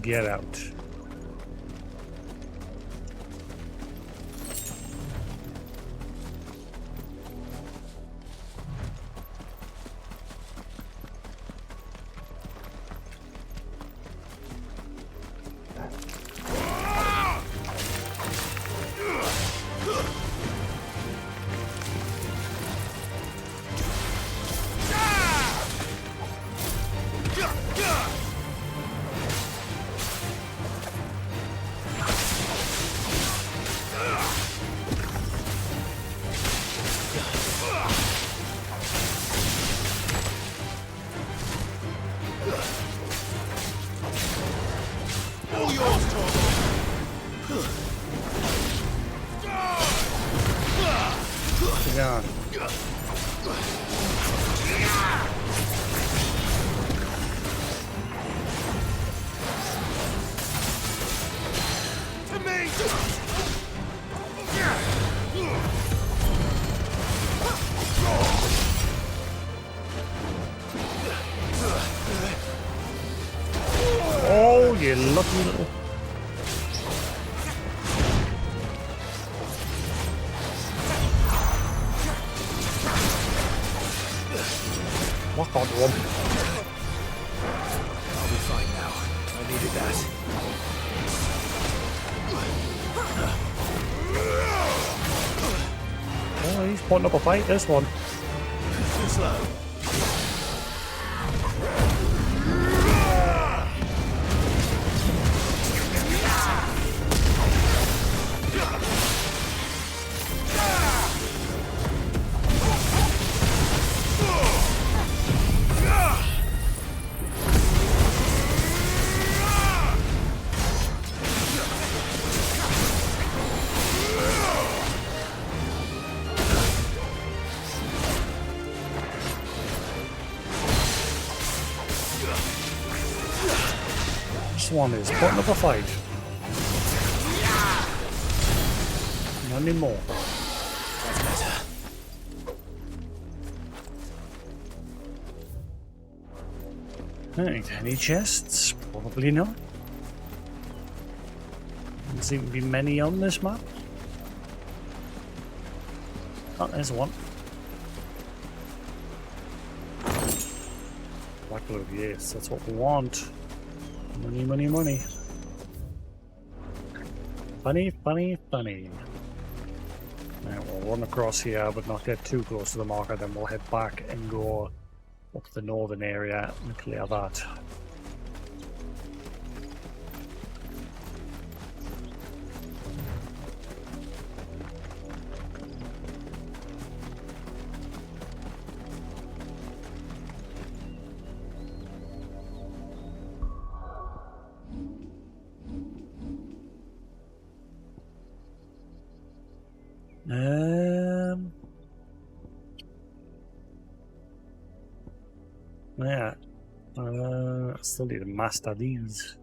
Get out. Oh, you lucky little... Walk onto him. I'll be fine now. I needed that. Oh, he's putting up a fight, this one. Too slow. one is putting up a fight. Not anymore. That's better. Right, any chests? Probably not. Doesn't seem to be many on this map. Oh, there's one. Black glove, yes, that's what we want. Money, money, money. Funny, funny, funny. Now we'll run across here, but not get too close to the marker, then we'll head back and go up the northern area and clear that. Yeah. I still need to master these.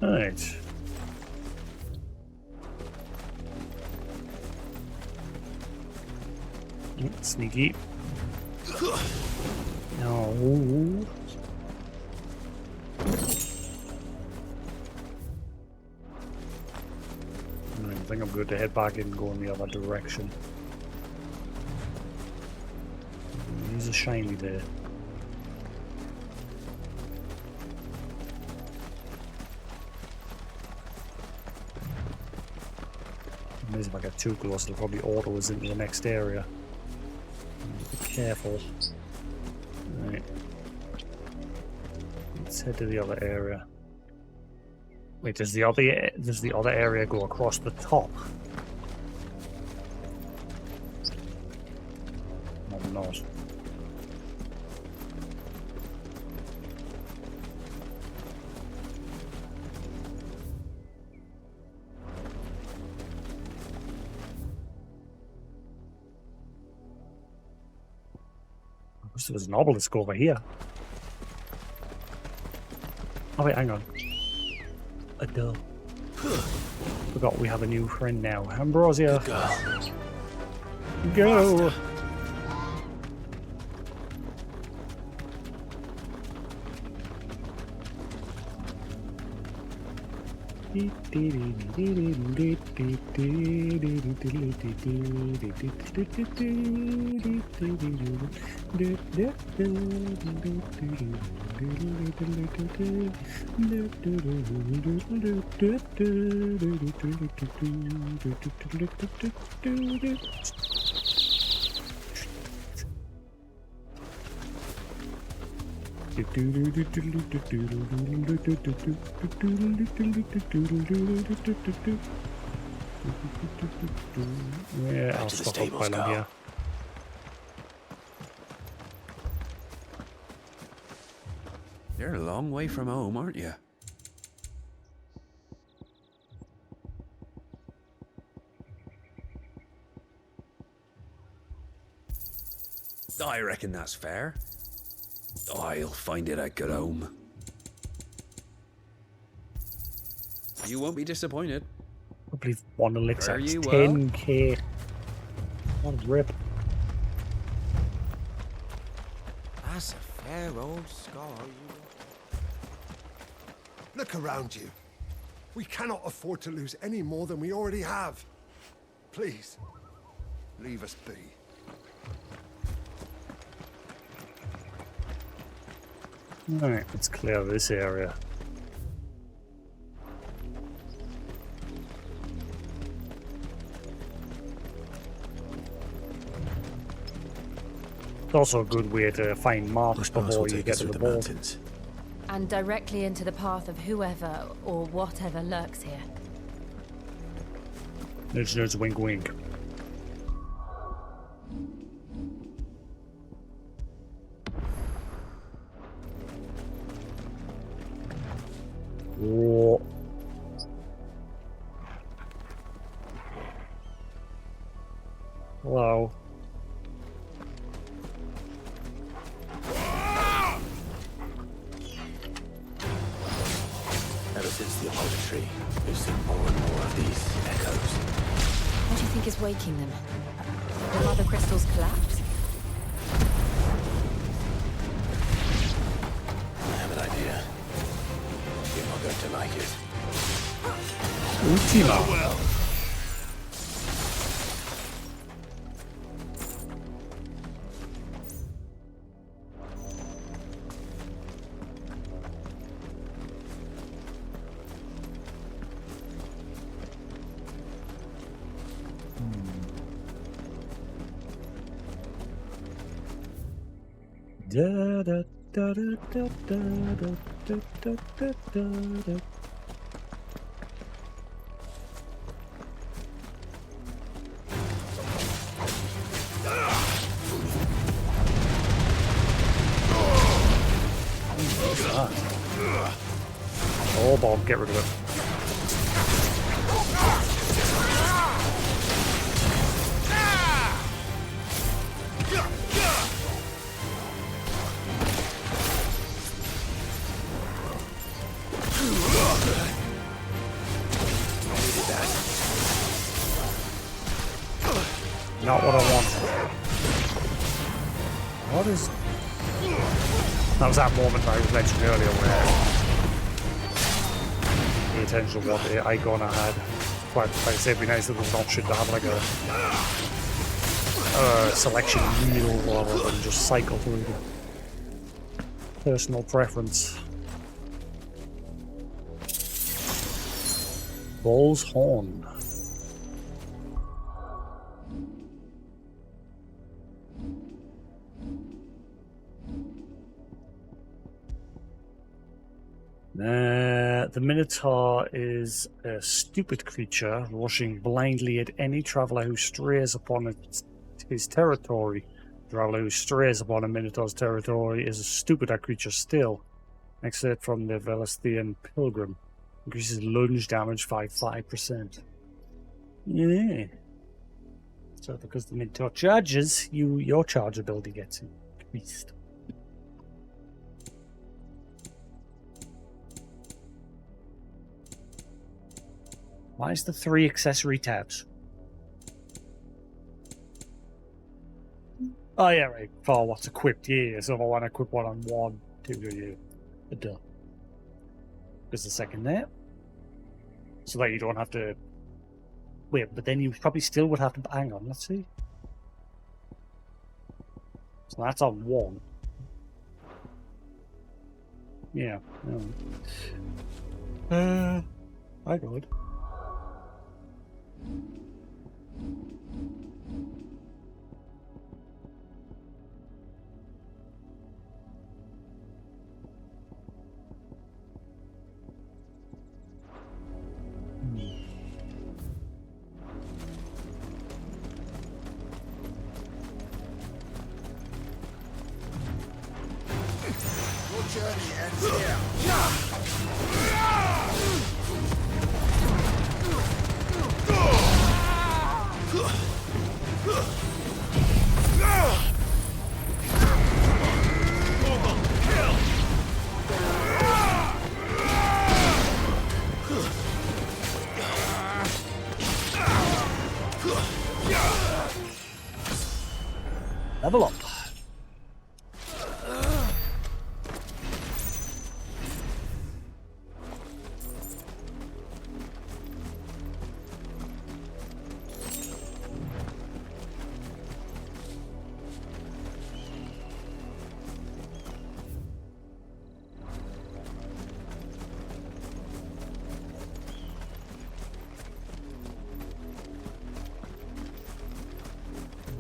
Right. Sneaky. No. I think I'm good to head back in and go in the other direction. There's a shiny there. If I get too close, it'll probably auto us into the next area. Be careful. Right. Let's head to the other area. Wait, does the other area go across the top? Or not? There was an obelisk over here. Oh wait, hang on. Duh. Forgot we have a new friend now. Ambrosia. Go. Yeah, I'll stop up while I'm here. You're a long way from home, aren't you? I reckon that's fair. I'll find it a good home. You won't be disappointed. I believe one elixir Fare is you well. 10k. What a rip. That's a fair old scar. Look around you. We cannot afford to lose any more than we already have. Please, leave us be. Alright, let's clear this area. It's also a good way to find marks before you get to the board. And directly into the path of whoever or whatever lurks here. Nudge, nudge, wink, wink. Whoa. Hello. Ever since the apology tree, we've seen more and more of these echoes. What do you think is waking them? The mother crystals collapse? I have an idea. You're not going to like it. Ultima. Oh, well. Da da da da da da da da da da da. Oh, Bob, get rid of it. Not what I want. What is... That was that moment I was mentioning earlier where the attention of what the icon I had. Quite, like I said, it'd be nice if there was an option to have like a selection wheel rather than just cycle through the personal preference. Bull's Horn. The Minotaur is a stupid creature rushing blindly at any traveller who strays upon his territory. A traveller who strays upon a Minotaur's territory is a stupider creature still. Excerpt from the Velestian Pilgrim. Increases lunge damage by 5%. Yeah. So because the Minotaur charges, your charge ability gets increased. Why is the 3 accessory tabs? Oh yeah, right. For what's equipped, yeah. So if I want to equip one on 1, 2, yeah. Duh. There's the second there. So that you don't have to... Wait, but then you probably still would have to... Hang on, let's see. So that's on 1. Yeah. I good. Your journey ends here. Level up.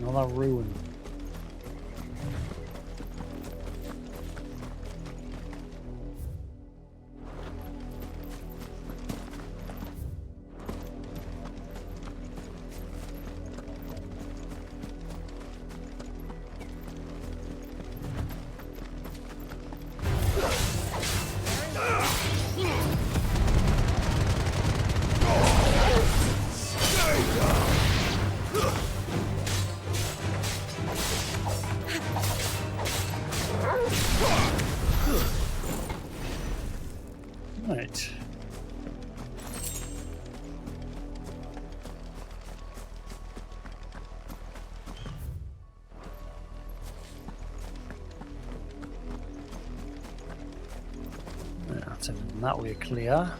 Another ruin. Right. That's everything that way clear.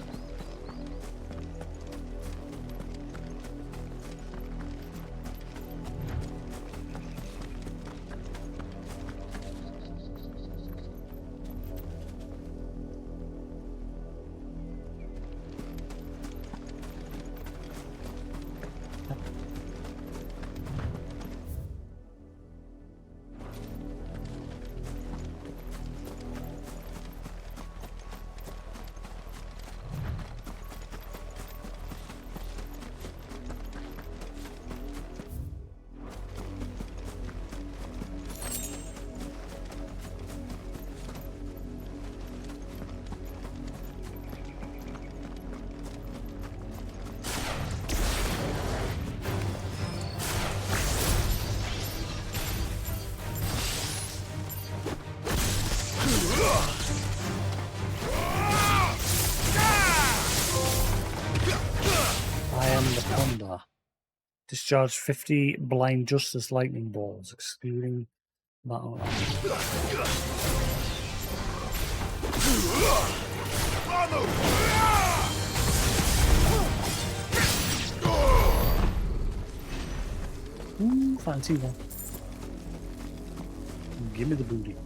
Discharge 50 blind justice lightning balls, excluding battle. Ooh, fancy one. Give me the booty.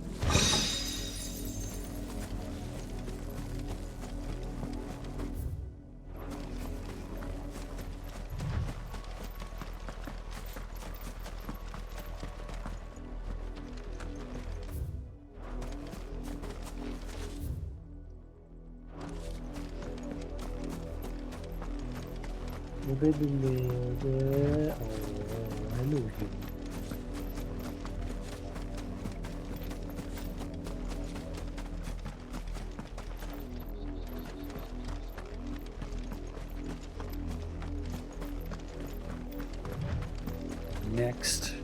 Oh, hello here. Next.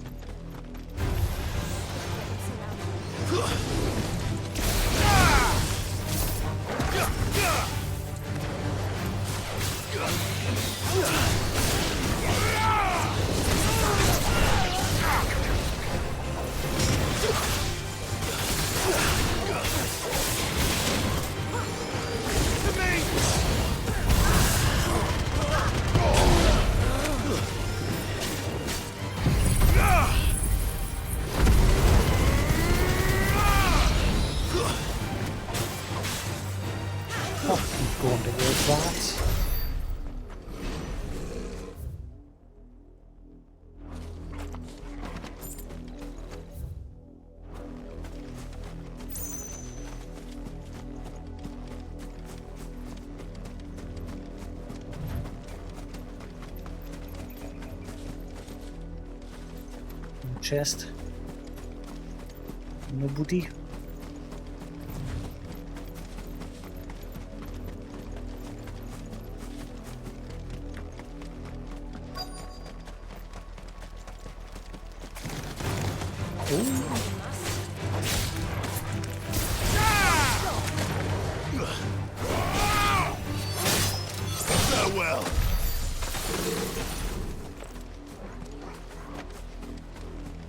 Going towards that. Chest. No booty.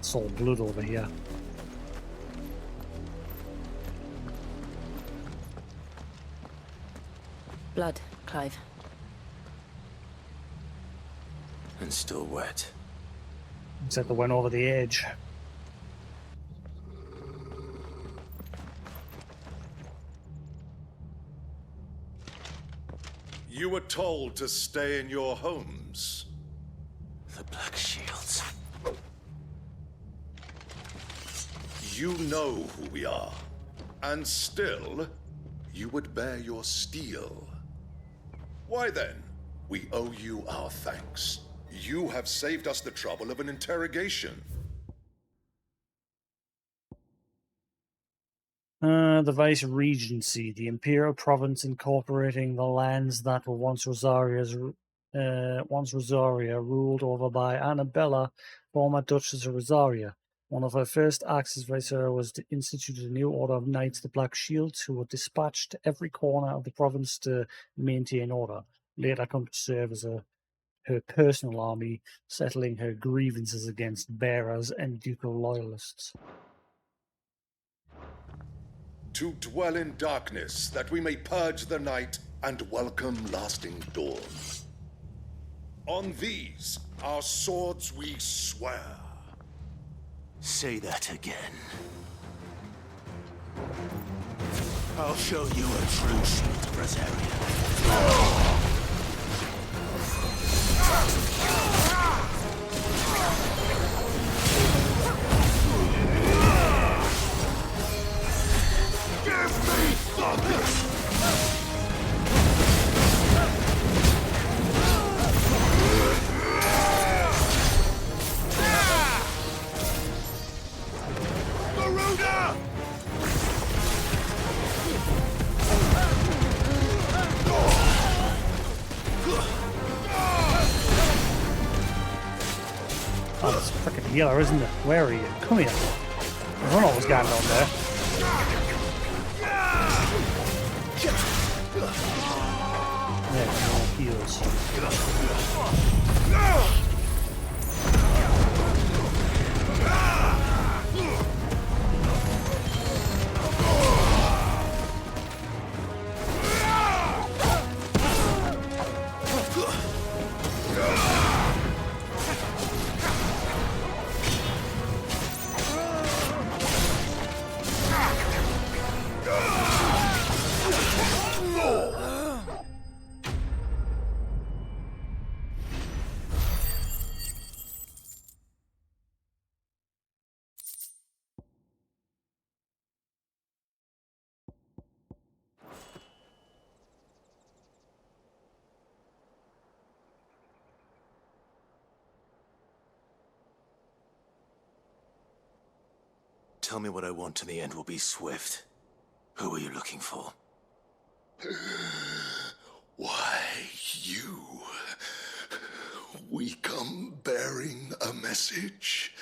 It's all blood over here. Blood, Clive. And still wet. Except they went over the edge. You were told to stay in your homes. The Black Shields. You know who we are. And still, you would bear your steel. Why then? We owe you our thanks. You have saved us the trouble of an interrogation. The Vice Regency, the Imperial Province incorporating the lands that were once Rosaria, ruled over by Annabella, former Duchess of Rosaria. One of her first acts as Viceroy was to institute a new order of Knights the Black Shields, who were dispatched to every corner of the province to maintain order. Later come to serve as her personal army, settling her grievances against bearers and ducal loyalists. To dwell in darkness, that we may purge the night and welcome lasting dawn. On these, our swords we swear. Say that again. I'll show you a true shield of Rosaria. Oh, it's freaking healer, isn't it? Where are you? Come here. I don't know what's going on there. There, more heals. Tell me what I want and the end will be swift. Who are you looking for? Why, you. We come bearing a message.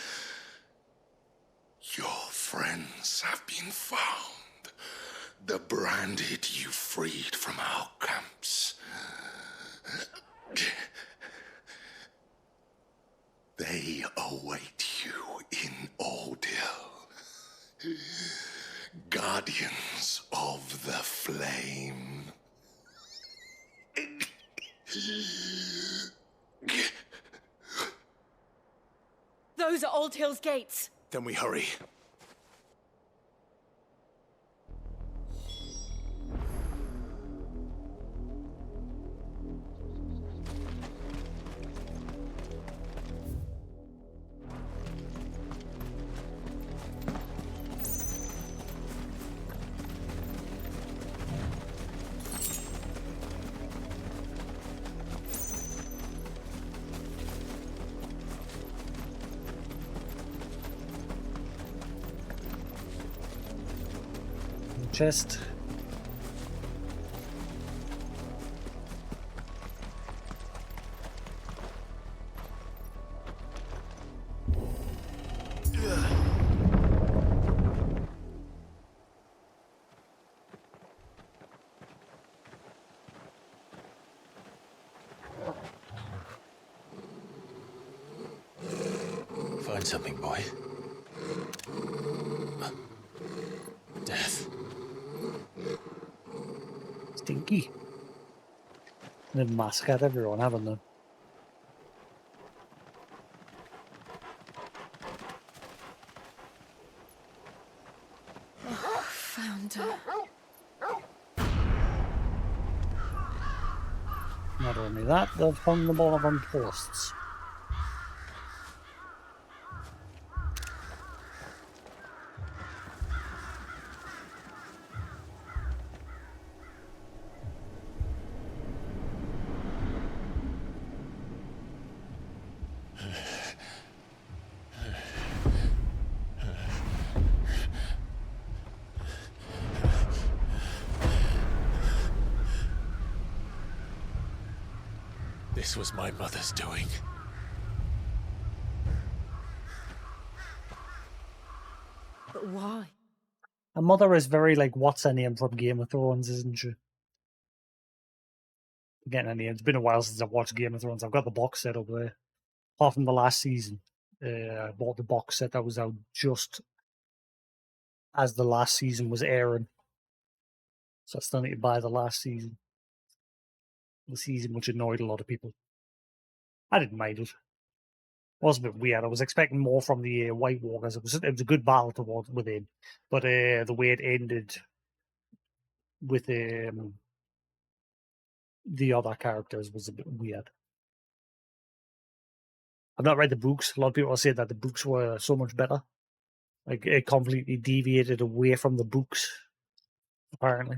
Your friends have been found. The branded you freed from our camps. They await you in Oldhill. Guardians of the Flame. Those are Old Hill's gates. Then we hurry. Chest. Find something, boy. Death. Stinky. They've massacred everyone, haven't they? Oh, found her. Not only that, they've hung them all up on posts. This was my mother's doing. But why? Her mother is very like, what's her name from Game of Thrones, isn't she? Forgetting her name. It's been a while since I've watched Game of Thrones. I've got the box set up there. Apart from the last season. I bought the box set that was out just as the last season was airing. So I still need to buy the last season. The season which annoyed a lot of people. I didn't mind it. It was a bit weird. I was expecting more from the White Walkers. It was a good battle towards within, but the way it ended with the other characters was a bit weird. I've not read the books. A lot of people say that the books were so much better. Like it completely deviated away from the books. Apparently,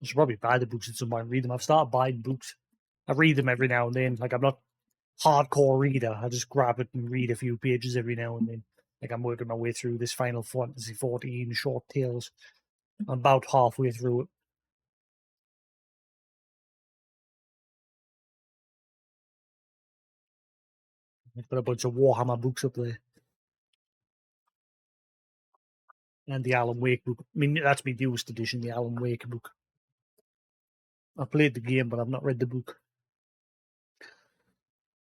I should probably buy the books at some point and read them. I've started buying books. I read them every now and then. Like I'm not hardcore reader. I just grab it and read a few pages every now and then. Like I'm working my way through this Final Fantasy 14 short tales. I'm about halfway through it. I've got a bunch of Warhammer books up there. And the Alan Wake book. I mean, that's my newest edition, the Alan Wake book. I've played the game, but I've not read the book.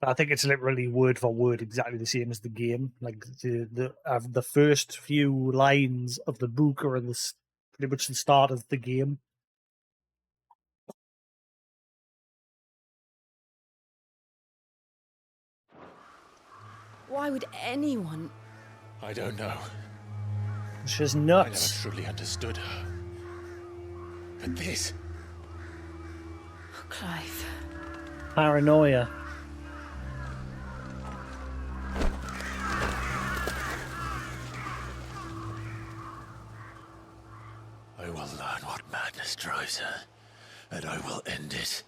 I think it's literally word for word exactly the same as the game. Like the first few lines of the book are in this pretty much the start of the game. Why would anyone? I don't know. She's I nuts. never truly understood her. But this... Clive. Paranoia. I will learn what madness drives her, and I will end it.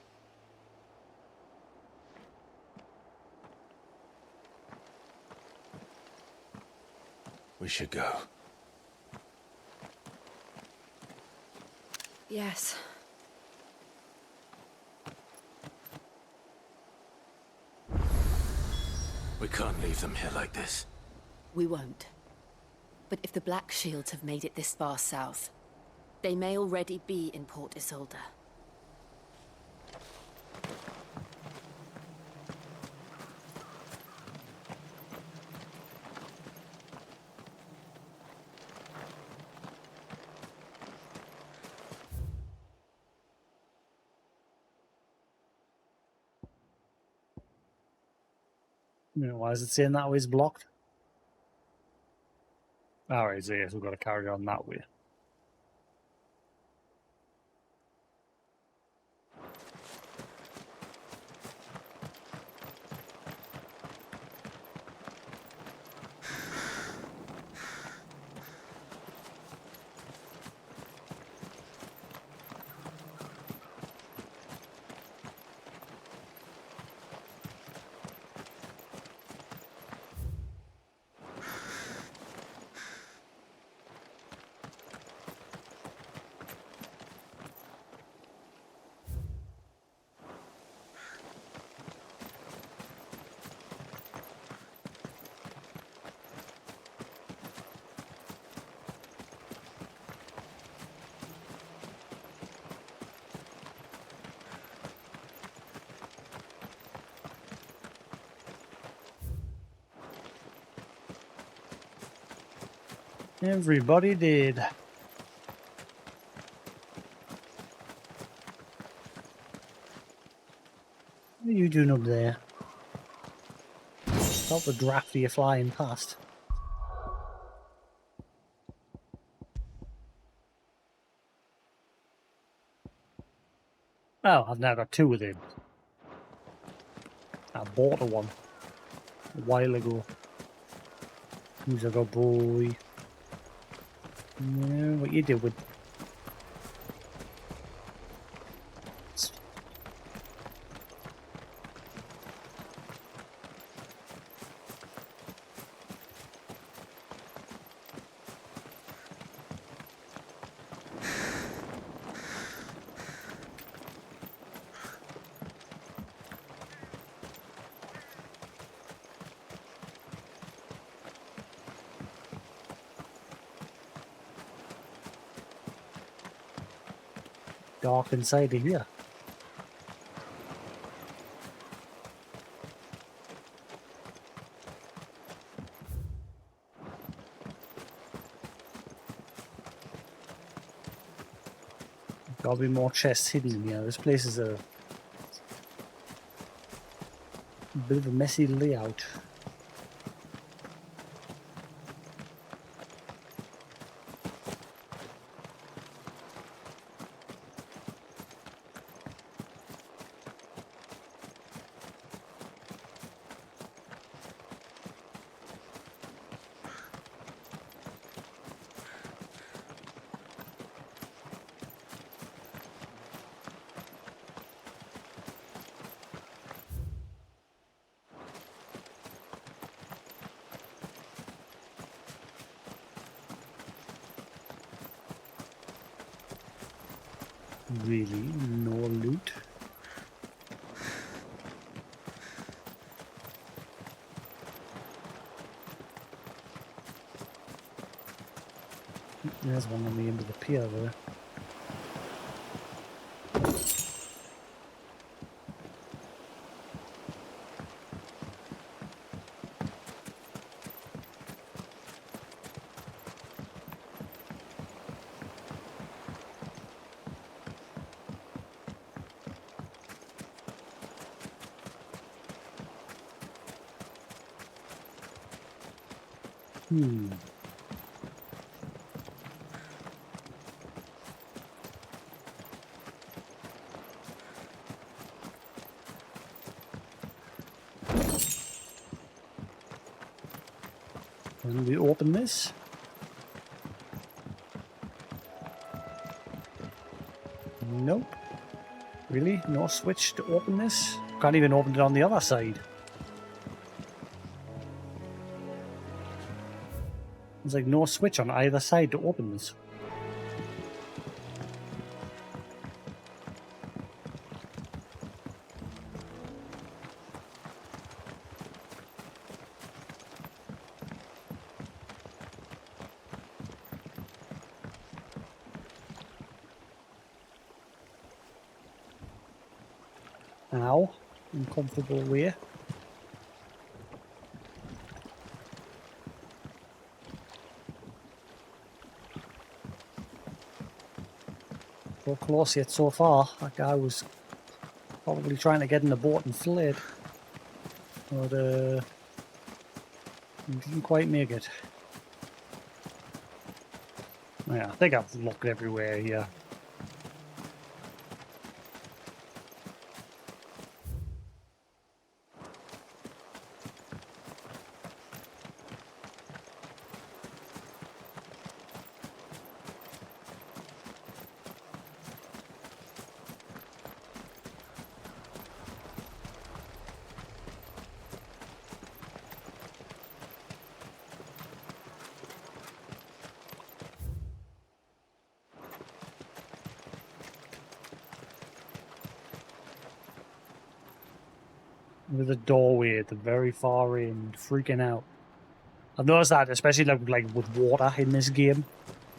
We should go. Yes. We can't leave them here like this. We won't. But if the Black Shields have made it this far south, they may already be in Port Isolde. Why is it saying that way is blocked? Alright, so yes, we've got to carry on that way. Everybody did. What are you doing up there? Felt the draft of you flying past. Oh, I've now got 2 of them. I bought one a while ago. Who's a good boy? Yeah, what you doing? Dark inside of here. Gotta be more chests hidden here. This place is a bit of a messy layout. Really? No loot? There's one on the end of the pier there. Can we open this? Nope. Really? No switch to open this? Can't even open it on the other side. There's like no switch on either side to open this. Ow. Uncomfortable way. So close yet so far. That guy was probably trying to get in the boat and fled. But he didn't quite make it. Yeah, I think I've looked everywhere here. With a doorway at the very far end, freaking out. I've noticed that, especially like with water in this game.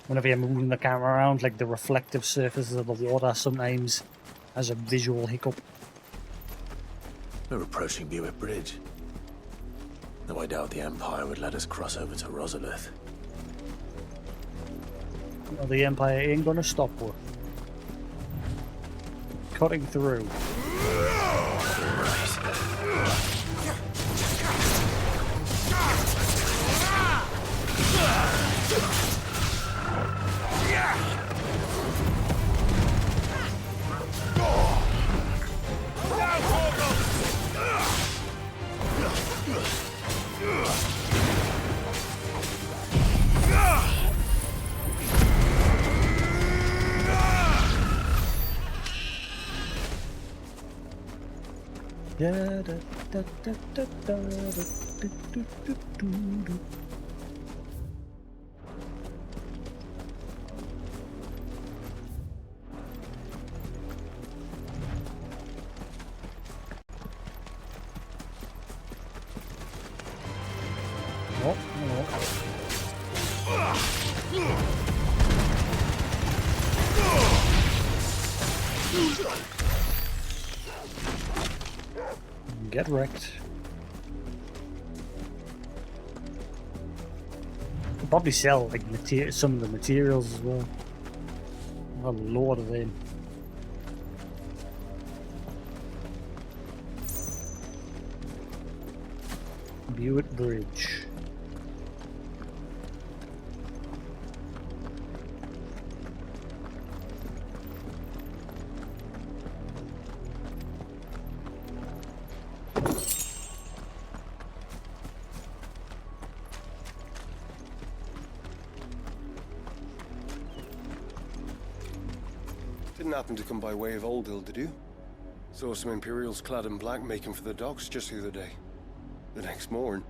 Whenever you're moving the camera around, like the reflective surfaces of the water sometimes has a visual hiccup. We're approaching Buick Bridge. Though I doubt the Empire would let us cross over to Rosalith. Well, the Empire ain't gonna stop her. Cutting through. Oh, get wrecked. Could probably sell like some of the materials as well. A load of them. Buick Bridge. Didn't happen to come by way of Oldhill, did you? Saw some Imperials clad in black making for the docks just the other day. The next morn,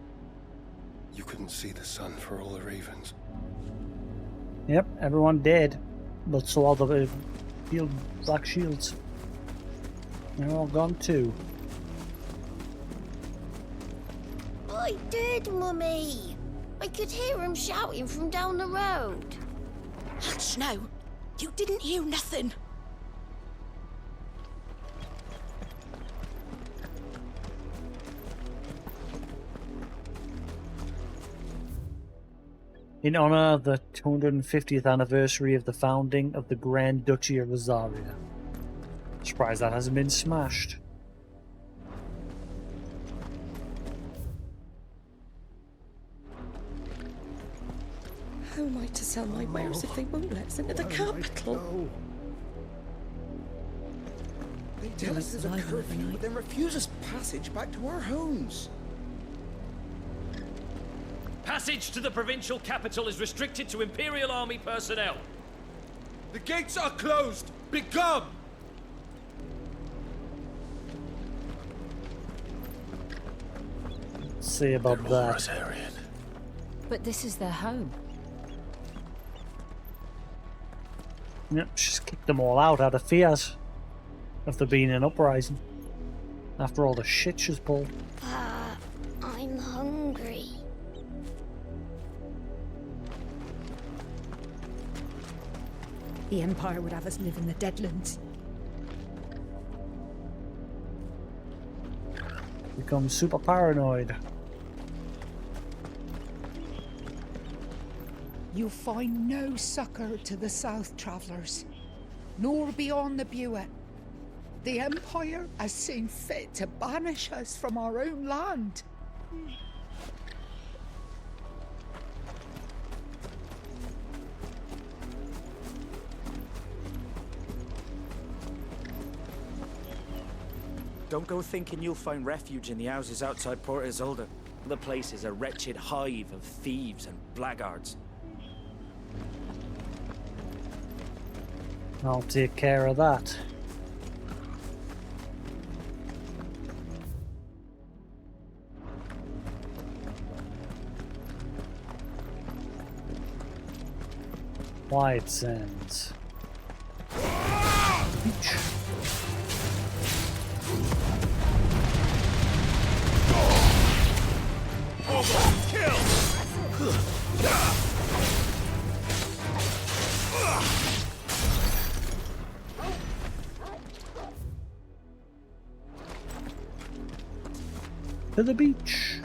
you couldn't see the sun for all the ravens. Yep, everyone dead, but so all the black shields. They're all gone too. I did, Mummy. I could hear him shouting from down the road. Hush now. You didn't hear nothing. In honor of the 250th anniversary of the founding of the Grand Duchy of Rosaria. Surprised that hasn't been smashed. How am I to sell my wares if they won't let us into the capital? They tell us there's a curfew, but then refuse us passage back to our homes. Passage to the provincial capital is restricted to Imperial Army personnel. The gates are closed! Begone! See about that. Rosarian. But this is their home. Yep, she's kicked them all out of fears of there being an uprising. After all the shit she's pulled. I'm hungry. The Empire would have us live in the Deadlands. Become super paranoid. You'll find no succor to the South Travellers, nor beyond the Buet. The Empire has seen fit to banish us from our own land. Don't go thinking you'll find refuge in the houses outside Port Isolde. The place is a wretched hive of thieves and blackguards. I'll take care of that. White Sands. Beach. To the beach.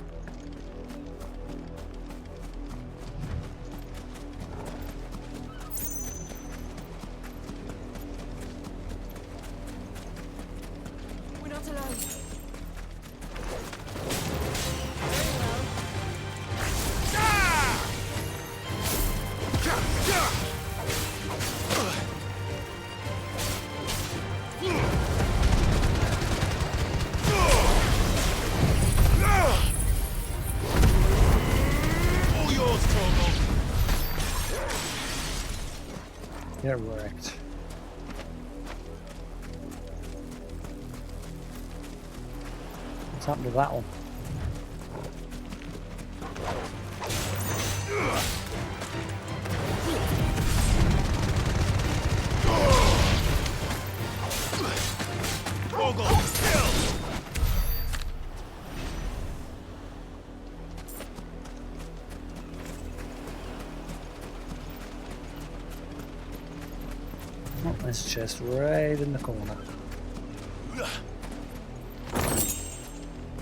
yours, Torgal. Get wrecked. What's happened to that one? Torgal, still! Oh, there's a chest right in the corner.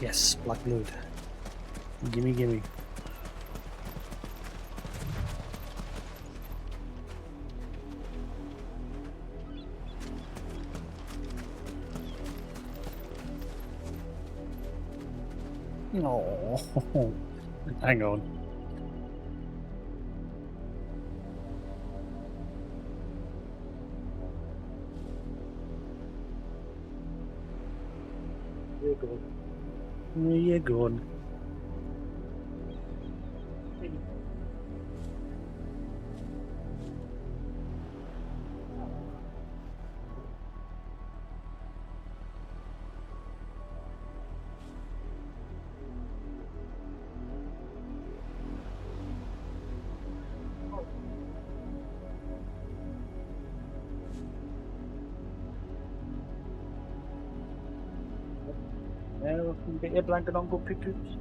Yes, black blood. Gimme, gimme. Oh, hang on. You're gone. You're gone. Now we can get your blanket on good pictures.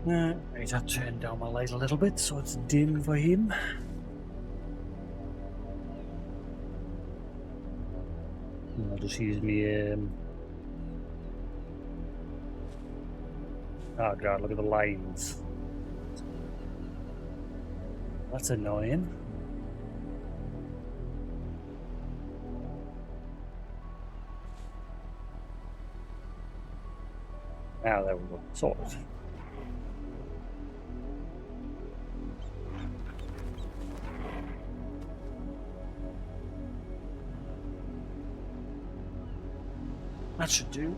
Right, I'll turn down my light a little bit so it's dim for him. And I'll just use me. Oh god, look at the lines. That's annoying. Now there we go. Sorted. That should do.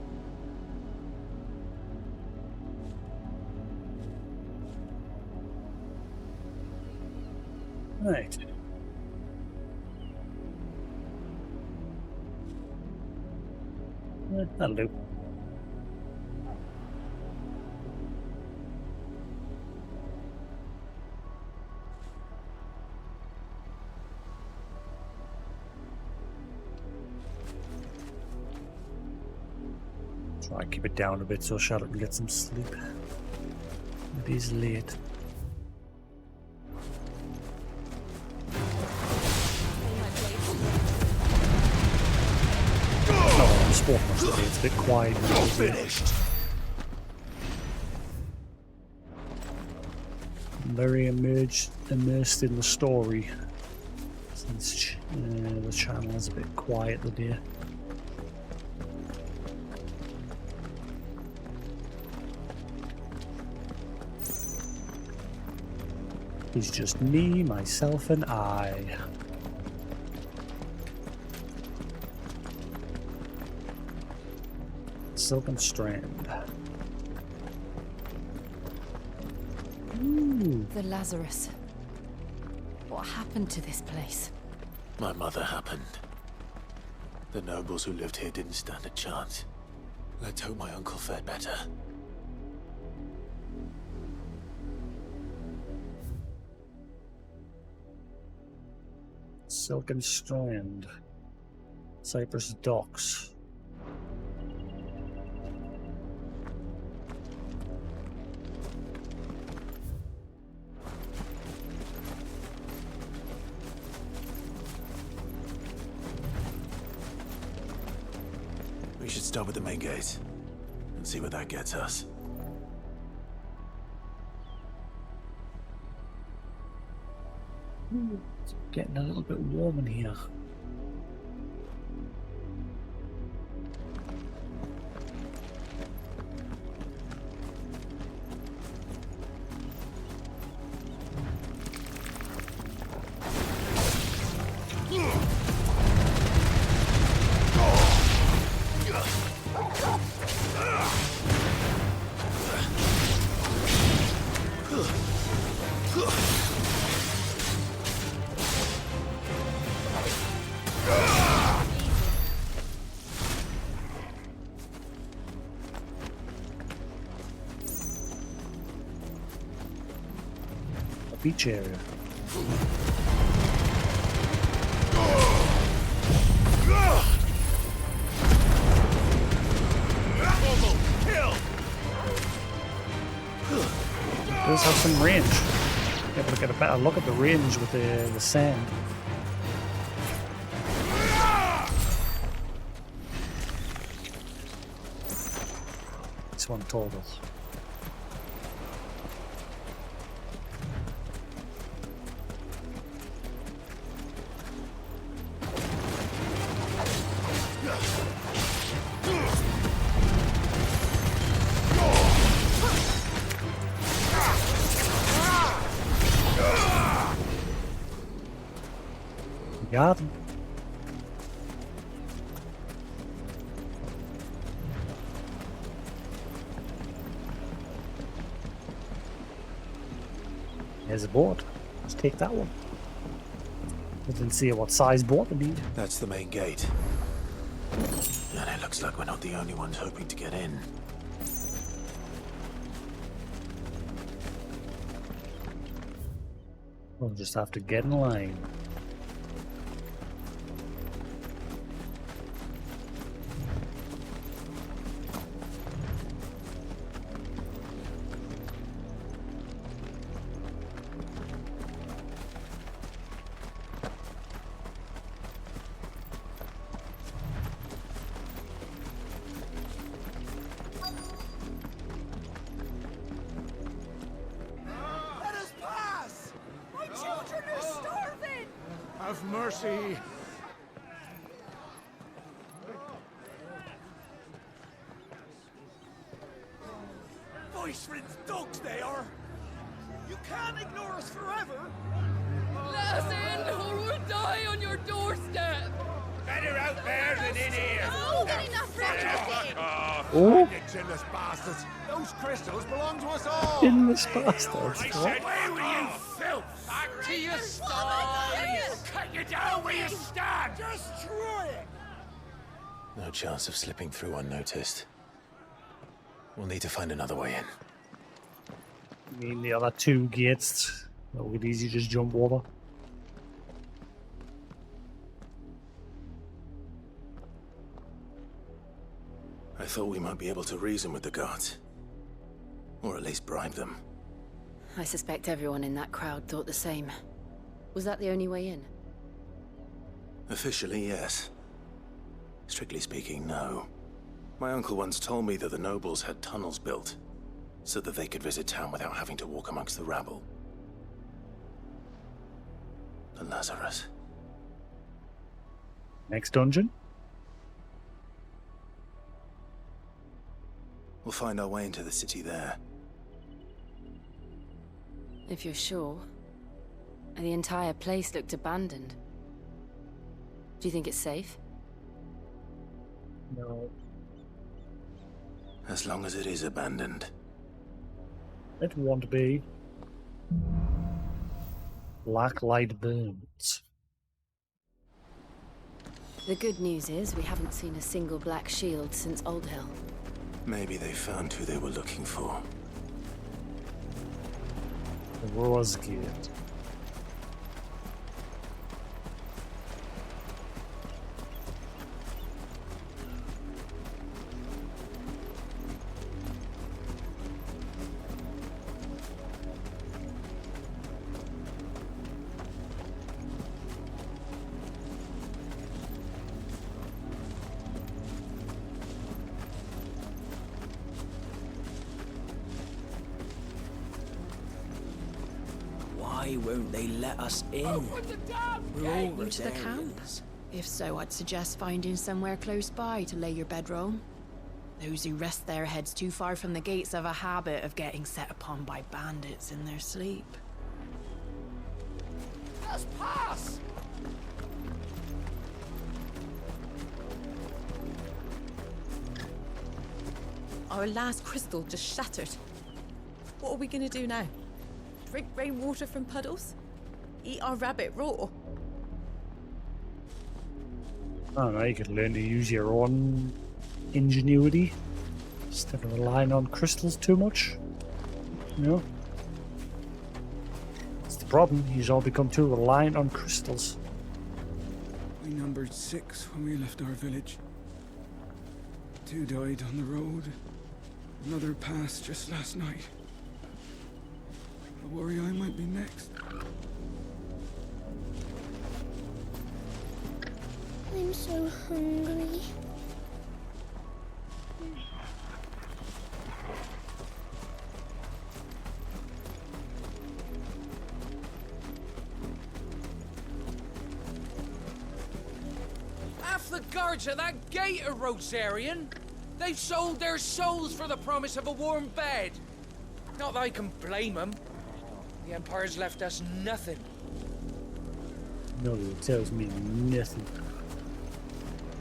Right. That'll do. Try and keep it down a bit so Charlotte can get some sleep. It is late. Oh, I'm sport most of the day. It's a bit quiet. Finished. I'm very immersed in the story. Since the channel is a bit quiet today. is just me, myself, and I. Silken strand. Ooh. The Lazarus. What happened to this place? My mother happened. The nobles who lived here didn't stand a chance. Let's hope my uncle fared better. Silken strand. Cypress docks. We should start with the main gate and see where that gets us. It's getting a little bit warm in here. Beach area. Does have some range. Able to get a better look at the range with the sand. This one total. Got him. There's a boat. Let's take that one. We didn't see what size boat we need. That's the main gate. And it looks like we're not the only ones hoping to get in. We'll just have to get in line. Let us pass! My children are starving! Have mercy. Viceroy's dogs they are! You can't ignore us forever! Let us in, or we'll die on your doorstep! Better out there than in here! Oh, enough Oh. Chinless bastards. Those crystals belong to us all. Chinless bastards. I said, where were you, filth? Back to your sties! Cut you down where you stand! Destroy it! No chance of slipping through unnoticed. We'll need to find another way in. I mean, the other two gates that we could easily just jump over. I thought we might be able to reason with the guards. Or at least bribe them. I suspect everyone in that crowd thought the same. Was that the only way in? Officially, yes. Strictly speaking, no. My uncle once told me that the nobles had tunnels built, so that they could visit town without having to walk amongst the rabble. The Lazarus. Next dungeon? We'll find our way into the city there. If you're sure. The entire place looked abandoned. Do you think it's safe? No. As long as it is abandoned. It won't be. Black light burns. The good news is we haven't seen a single black shield since Old Hill. Maybe they found who they were looking for. The Rose Gate. Why won't they let us in? We're all New to the camp? Rosarians. If so, I'd suggest finding somewhere close by to lay your bedroll. Those who rest their heads too far from the gates have a habit of getting set upon by bandits in their sleep. Let's pass! Our last crystal just shattered. What are we gonna do now? Drink rainwater from puddles? Eat our rabbit raw? I don't know, you could learn to use your own ingenuity instead of relying on crystals too much. You know? That's the problem, you all become too reliant on crystals. We numbered 6 when we left our village. 2 died on the road. Another passed just last night. I worry I might be next. I'm so hungry. Half the guards at that gate are Rosarian. They've sold their souls for the promise of a warm bed. Not that I can blame them. The Empire's left us nothing. No, it tells me nothing.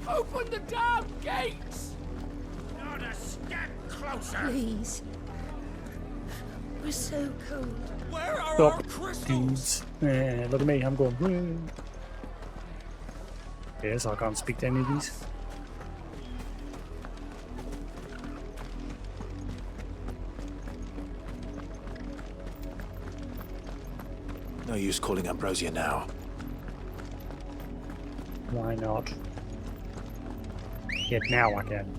Open the damn gates! Not a step closer! Please. We're so cold. Where are Stop, our crystals? dudes. Look at me, I'm going. Woo. Yes, I can't speak to any of these. No use calling Ambrosia now. Why not? Yet now I can.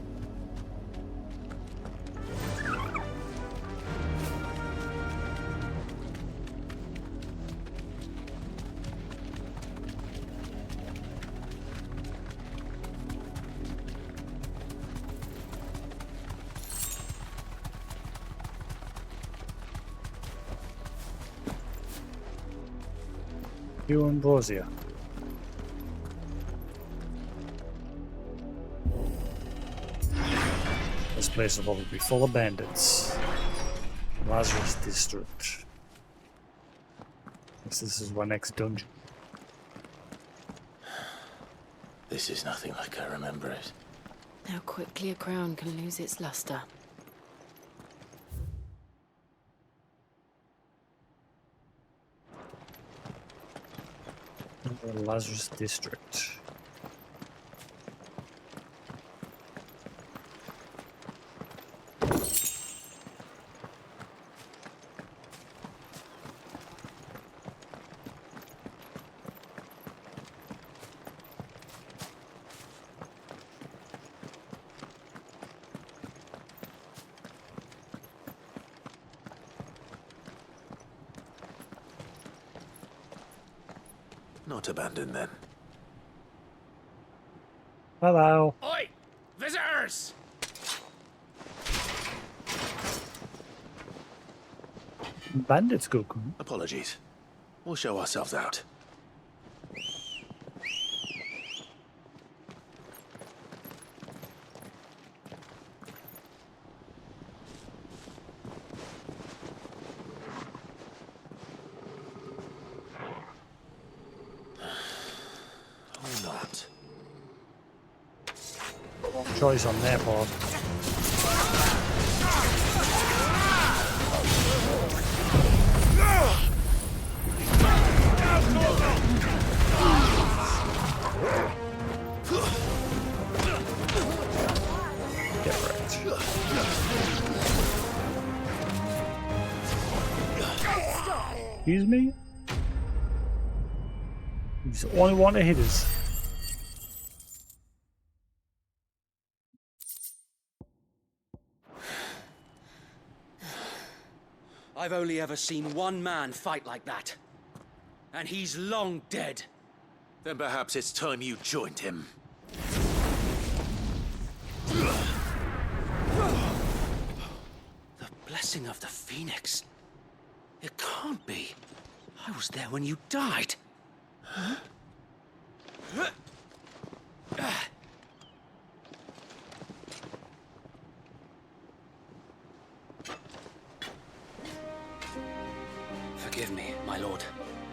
You Ambrosia. This place will probably be full of bandits. Lazarus District. Guess this is my next dungeon. This is nothing like I remember it. How quickly a crown can lose its luster. The Lazarus District. Not abandoned then. Hello. Oi! Visitors! Bandits go. Apologies. We'll show ourselves out. choice on their part. Get wrecked. Excuse me? He's the only one to hit us. I've only ever seen one man fight like that. And he's long dead. Then perhaps it's time you joined him. The blessing of the Phoenix. It can't be. I was there when you died. Huh? Forgive me, my lord.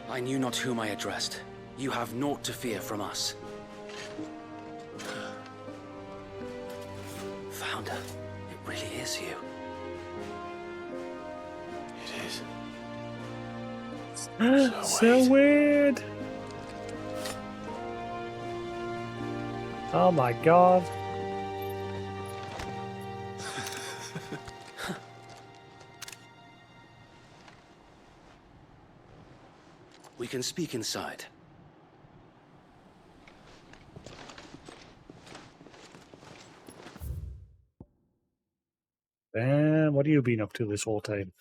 I knew not whom I addressed. You have naught to fear from us. Founder, it really is you. It is. So weird. Oh my god. We can speak inside. What have you been up to this whole time?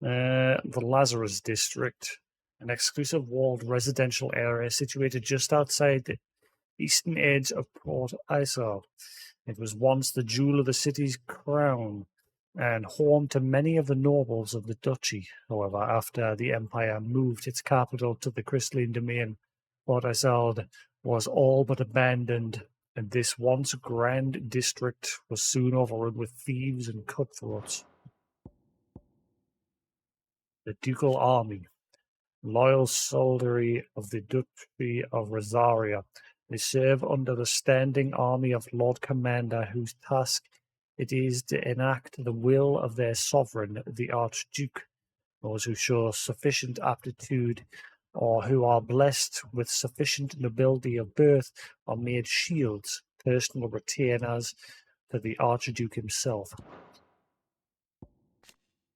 The Lazarus District, an exclusive walled residential area situated just outside the eastern edge of Port Isar. It was once the jewel of the city's crown and home to many of the nobles of the duchy. However, after the Empire moved its capital to the crystalline domain, Port Isar was all but abandoned, and this once grand district was soon overrun with thieves and cutthroats. The ducal army, loyal soldiery of the Duchy of Rosaria. They serve under the standing army of Lord Commander, whose task it is to enact the will of their sovereign, the Archduke. Those who show sufficient aptitude or who are blessed with sufficient nobility of birth are made shields, personal retainers to the Archduke himself.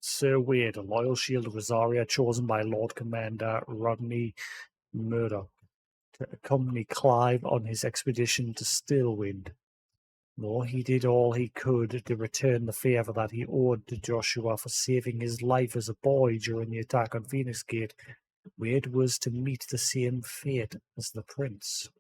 Sir Wade, a loyal shield of Rosaria chosen by Lord Commander Rodney Murdoch to accompany Clive on his expedition to Stillwind. Though he did all he could to return the favour that he owed to Joshua for saving his life as a boy during the attack on Phoenix Gate, Wade was to meet the same fate as the prince.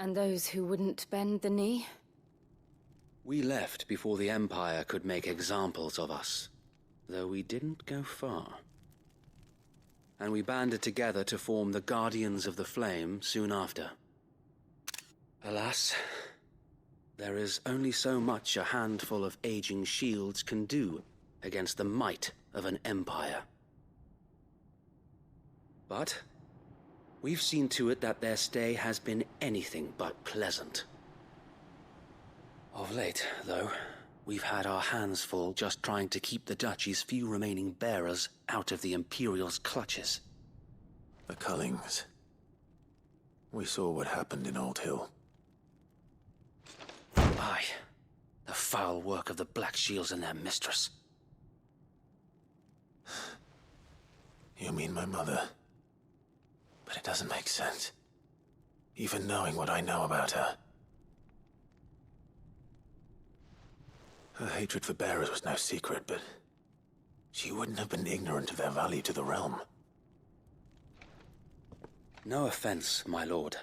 And those who wouldn't bend the knee? We left before the Empire could make examples of us, though we didn't go far. And we banded together to form the Guardians of the Flame soon after. Alas, there is only so much a handful of aging shields can do against the might of an empire. But we've seen to it that their stay has been anything but pleasant. Of late, though, we've had our hands full just trying to keep the Duchy's few remaining bearers out of the Imperial's clutches. The Cullings. We saw what happened in Old Hill. Aye, the foul work of the Black Shields and their mistress. You mean my mother? But it doesn't make sense. Even knowing what I know about her. Her hatred for bearers was no secret, but she wouldn't have been ignorant of their value to the realm. No offense, my lord,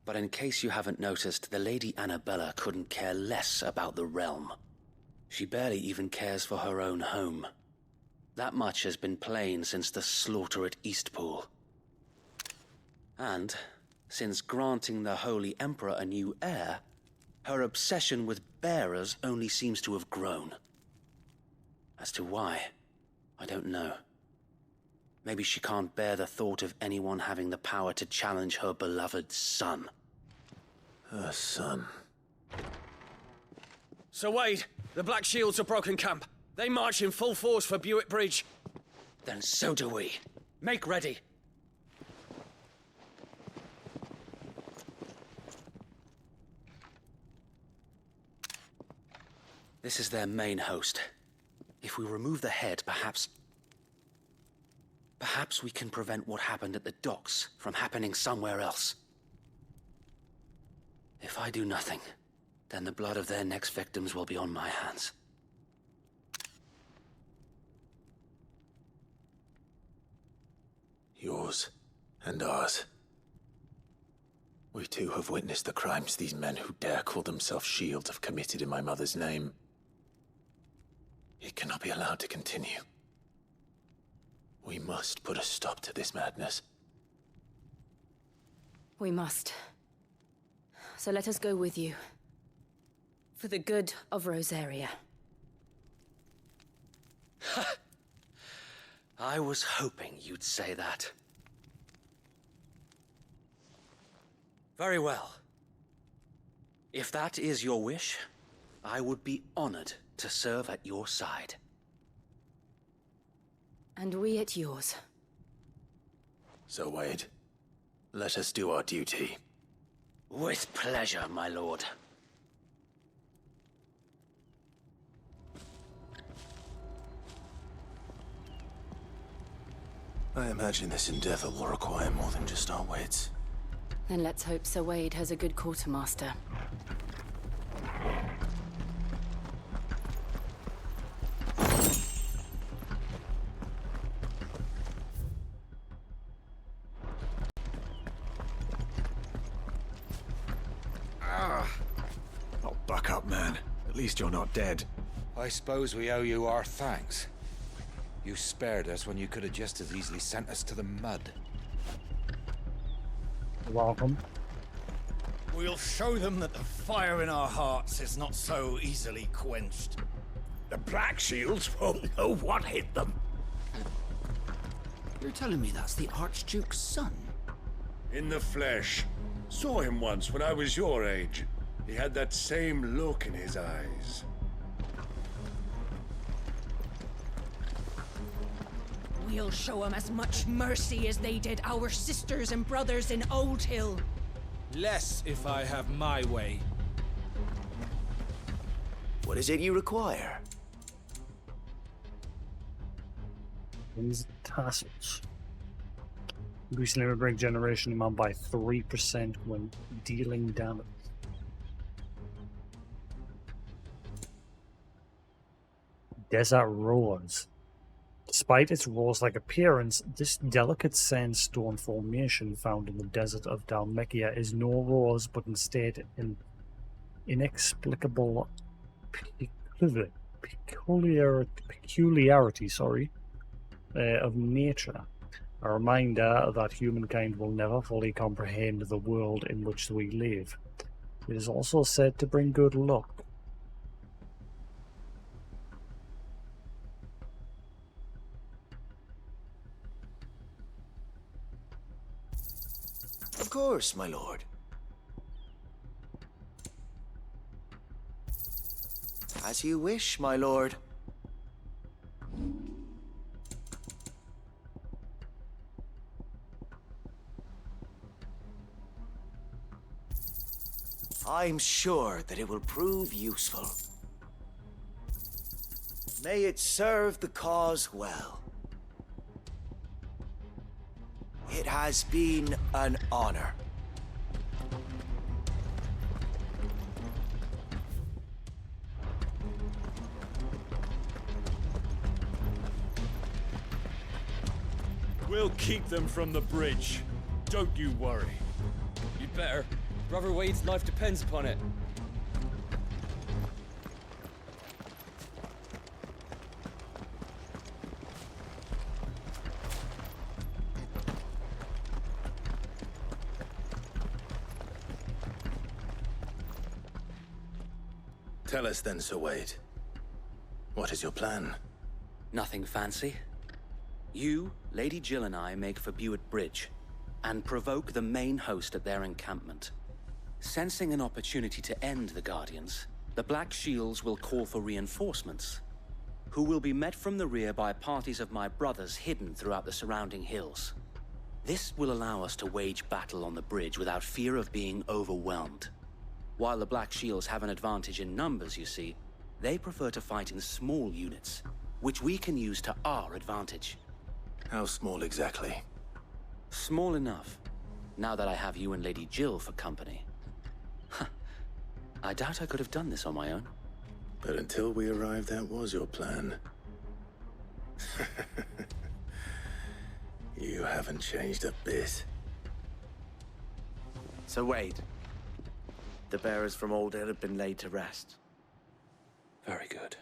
but in case you haven't noticed, the Lady Annabella couldn't care less about the realm. She barely even cares for her own home. That much has been plain since the slaughter at Eastpool. And Since granting the Holy Emperor a new heir, her obsession with bearers only seems to have grown. As to why, I don't know. Maybe she can't bear the thought of anyone having the power to challenge her beloved son. Her son. Sir Wade, the Black Shields have broken camp. They march in full force for Buick Bridge. Then so do we. Make ready. This is their main host. If we remove the head, perhaps we can prevent what happened at the docks from happening somewhere else. If I do nothing, then the blood of their next victims will be on my hands. Yours and ours. We too have witnessed the crimes these men who dare call themselves shields have committed in my mother's name. It cannot be allowed to continue. We must put a stop to this madness. We must. So let us go with you. For the good of Rosaria. I was hoping you'd say that. Very well. If that is your wish, I would be honored to serve at your side. And we at yours. So, Wade, let us do our duty. With pleasure, my lord. I imagine this endeavor will require more than just our wits. Then let's hope Sir Wade has a good quartermaster. Oh, buck up, man. At least you're not dead. I suppose we owe you our thanks. You spared us when you could have just as easily sent us to the mud. You're welcome. We'll show them that the fire in our hearts is not so easily quenched. The Black Shields won't know what hit them. You're telling me that's the Archduke's son? In the flesh. Saw him once when I was your age. He had that same look in his eyes. We'll show them as much mercy as they did our sisters and brothers in Old Hill. Less if I have my way. What is it you require? These tassels. Increasing limit break generation amount by 3% when dealing damage. Desert Rose. Despite its rose-like appearance, this delicate sandstone formation found in the desert of Dalmekia is no rose, but instead an inexplicable peculiarity of nature. A reminder that humankind will never fully comprehend the world in which we live. It is also said to bring good luck. Of course, my lord. As you wish, my lord. I'm sure that it will prove useful. May it serve the cause well. It has been an honor. We'll keep them from the bridge. Don't you worry. You'd better. Brother Wade's life depends upon it. Tell us then, Sir Wade. What is your plan? Nothing fancy. You, Lady Jill and I make for Buett Bridge, and provoke the main host at their encampment. Sensing an opportunity to end the Guardians, the Black Shields will call for reinforcements, who will be met from the rear by parties of my brothers hidden throughout the surrounding hills. This will allow us to wage battle on the bridge without fear of being overwhelmed. While the Black Shields have an advantage in numbers, you see, they prefer to fight in small units, which we can use to our advantage. How small exactly? Small enough, now that I have you and Lady Jill for company. I doubt I could have done this on my own. But until we arrived, that was your plan. You haven't changed a bit. So Wade, the bearers from Old Hill have been laid to rest. Very good.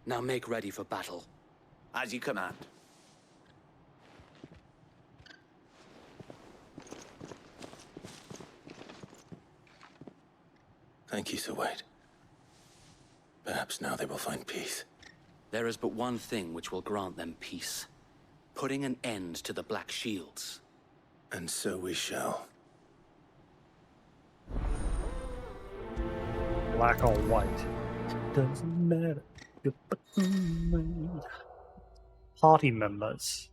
Now make ready for battle. As you command. Thank you, Sir Wade. Perhaps now they will find peace. There is but one thing which will grant them peace. Putting an end to the Black Shields. And so we shall. Black or white. Doesn't matter. Party members.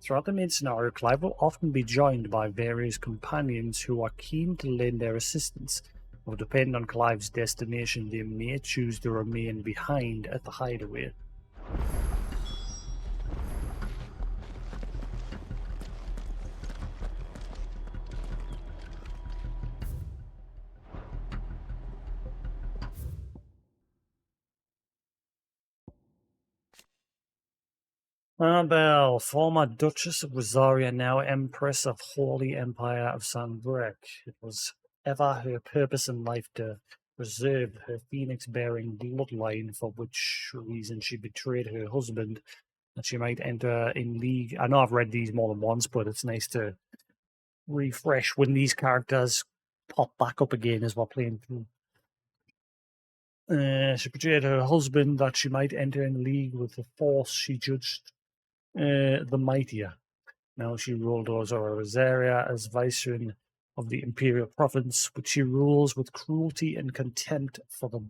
Throughout the main scenario, Clive will often be joined by various companions who are keen to lend their assistance. Or depending on Clive's destination, they may choose to remain behind at the hideaway. Annabelle, former Duchess of Rosaria, now Empress of Holy Empire of Sanbreque. It was ever her purpose in life to preserve her phoenix-bearing bloodline, for which reason she betrayed her husband, that she might enter in league. I know I've read these more than once, but it's nice to refresh when these characters pop back up again as we're playing through. She betrayed her husband that she might enter in league with the force she judged the mightier. Now she ruled Rosaria as viceroy of the imperial province, which she rules with cruelty and contempt for the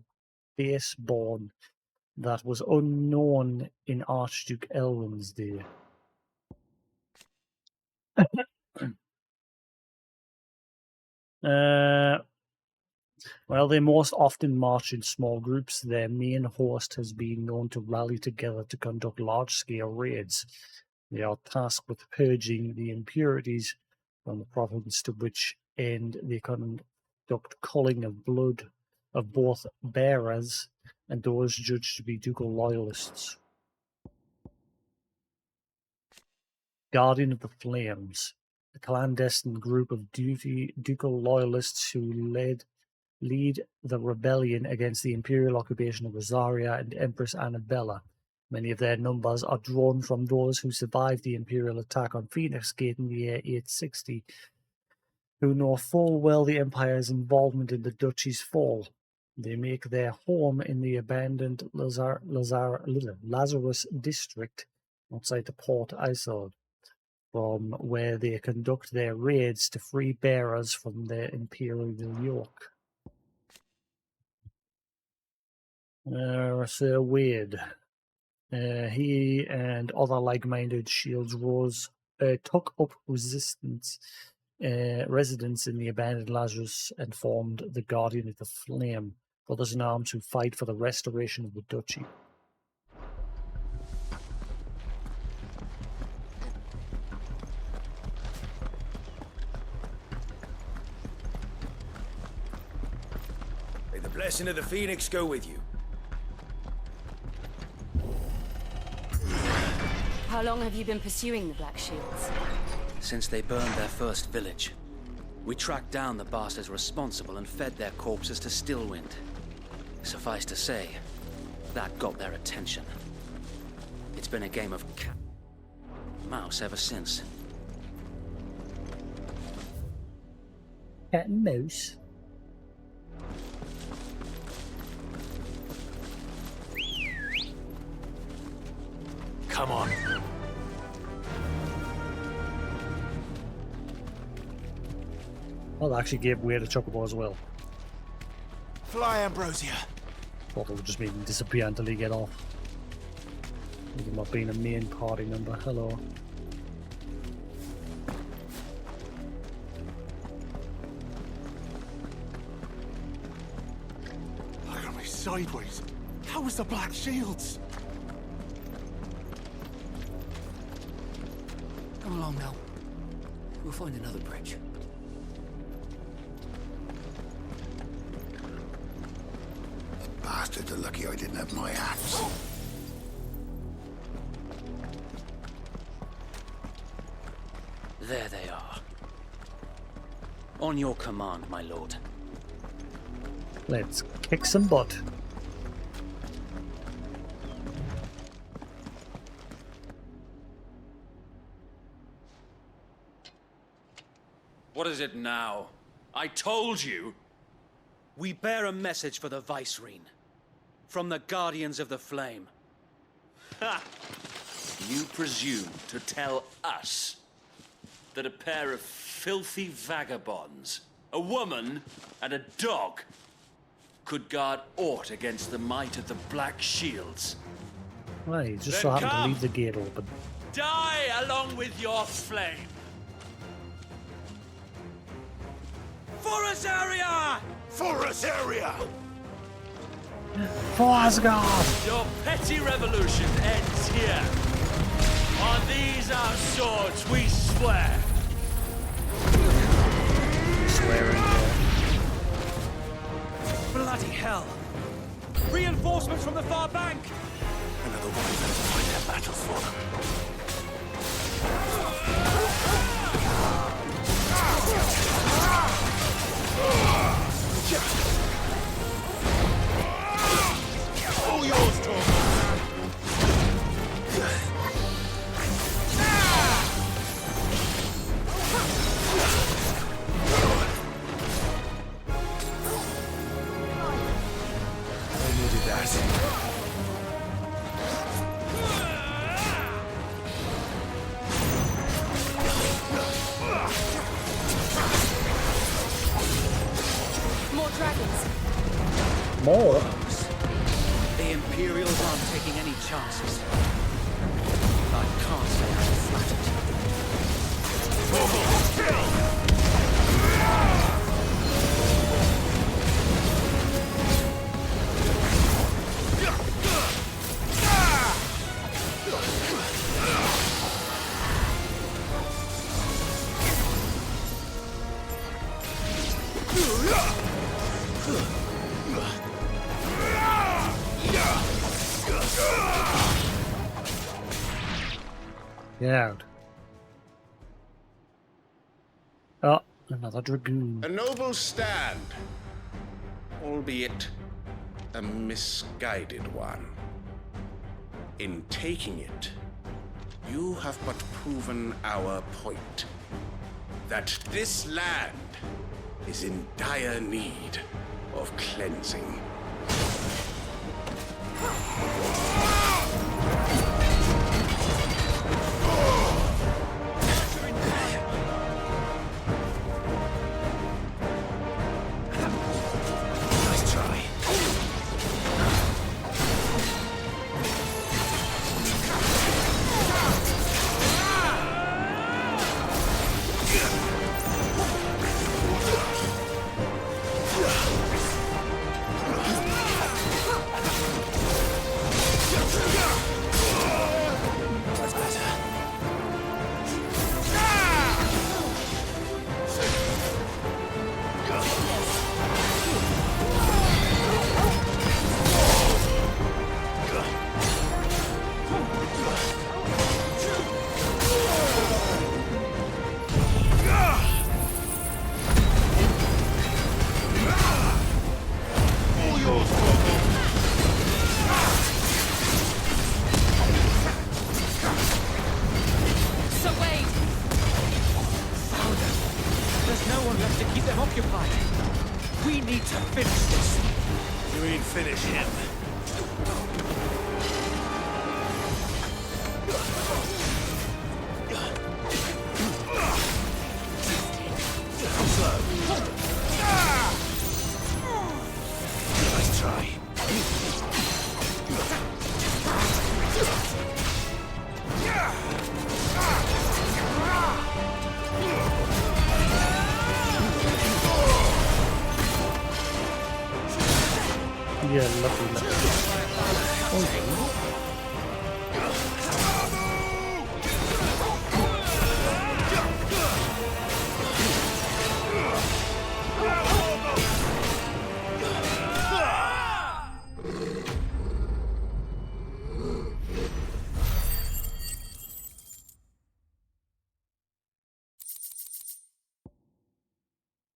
base-born that was unknown in Archduke Elwin's day. Well, they most often march in small groups. Their main host has been known to rally together to conduct large-scale raids. They are tasked with purging the impurities from the province, to which end they conduct culling of blood of both bearers and those judged to be ducal loyalists. Guardian of the Flames, a clandestine group of ducal loyalists who lead the rebellion against the imperial occupation of Rosaria and Empress Annabella. Many of their numbers are drawn from those who survived the imperial attack on Phoenix Gate in the year 860, who know full well the Empire's involvement in the Duchy's fall. They make their home in the abandoned Lazarus district outside the Port Isod, from where they conduct their raids to free bearers from their imperial yoke. Sir Wade. He and other like-minded shields took up residence in the abandoned Lazarus and formed the Guardian of the Flame, brothers in arms who fight for the restoration of the Duchy. May the blessing of the Phoenix go with you. How long have you been pursuing the Black Shields? Since they burned their first village. We tracked down the bastards responsible and fed their corpses to Stillwind. Suffice to say, that got their attention. It's been a game of cat and mouse ever since. Cat and mouse? Come on. Well, they actually gave way to Chocobo as well. Fly, Ambrosia. Thought it would just make him disappear until he get off. With him not being a main party member. Hello. Look at me sideways. How was the Black Shields? Come along now. We'll find another bridge. Bastards are lucky I didn't have my axe. There they are. On your command, my lord. Let's kick some butt. What is it now? I told you! We bear a message for the Vicereine. From the Guardians of the Flame. Ha! You presume to tell us that a pair of filthy vagabonds, a woman and a dog, could guard aught against the might of the Black Shields? Well, he just Then so happened to come. leave the gate open. Die along with your flame! For Azaria! For Azaria! For Asgard! Your petty revolution ends here. On these our swords we swear. Swearing. Bloody hell! Reinforcements from the far bank! Another one of them to fight their battles for them. All yours, Tormund! I needed that. More dragons. More? The Imperials aren't taking any chances. I can't say I'm flattered. Get out. Oh, another dragoon. A noble stand, albeit a misguided one. In taking it, you have but proven our point. That this land is in dire need of cleansing. Nice try. That's better. So Wade, There's no one left to keep them occupied. We need to finish this. You mean finish him? Yeah, lovely.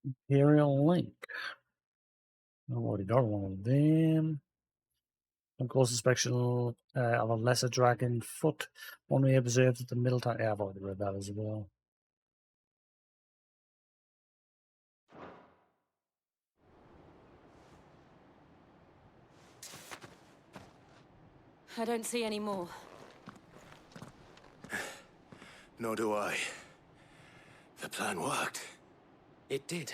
Imperial Link. I've already got one of them. Of course, inspection of a lesser dragon foot. One we observed at the middle time. Yeah, I've already read that as well. I don't see any more. Nor do I. The plan worked. It did.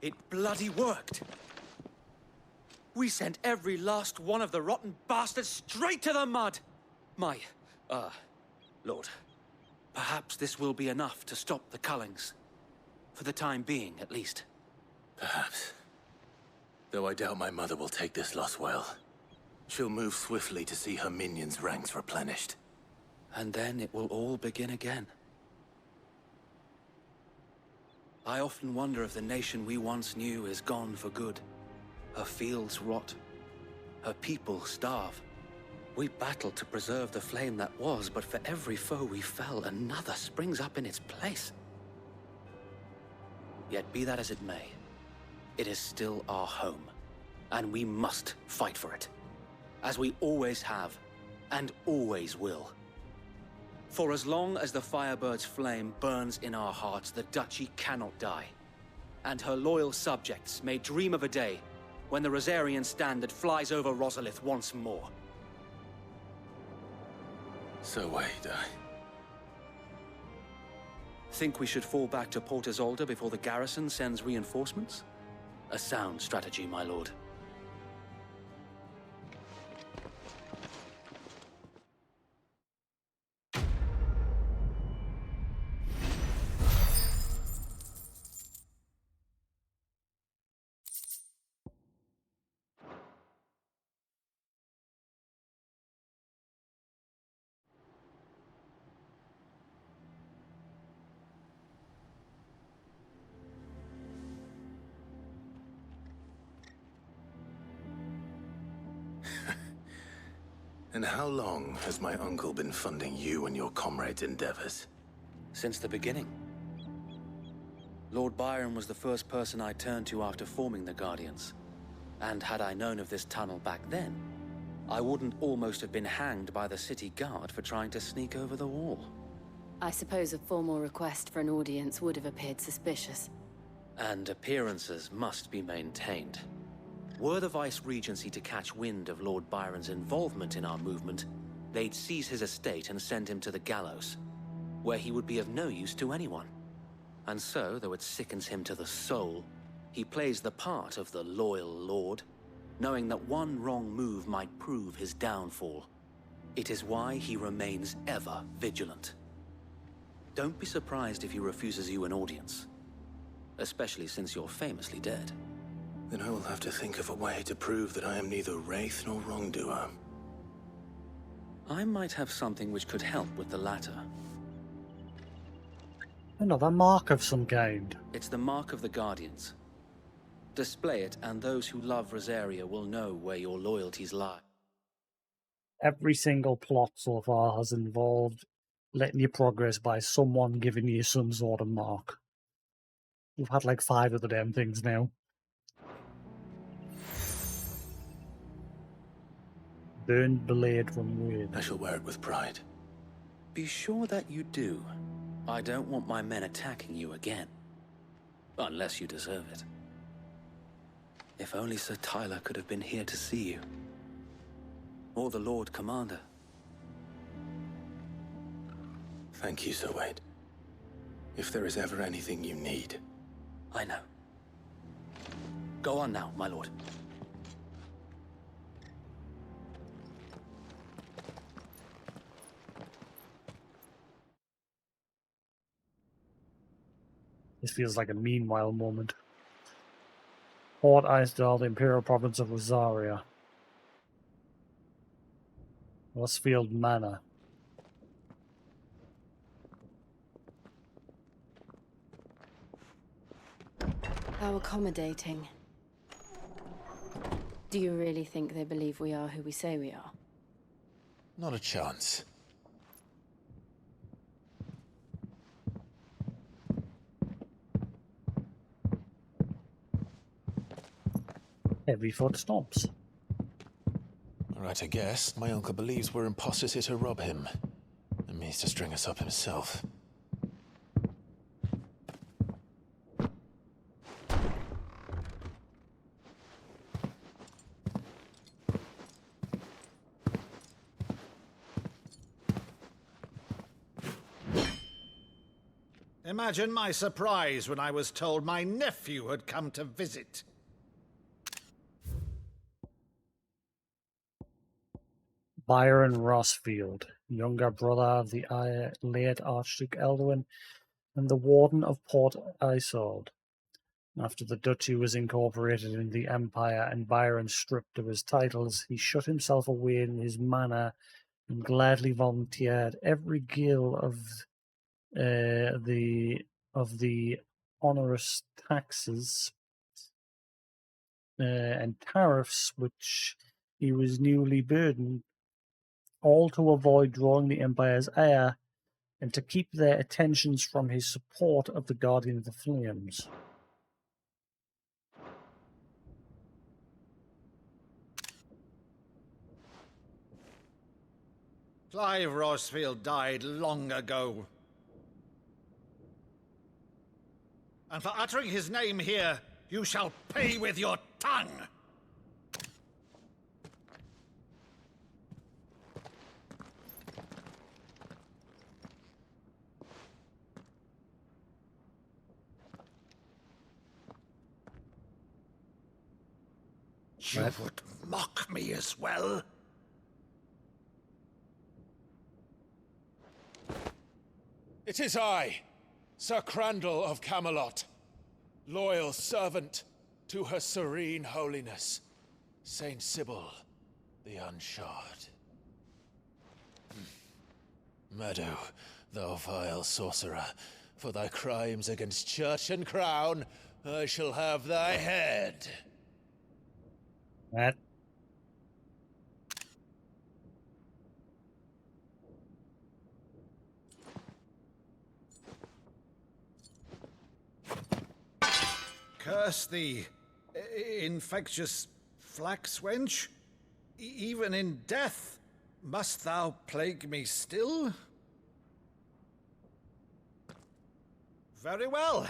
It bloody worked. We sent every last one of the rotten bastards straight to the mud! My, Lord, perhaps this will be enough to stop the Cullings. For the time being, at least. Perhaps. Though I doubt my mother will take this loss well. She'll move swiftly to see her minions' ranks replenished. And then it will all begin again. I often wonder if the nation we once knew is gone for good. Her fields rot. Her people starve. We battled to preserve the flame that was, but for every foe we fell, another springs up in its place. Yet be that as it may, it is still our home, and we must fight for it. As we always have, and always will. For as long as the Firebird's flame burns in our hearts, the Duchy cannot die. And her loyal subjects may dream of a day when the Rosarian standard flies over Rosalith once more. So wait, Think we should fall back to Port Isolde before the garrison sends reinforcements? A sound strategy, my lord. And how long has my uncle been funding you and your comrades' endeavors? Since the beginning. Lord Byron was the first person I turned to after forming the Guardians. And had I known of this tunnel back then, I wouldn't almost have been hanged by the city guard for trying to sneak over the wall. I suppose a formal request for an audience would have appeared suspicious. And appearances must be maintained. Were the Vice-Regency to catch wind of Lord Byron's involvement in our movement, they'd seize his estate and send him to the gallows, where he would be of no use to anyone. And so, though it sickens him to the soul, he plays the part of the loyal lord, knowing that one wrong move might prove his downfall. It is why he remains ever vigilant. Don't be surprised if he refuses you an audience, especially since you're famously dead. Then I will have to think of a way to prove that I am neither wraith nor wrongdoer. I might have something which could help with the latter. Another mark of some kind. It's the mark of the Guardians. Display it, and those who love Rosaria will know where your loyalties lie. Every single plot so far has involved letting you progress by someone giving you some sort of mark. We've had like 5 of the damn things now. Burned blade from Wade. I shall wear it with pride. Be sure that you do. I don't want my men attacking you again. Unless you deserve it. If only Sir Tyler could have been here to see you. Or the Lord Commander. Thank you, Sir Wade. If there is ever anything you need. I know. Go on now, my lord. This feels like a meanwhile moment. Port Isdal, the Imperial Province of Rosaria. Westfield Manor. How accommodating. Do you really think they believe we are who we say we are? Not a chance. Heavy footsteps. Right, I guess. My uncle believes we're imposters here to rob him. And means to string us up himself. Imagine my surprise when I was told my nephew had come to visit. Byron Rossfield, younger brother of the late Archduke Eldwin and the Warden of Port Isolde. After the duchy was incorporated in the Empire and Byron stripped of his titles, he shut himself away in his manor and gladly volunteered every gill of the onerous taxes and tariffs which he was newly burdened, all to avoid drawing the Empire's ire and to keep their attentions from his support of the Guardian of the Flames. Clive Rossfield died long ago. And for uttering his name here, you shall pay with your tongue! You would mock me as well? It is I, Sir Crandall of Camelot, loyal servant to Her Serene Holiness, Saint Sybil the Unshod. Meadow, thou vile sorcerer, for thy crimes against church and crown, I shall have thy head. That Curse thee, infectious flax wench. Even in death, must thou plague me still? Very well.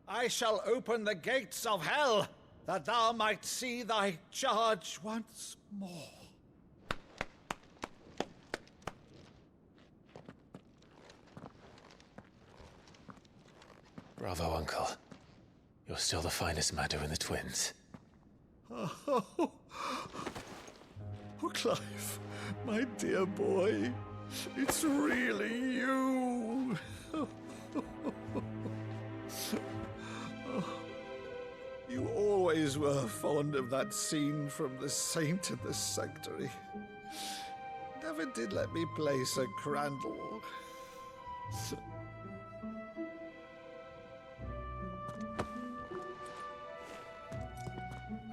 I shall open the gates of hell, that thou might see thy charge once more. Bravo, Uncle. You're still the finest Meadow in the twins. Oh, Clive, my dear boy, it's really you. You always were fond of that scene from The Saint in the Sanctuary. Never did let me play Sir Crandall.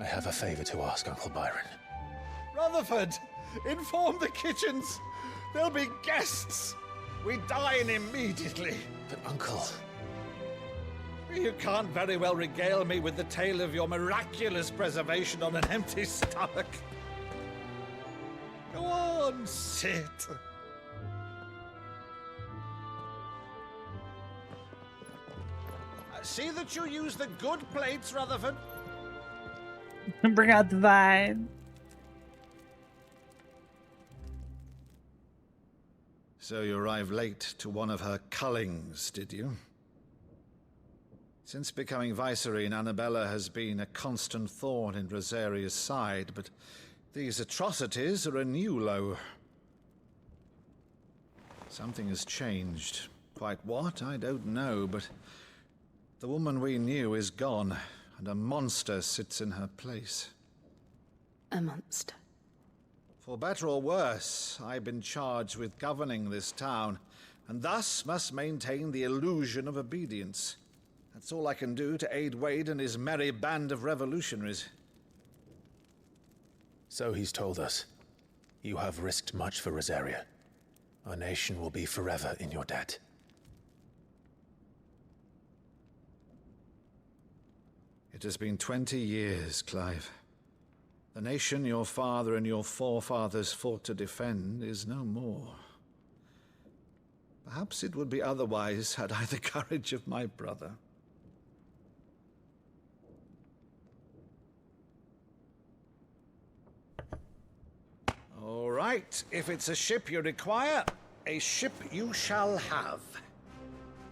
I have a favor to ask, Uncle Byron. Rutherford, inform the kitchens. There'll be guests. We dine immediately. But, Uncle... You can't very well regale me with the tale of your miraculous preservation on an empty stomach. Go on, sit. See that you use the good plates, Rutherford. bring out the vine. So you arrived late to one of her cullings, did you? Since becoming Vicereine, Annabella has been a constant thorn in Rosaria's side, but these atrocities are a new low. Something has changed. Quite what, I don't know, but the woman we knew is gone, and a monster sits in her place. A monster. For better or worse, I've been charged with governing this town, and thus must maintain the illusion of obedience. That's all I can do to aid Wade and his merry band of revolutionaries. So he's told us. You have risked much for Rosaria. Our nation will be forever in your debt. It has been 20 years, Clive. The nation your father and your forefathers fought to defend is no more. Perhaps it would be otherwise had I the courage of my brother. All right, if it's a ship you require, a ship you shall have.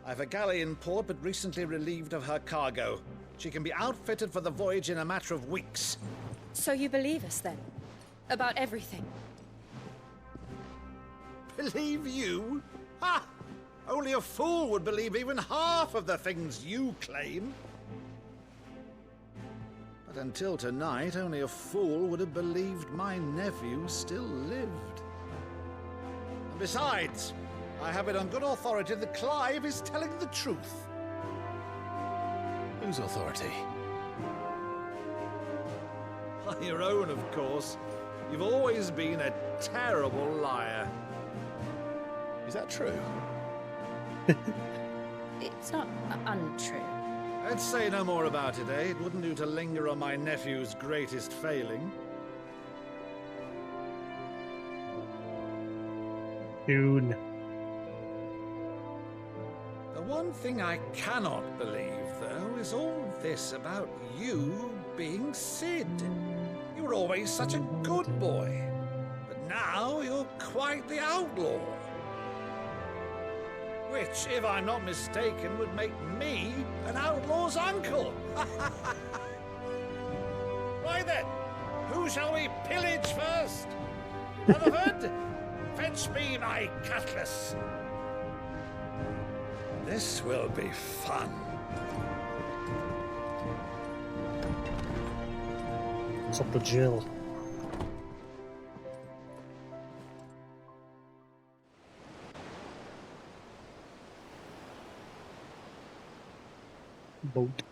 I've a galley in port, but recently relieved of her cargo. She can be outfitted for the voyage in a matter of weeks. So you believe us then? About everything? Believe you? Ha! Only a fool would believe even half of the things you claim. But until tonight, only a fool would have believed my nephew still lived. And besides, I have it on good authority that Clive is telling the truth. Whose authority? On your own, of course. You've always been a terrible liar. Is that true? It's not untrue. Let's say no more about it, eh? It wouldn't do to linger on my nephew's greatest failing. Dune. The one thing I cannot believe, though, is all this about you being Sid. You were always such a good boy, but now you're quite the outlaw. Which, if I'm not mistaken, would make me an outlaw's uncle. Right then, who shall we pillage first? Rutherford, fetch me my cutlass. This will be fun. What's up the Jill? Boat.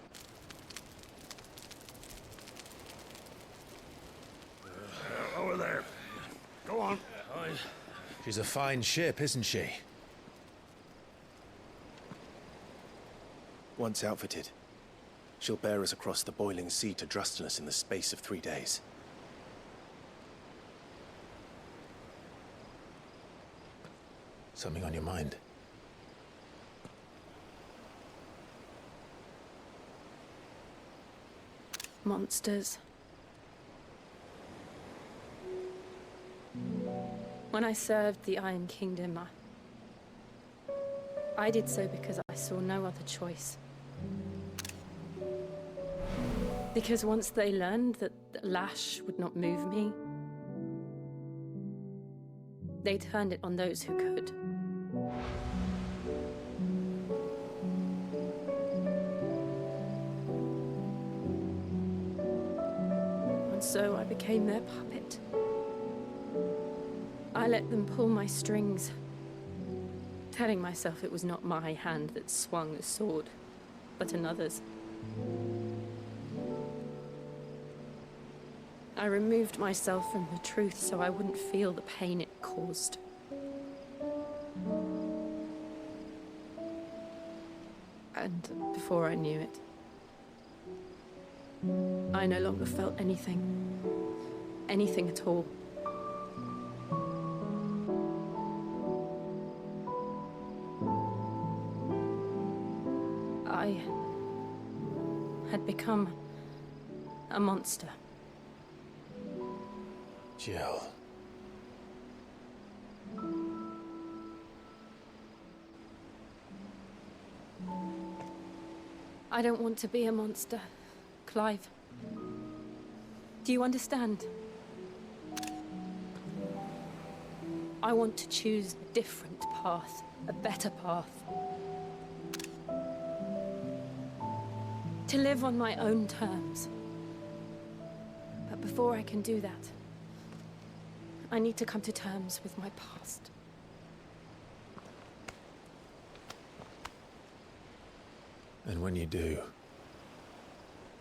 Over there. Go on. She's a fine ship, isn't she? Once outfitted, she'll bear us across the boiling sea to Drustinus in the space of 3 days. Something on your mind? Monsters. When I served the Iron Kingdom, I did so because I saw no other choice. Because once they learned that the lash would not move me, they turned it on those who could. And so I became their puppet. I let them pull my strings, telling myself it was not my hand that swung the sword, but another's. I removed myself from the truth so I wouldn't feel the pain it caused. And before I knew it, I no longer felt anything. Anything at all. I had become a monster. Jill. I don't want to be a monster, Clive. Do you understand? I want to choose a different path, a better path. To live on my own terms. But before I can do that, I need to come to terms with my past. And when you do,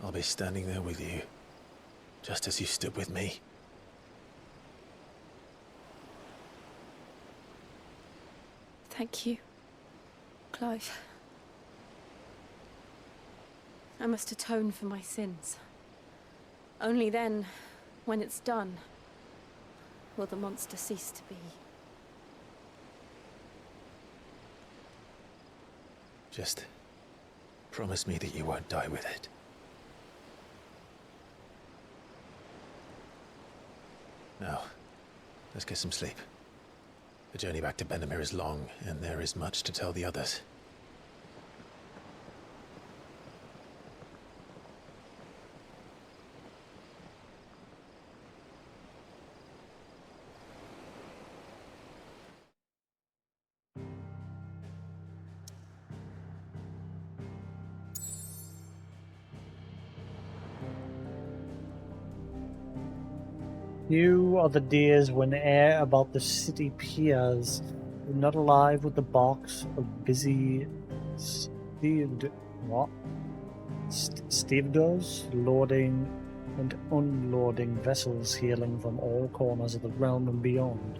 I'll be standing there with you, just as you stood with me. Thank you, Clive. I must atone for my sins. Only then, when it's done, will the monster cease to be. Just promise me that you won't die with it. Now, let's get some sleep. The journey back to Benamir is long, and there is much to tell the others. Few are the days when air about the city piers is not alive with the barks of busy stevedores loading and unloading vessels hailing from all corners of the realm and beyond.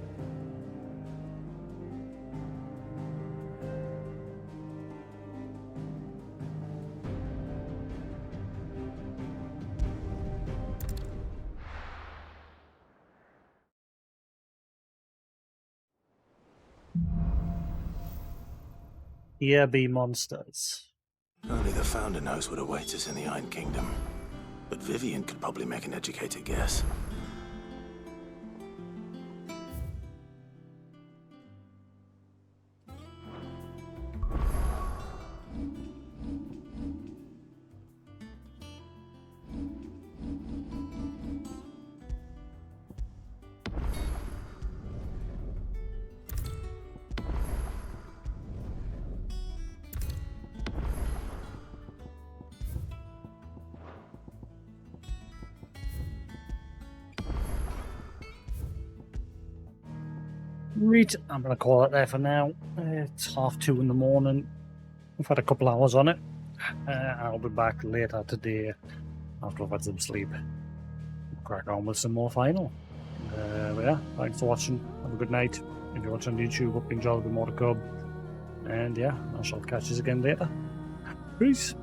Here be monsters. Only the Founder knows what awaits us in the Iron Kingdom. But Vivian could probably make an educated guess. Right, I'm going to call it there for now. It's 2:30 in the morning. I've had a couple hours on it. I'll be back later today after I've had some sleep. Crack on with some more final. But yeah, thanks for watching. Have a good night. If you're watching on YouTube, hope you enjoy. There'll be more to come. And yeah, I shall catch you again later. Peace.